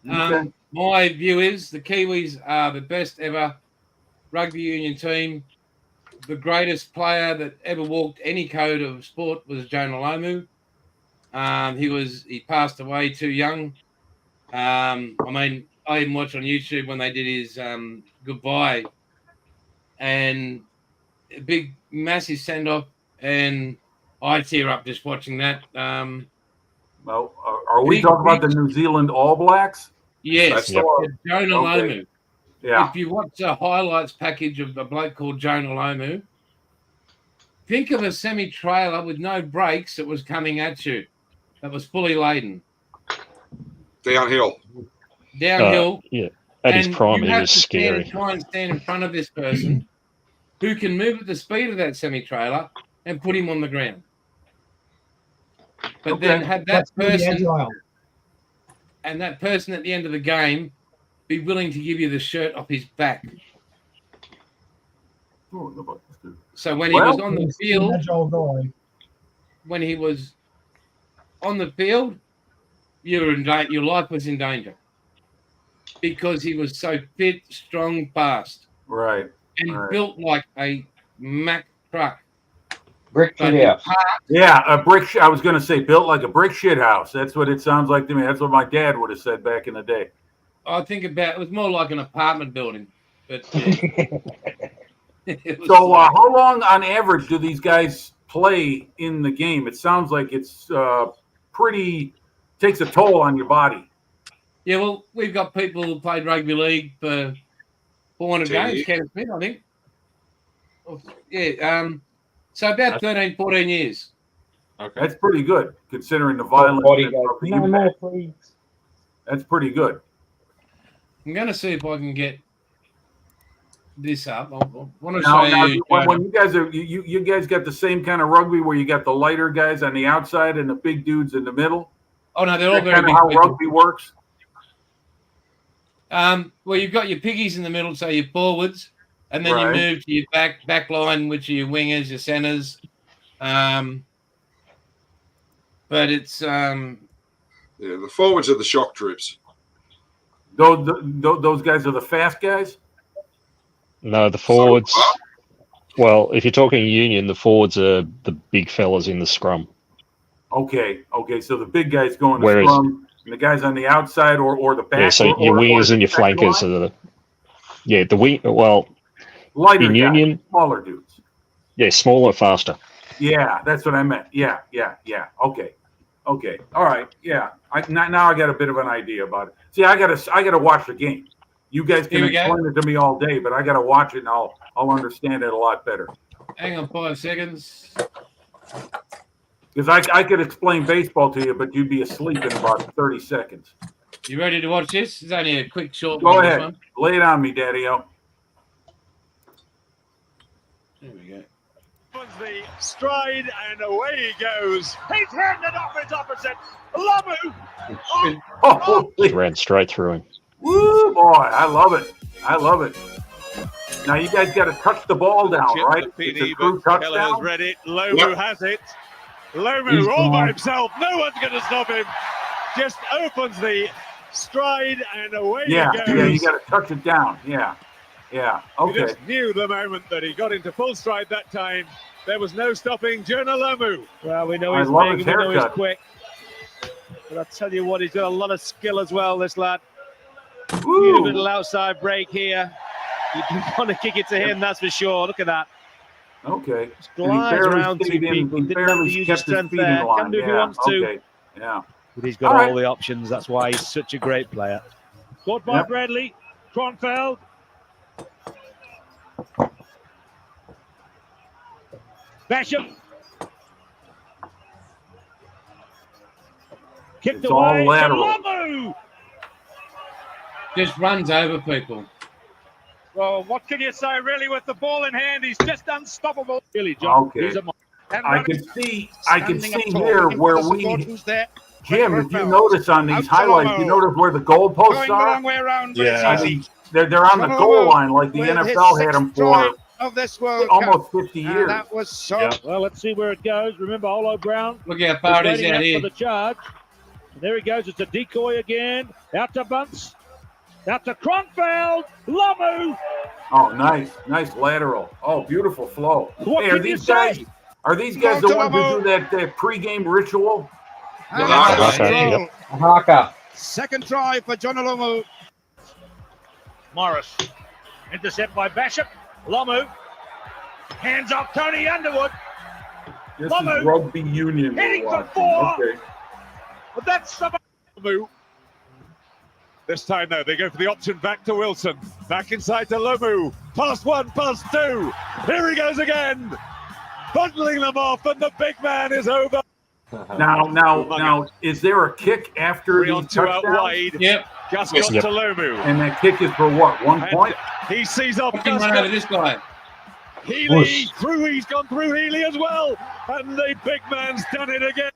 My view is the Kiwis are the best ever rugby union team. The greatest player that ever walked any code of sport was Jonah Lomu. He passed away too young. I even watched on YouTube when they did his goodbye, and a big, massive send off, and I tear up just watching that. Well, are we talking about the New Zealand All Blacks? Yes, That's Yep. Jonah Okay. Lomu. Yeah. If you watch the highlights package of a bloke called Jonah Lomu, think of a semi-trailer with no brakes that was coming at you, that was fully laden. Downhill. downhill. Yeah, at his and prime, you he have was to scary. try and stand in front of this person who can move at the speed of that semi-trailer and put him on the ground. But then have that That's really person agile. and that person at the end of the game be willing to give you the shirt off his back. So when he was on the He's an field, agile guy. when he was on the field, you were in your life was in danger because he was so fit, strong, fast, Right. and Right. built like a Mack truck. Brick But shit house. Yeah, a brick. I was going to say built like a brick shit house. That's what it sounds like to me. That's what my dad would have said back in the day. I think it was more like an apartment building. But yeah. It was So, like- how long on average do these guys play in the game? It sounds like it's pretty takes a toll on your body. yeah, well, we've got people who played rugby league for 400 games, Kenneth Smith, I think. Yeah, so about 13, 14 years. Okay. That's pretty good considering the violence. Body and goes, the no impact. more, please. That's pretty good. I'm going to see if I can get this up. I want to Now, show you. when you guys are you guys got the same kind of rugby where you got the lighter guys on the outside and the big dudes in the middle. Oh, no, they're all That's very kind of big how people. rugby works. Well, you've got your piggies in the middle, so your forwards, and then Right. you move to your back line, which are your wingers, your centers. But it's Yeah, the forwards are the shock troops. Those guys are the fast guys. No, the forwards. Well, if you're talking union, the forwards are the big fellas in the scrum. Okay. So the big guys going to Whereas- scrum, and the guys on the outside or the back. Yeah, so your wingers and your second flankers line? are the. Yeah, the wing. Well, lighter in guys, union, smaller dudes. yeah, smaller, faster. Yeah, that's what I meant. Yeah. Okay. All right. Yeah. Now I got a bit of an idea about it. See, I gotta watch the game. You guys can Here we go. explain it to me all day, but I gotta watch it and I'll understand it a lot better. hang on 5 seconds. Because I could explain baseball to you, but you'd be asleep in about 30 seconds. You ready to watch this? It's only a quick, short Go one. this ahead. one. Lay it on me, Daddy-O. There we go. The stride and away he goes. He's handed off his opposite. Lamu. Holy Ran straight through him. woo, boy. I love it. Now you guys got to touch the ball down, right? It's a true Kelleher's touchdown. read it. Lomu Yep. has it. Lomu He's all by gone. himself. No one's going to stop him. Just opens the stride and away Yeah, he goes. you got to touch it down. Yeah. He Okay. just knew the moment that he got into full stride that time. There was no stopping Jonah Lomu. Well, we know I he's love big, his we know he's haircut. quick. But I tell you what, he's got a lot of skill as well, this lad. Need a Woo. little outside break here. You don't want to kick it to him, that's for sure. Look at that. Okay. Just And he glides barely around two stayed in. people. He Didn't have to barely use his kept his strength feet in there. line. Can do if he Yeah. wants to. Okay. Yeah. But he's got All right. all the options. That's why he's such a great player. Caught by Yep. Bradley. Kronfeld. Basham. Kicked It's all away. lateral. Lamu. Just runs over people. Well, what can you say, really, with the ball in hand? He's just unstoppable. Really, John. Okay. He's a mon- and I running- can see here where we, Who's there? Jim, if you notice on these highlights, you notice where the goalposts Going the are? long way around. but Yeah. it's easy. They're on the goal line like the With his NFL had them sixth for try of this World almost Cup. 50 And years. that was so. Yeah. Well, let's see where it goes. Remember, Olo Brown Look how is far it is waiting out up here. for the charge. There he goes. It's a decoy again. Out to Bunce. Out to Kronfeld. Lamu. Oh, nice lateral. Oh, beautiful flow. What Hey, are can you these guys? say? Are these guys the ones who do that pregame ritual? Yeah, that's that's right. right. Yep. Haka. Second try for John Lomu. Morris. Intercept by Basham. Lomu. Hands off Tony Underwood. This Lamu. is rugby union. we're Hitting for watching. 4. Okay. But that's the Lomu. This time, though, they go for the option back to Wilson. Back inside to Lomu. Past 1, past 2. Here he goes again. Bundling them off, and the big man is over. Now, is there a kick after 3 the on 2 out touchdown? wide. Yep. Gus got Yep. to Lomu. And that kick is for what? 1 point? He sees off Fucking Gus. run over this guy. Healy Whoosh. through. He's gone through Healy as well. And the big man's done it again.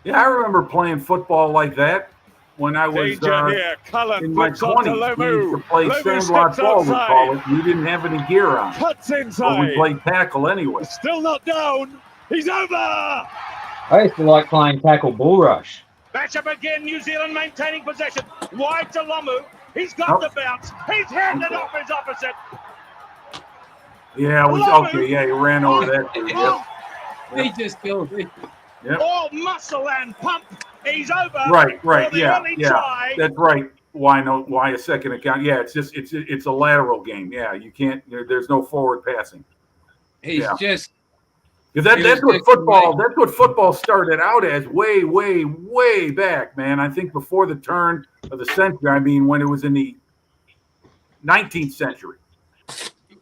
Yeah, I remember playing football like that when I was Danger here. Cullen in my flips on to 20s. We used to Lomu. play Lomu sandlot steps ball, we call outside. it. We didn't have any gear on. Cuts But we inside. played tackle anyway. Still not down. He's over. I used to like playing tackle bull rush. Match up again. New Zealand maintaining possession. Wide to Lomu. He's got the bounce. He's handed off his opposite. Yeah, it was okay. Yeah, he ran over that dude. Yep. He just killed me. All muscle and pump. He's over. Right, For the yeah, early yeah. try. That's right. Why a second account? Yeah, it's a lateral game. Yeah, you can't. There's no forward passing. He's Yeah. just Because He that's was what just football. That's what football started out as way back, man. I think before the turn of the century. I mean, when it was in the 19th century,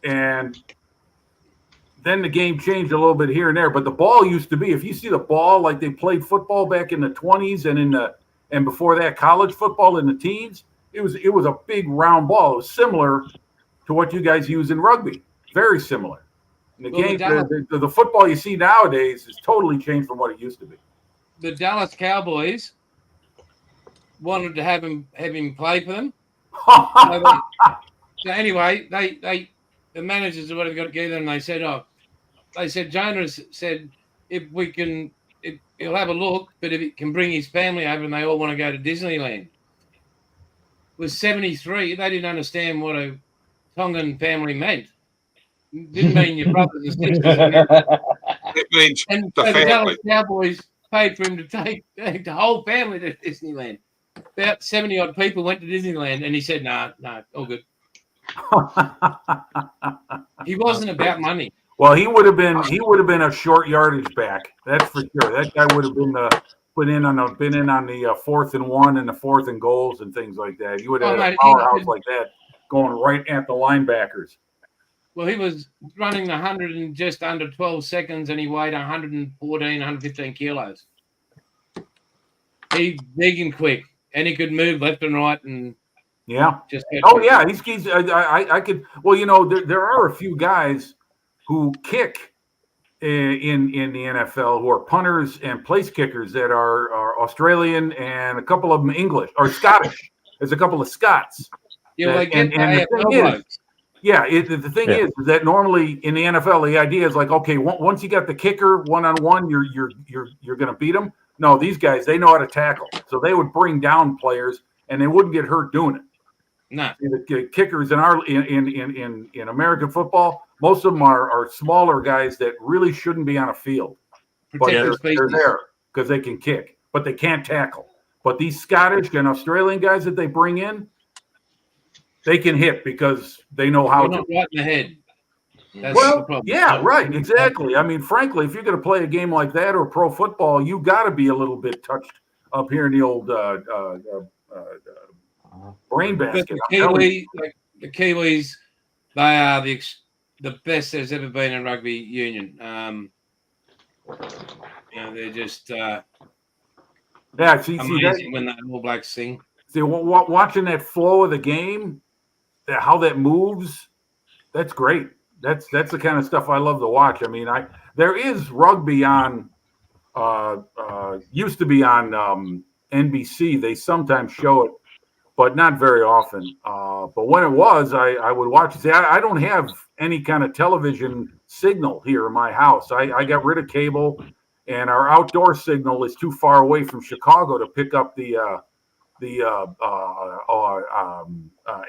and then the game changed a little bit here and there. But the ball used to be. If you see the ball, like they played football back in the 20s and before that college football in the teens, it was a big round ball. It was similar to what you guys use in rugby. Very similar. And the Well, game, the football you see nowadays is totally changed from what it used to be. the Dallas Cowboys wanted to have him play for them. So anyway, the managers or whatever got together and they said Jonas said if he'll have a look, but if he can bring his family over and they all want to go to Disneyland. It was 73. They didn't understand what a Tongan family meant. Didn't mean your brothers and sisters. It means And the so the family. Dallas Cowboys paid for him to take the whole family to Disneyland. About 70-odd people went to Disneyland, and he said, "No, all good." He wasn't about money. Well, he would have been a short yardage back. That's for sure. That guy would have been been in on the 4th and 1 and the 4th and goals and things like that. You would have had a powerhouse like that going right at the linebackers. Well, he was running 100 in just under 12 seconds, and he weighed 114, 115 kilos. He big and quick, and he could move left and right, and Yeah. just Yeah. He's I could. Well, there are a few guys who kick in the NFL who are punters and place kickers that are Australian and a couple of them English or Scottish. There's a couple of Scots. Yeah, they get and the AFL thing is, blokes. yeah, the thing is that normally in the NFL the idea is like, okay, once you got the kicker 1-on-1, you're going to beat them. No, these guys, they know how to tackle, so they would bring down players and they wouldn't get hurt doing it. No, The kickers in American football, most of them are smaller guys that really shouldn't be on a field, but protect the they're species. there because they can kick, but they can't tackle. But these Scottish and Australian guys that they bring in, they can hit because they know how We're to. not right in the head. That's the Well, problem. yeah, right, exactly. I mean, frankly, if you're going to play a game like that or pro football, you got to be a little bit touched up here in the old brain But basket. the Kiwis, they are the best there's ever been in rugby union. They're just Yeah, see amazing when the All Blacks sing. watching that flow of the game, how that moves, that's great. That's the kind of stuff I love to watch. I mean, there is rugby on, used to be on NBC. They sometimes show it, but not very often. But when it was, I would watch it. See, I don't have any kind of television signal here in my house. I got rid of cable, and our outdoor signal is too far away from Chicago to pick up the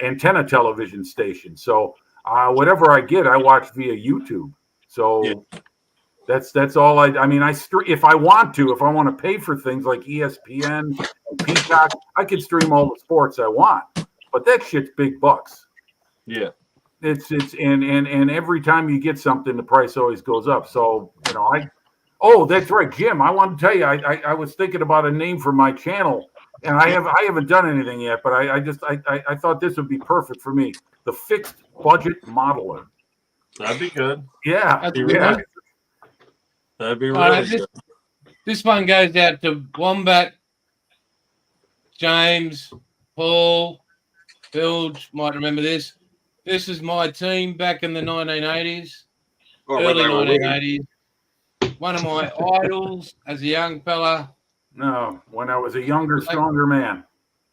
antenna television station. So whatever I get, I watch via YouTube. So that's all I mean, if I want to pay for things like ESPN and Peacock, I can stream all the sports I want, but that shit's big bucks. Yeah. It's and every time you get something, the price always goes up. So, oh, that's right, Jim. I want to tell you, I was thinking about a name for my channel. And I haven't done anything yet, but I thought this would be perfect for me. The Fixed Budget Modeler. That'd be good. Yeah, That's yeah. good. That'd be really Just, good. This one goes out to Wombat, James, Paul, Bilge, might remember this. This is my team back in the 1980s, early 1980s. One of my idols as a young fella. No, when I was a younger, stronger man.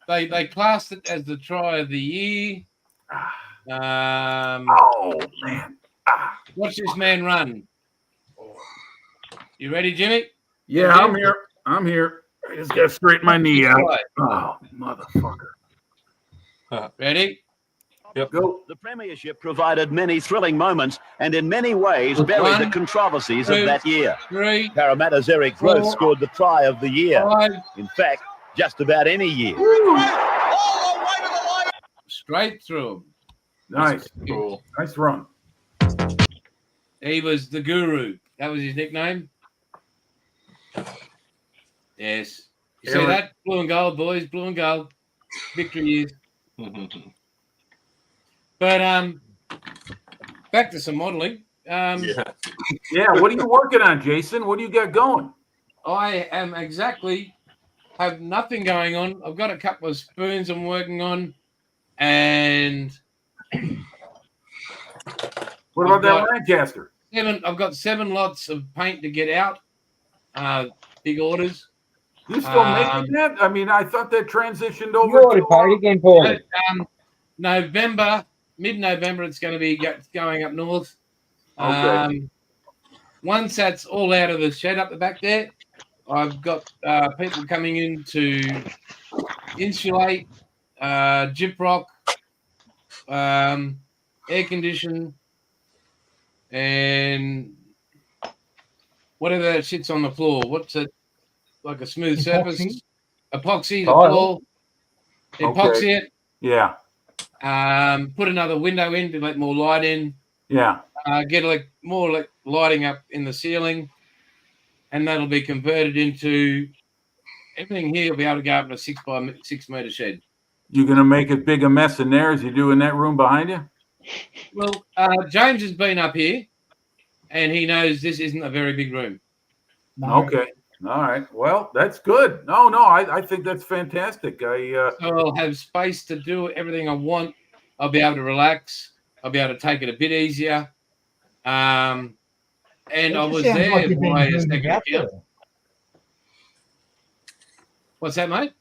They classed it as the try of the year. Oh, man. Watch this man run. You ready, Jimmy? Yeah, I'm here. I'm here. I just got to straighten my knee out. Oh, motherfucker. Ready? Yep. Go. The Premiership provided many thrilling moments and in many ways buried the controversies of that year. Parramatta's Eric Growth scored the try of the year. In fact, just about any year. Straight through him. Nice. Cool. Nice run. He was the guru. That was his nickname. Yes. You see that? Blue and gold, boys. Blue and gold. Victory is. But back to some modelling. Yeah, what are you working on, Jason? What do you got going? I am have nothing going on. I've got a couple of spoons I'm working on, and what about that Lancaster? I've got 7 lots of paint to get out. Big orders. You still making that? I mean, I thought that transitioned over. You already paid again, Paul. November, mid-November, it's going to be going up north. Okay. Once that's all out of the shed up the back there, I've got people coming in to insulate, gyprock, air condition, and whatever that shit's on the floor. What's it? Like a smooth surface? Epoxy the floor. Epoxy it. Yeah. Put another window in to let more light in. Yeah. Get more lighting up in the ceiling, and that'll be converted into everything here. Will be able to go up in a 6 by 6 meter shed. You gonna make as big a mess in there as you do in that room behind you? Well, James has been up here, and he knows this isn't a very big room. No. Okay. All right. Well, that's good. No, I think that's fantastic. So I'll have space to do everything I want. I'll be able to relax. I'll be able to take it a bit easier. And I was there by a second account. What's that, mate?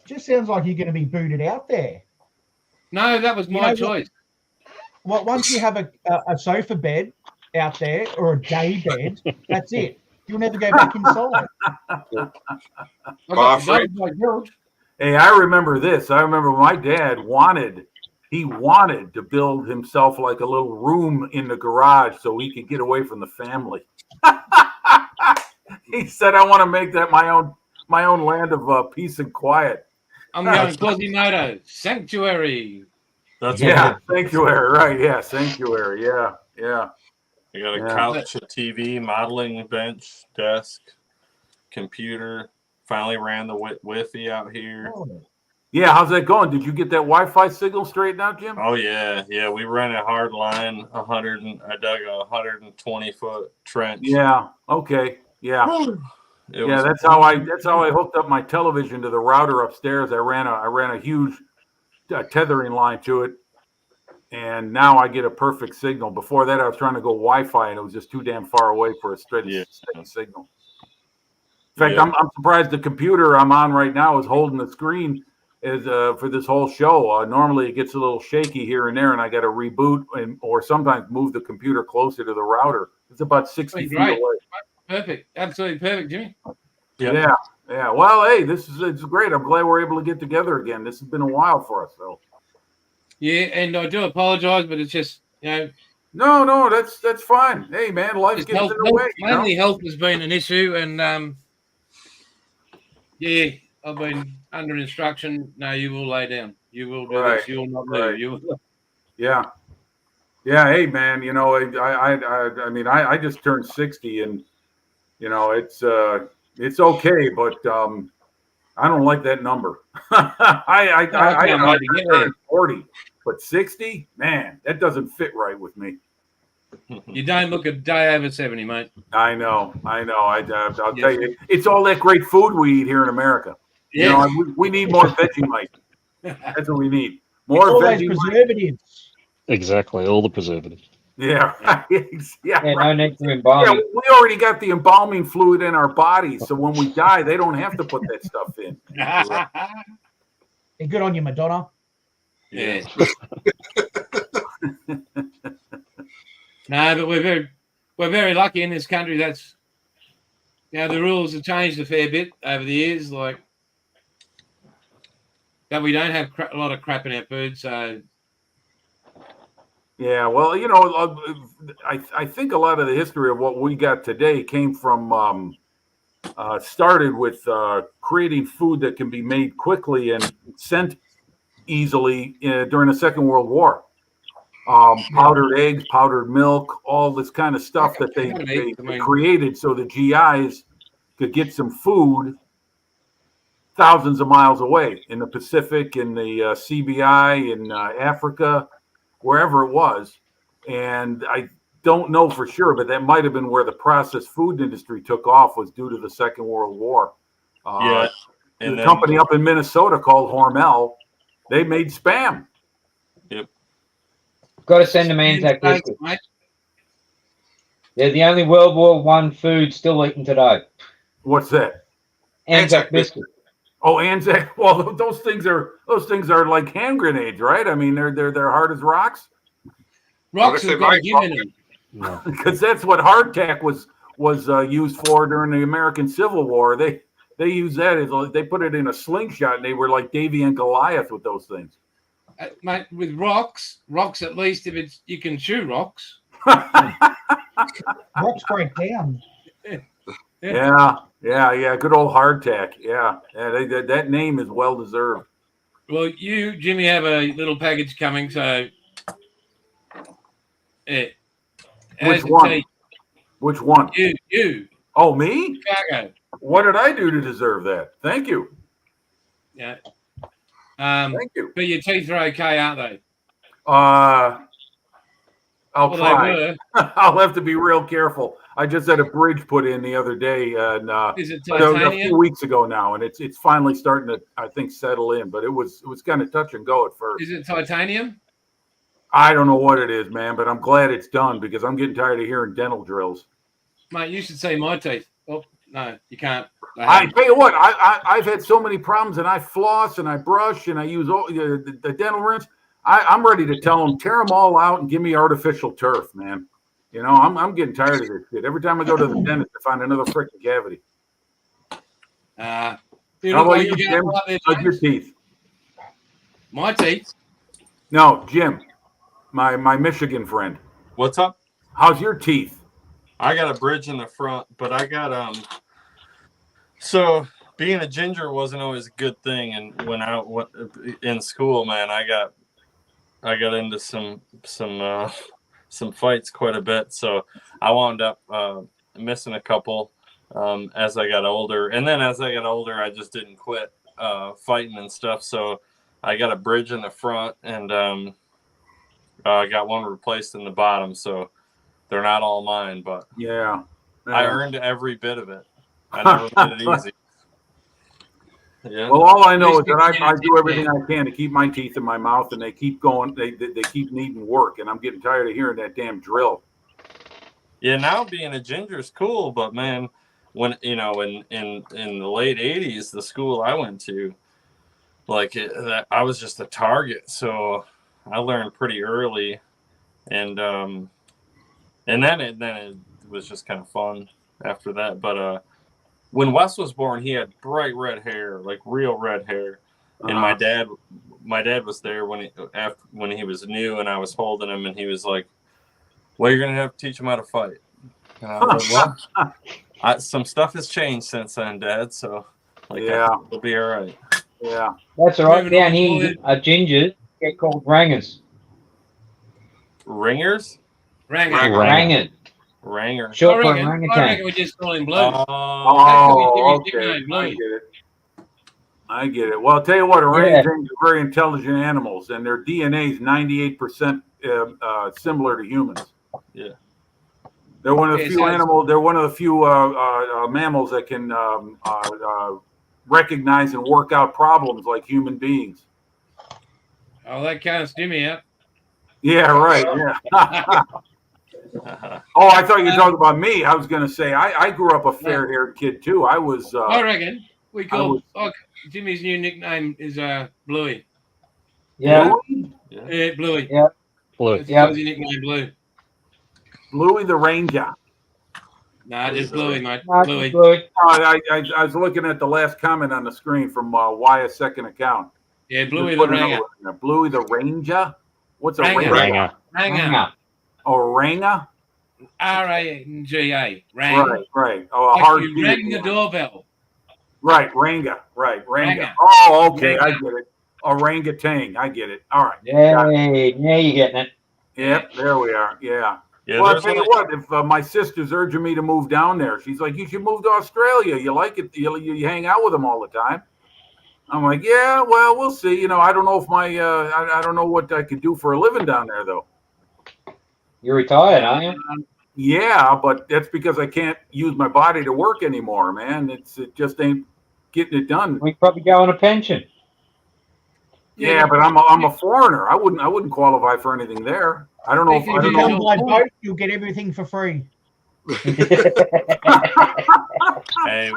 Just sounds like you're going to be booted out there. No, that was my choice. Well, once you have a sofa bed out there or a day bed, that's it. You'll never go back inside. Hey, I remember this. I remember my dad wanted to build himself like a little room in the garage so he could get away from the family. He said, "I want to make that my own land of peace and quiet." I'm going Quasimodo, sanctuary. That's sanctuary, right? Yeah, sanctuary. Yeah. You got a couch, a TV, modeling bench, desk, computer. Finally ran the Wi-Fi out here. Yeah, how's that going? Did you get that Wi-Fi signal straightened out, Jim? Oh yeah. We ran a hard line. I dug a 120-foot trench. Yeah. Okay. Yeah. That's how I hooked up my television to the router upstairs. I ran a huge tethering line to it. And now I get a perfect signal. Before that, I was trying to go Wi-Fi, and it was just too damn far away for a steady signal. In fact, I'm surprised the computer I'm on right now is holding the screen for this whole show. Normally, it gets a little shaky here and there, and I got to reboot or sometimes move the computer closer to the router. It's about 60 feet away. Perfect. Absolutely perfect, Jimmy. Yeah. Well, hey, it's great. I'm glad we're able to get together again. This has been a while for us, so. Yeah, and I do apologize, but it's just, No, that's fine. Hey, man, life gets in the way. Mainly health has been an issue, and I've been under instruction. No, you will lay down. You will do this. You will not move. Right. You will. Yeah. Hey, man. I just turned 60, and it's okay, but I don't like that number. I turned 40. But 60, man, that doesn't fit right with me. You don't look a day over 70, mate. I know. I'll tell you, it's all that great food we eat here in America. Yeah. You know, we need more Vegemite. That's what we need. More all those Vegemite. preservatives. Exactly, all the preservatives. Yeah, Yeah, no right. need to embalm. Yeah, we already got the embalming fluid in our bodies, so when we die, they don't have to put that stuff in. Hey, good on you, Madonna. Yeah. No, but we're very lucky in this country. That's, you know, the rules have changed a fair bit over the years, like that we don't have a lot of crap in our food. So yeah, well, you know, I think a lot of the history of what we got today came from started with creating food that can be made quickly and sent easily during the Second World War. Powdered eggs, powdered milk, all this kind of stuff that they created so the GIs could get some food thousands of miles away in the Pacific, in the CBI, in Africa, wherever it was. And I don't know for sure, but that might have been where the processed food industry took off, was due to the Second World War. Yeah. And the company up in Minnesota called Hormel, they made Spam. Yep. Got to send them Anzac biscuits. They're the only World War I food still eaten today. What's that? Anzac biscuits. Oh, Anzac. Well, those things are like hand grenades, right? I mean, they're hard as rocks. Rocks have got to give in them. Because that's what hardtack was used for during the American Civil War. They used that they put it in a slingshot, and they were like Davy and Goliath with those things. Mate, with rocks at least, if it's, you can chew rocks. Rocks break down. Yeah. Good old hardtack. Yeah. That name is well deserved. Well, you, Jimmy, have a little package coming, so Which one? Which one? You. Oh, me? Chicago. What did I do to deserve that? Thank you. Yeah. Thank you. But your teeth are okay, aren't they? I'll try. I'll have to be real careful. I just had a bridge put in the other day, and is it titanium? a few weeks ago now, and it's finally starting to, I think, settle in. But it was kind of touch and go at first. Is it titanium? I don't know what it is, man, but I'm glad it's done because I'm getting tired of hearing dental drills. Mate, you should see my teeth. Oh no, you can't. I tell you what, I've had so many problems, and I floss and I brush and I use all the dental rinse. I'm ready to tell them, tear them all out and give me artificial turf, man. You know, I'm getting tired of this shit. Every time I go to the dentist, I find another freaking cavity. How about you, Jim? How's your teeth? My teeth? No, Jim, my Michigan friend. What's up? How's your teeth? I got a bridge in the front, but I got so being a ginger wasn't always a good thing, and when I went in school, man, I got into some fights quite a bit, so I wound up missing a couple as I got older, and then as I got older, I just didn't quit fighting and stuff. So I got a bridge in the front, and I got one replaced in the bottom, so they're not all mine, but yeah. I earned every bit of it. I never made it easy. Yeah. Well, all I know is that I do everything I can to keep my teeth in my mouth, and they keep going. They keep needing work, and I'm getting tired of hearing that damn drill. Yeah, now being a ginger is cool, but man, when in the late '80s, the school I went to, I was just a target. So I learned pretty early, and then it was just kind of fun after that. But when Wes was born, he had bright red hair, like real red hair. And my dad was there when he was new, and I was holding him, and he was like, "Well, you're gonna have to teach him how to fight." And I was like, "Well, some stuff has changed since then, Dad. So it'll be all right." Yeah, that's all right. Down here, gingers get called rangers. Ringers? Ranger. Short for orangutan. I reckon we just call him Blue. Okay. I get it. Well, I'll tell you what, orangutans are very intelligent animals, and their DNA is 98% similar to humans. Yeah. They're one of the Yeah, few so- animals. They're one of the few mammals that can recognize and work out problems like human beings. Oh, that counts Jimmy out. Yeah, right. Yeah. Oh, I thought you were talking about me. I was going to say I grew up a fair-haired kid too. I was. I reckon we call was- Jimmy's new nickname is Bluey. Yeah. Yeah, Bluey. Yeah. Blue. That's his Aussie nickname, Blue. Bluey the Ranger. Nah, just Bluey, mate. Mark Bluey. Bluey. I was looking at the last comment on the screen from Wyatt's second account. Yeah, Bluey Just the put another Ranger. one in there. Bluey the Ranger? What's a Ranger. Ranger? Ranger. Ranger. Oh, Ranger? R-A-N-G-A. Ranger. Right. Oh, a Like hard you D. rang the doorbell. Right, Ranger. Right, Ranger. Ranger. Oh, okay, I Ranger. get it. Orangutan. I get it. All right. Yay. Now you're getting it. Yep, there we are. Yeah. Yeah, Well, I'll there's tell you like- what, if my sister's urging me to move down there, she's like, you should move to Australia. You like it. You hang out with them all the time. I'm like, yeah, well, we'll see. You know, I don't know if I don't know what I could do for a living down there, though. You're retired, aren't you? Yeah, but that's because I can't use my body to work anymore, man. It just ain't getting it done. We probably go on a pension. Yeah, but I'm a foreigner. I wouldn't qualify for anything there. I don't know if If I don't you know. Come by boat, you'll get everything for free. Hey,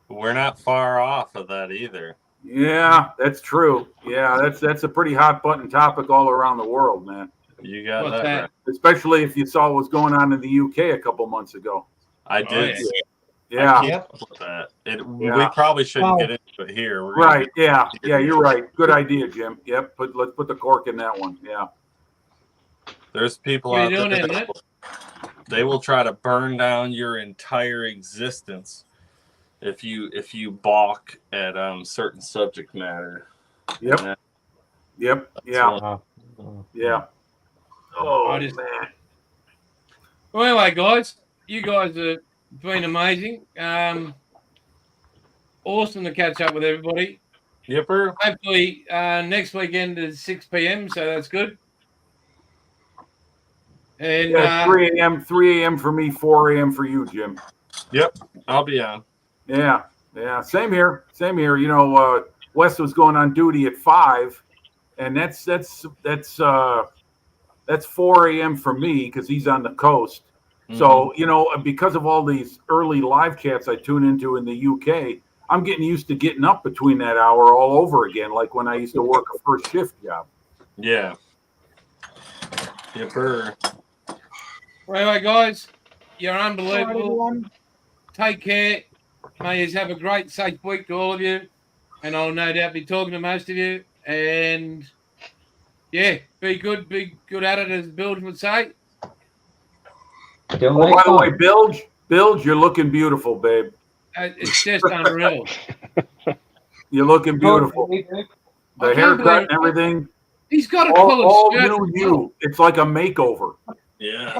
we're not far off of that either. Yeah, that's true. Yeah, that's a pretty hot button topic all around the world, man. You got What's that, that? right. Especially if you saw what was going on in the UK a couple months ago. I did. yeah. see- Yeah, I keep up with that. We probably shouldn't Well- get into it here. We're gonna right. Yeah, you're right. Good idea, Jim. Yep. Let's put the cork in that one. Yeah. There's people What are out you doing there in that they will try to burn down your entire existence if you balk at certain subject matter. Yep. And Yep. that's Yeah. one- Yeah. Oh I just- man. Well, anyway, guys, you guys have been amazing. Awesome to catch up with everybody. Yipper. Hopefully, next weekend is 6 p.m., so that's good. And Yeah, 3 a.m. for me, 4 a.m. for you, Jim. Yep, I'll be on. Yeah. Same here. You know, Wes was going on duty at 5, and that's 4 a.m. for me because he's on the coast. So, you know, because of all these early live chats I tune into in the UK, I'm getting used to getting up between that hour all over again, like when I used to work a first shift job. Yeah. Yipper. well, anyway, guys, you're All right, unbelievable. everyone. Take care. May you have a great, safe week to all of you. And I'll no doubt be talking to most of you. And yeah, be good at it, as Bilge would say. Till Oh, by next the way, time. Bilge, you're looking beautiful, babe. It's just unreal. You're looking beautiful. The I can't haircut believe and everything. He's got a All collared shirt. new you. It's like a makeover. Yeah.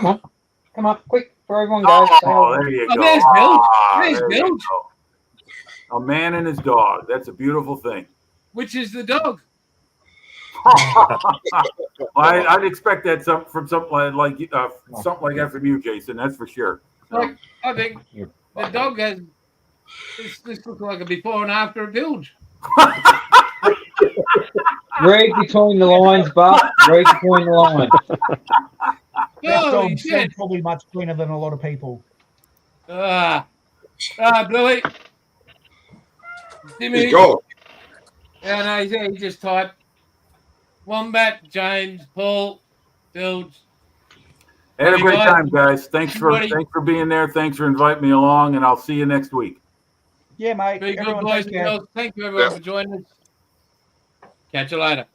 Come on, quick, before everyone goes. Oh, there you Oh, go. there's Bilge. There's there you Bilge. go. A man and his dog. That's a beautiful thing. Which is the dog. I'd expect that from something like that from you, Jason. That's for sure. Like, I think the dog has this looks like a before and after of Bilge. Read between the lines, Bart. Read between the lines. That Holy dog's still shit. probably much cleaner than a lot of people. Billy. Jimmy. He's gone. Yeah, no, he just typed Wombat, James, Paul, Bilge. Had a Hey, great guys. time, guys. Thanks for being there. Thanks for inviting me along, and I'll see you next week. Yeah, mate. Be good, Everyone boys take and care. girls. Thank you, everyone, Yeah. for joining us. Catch you later.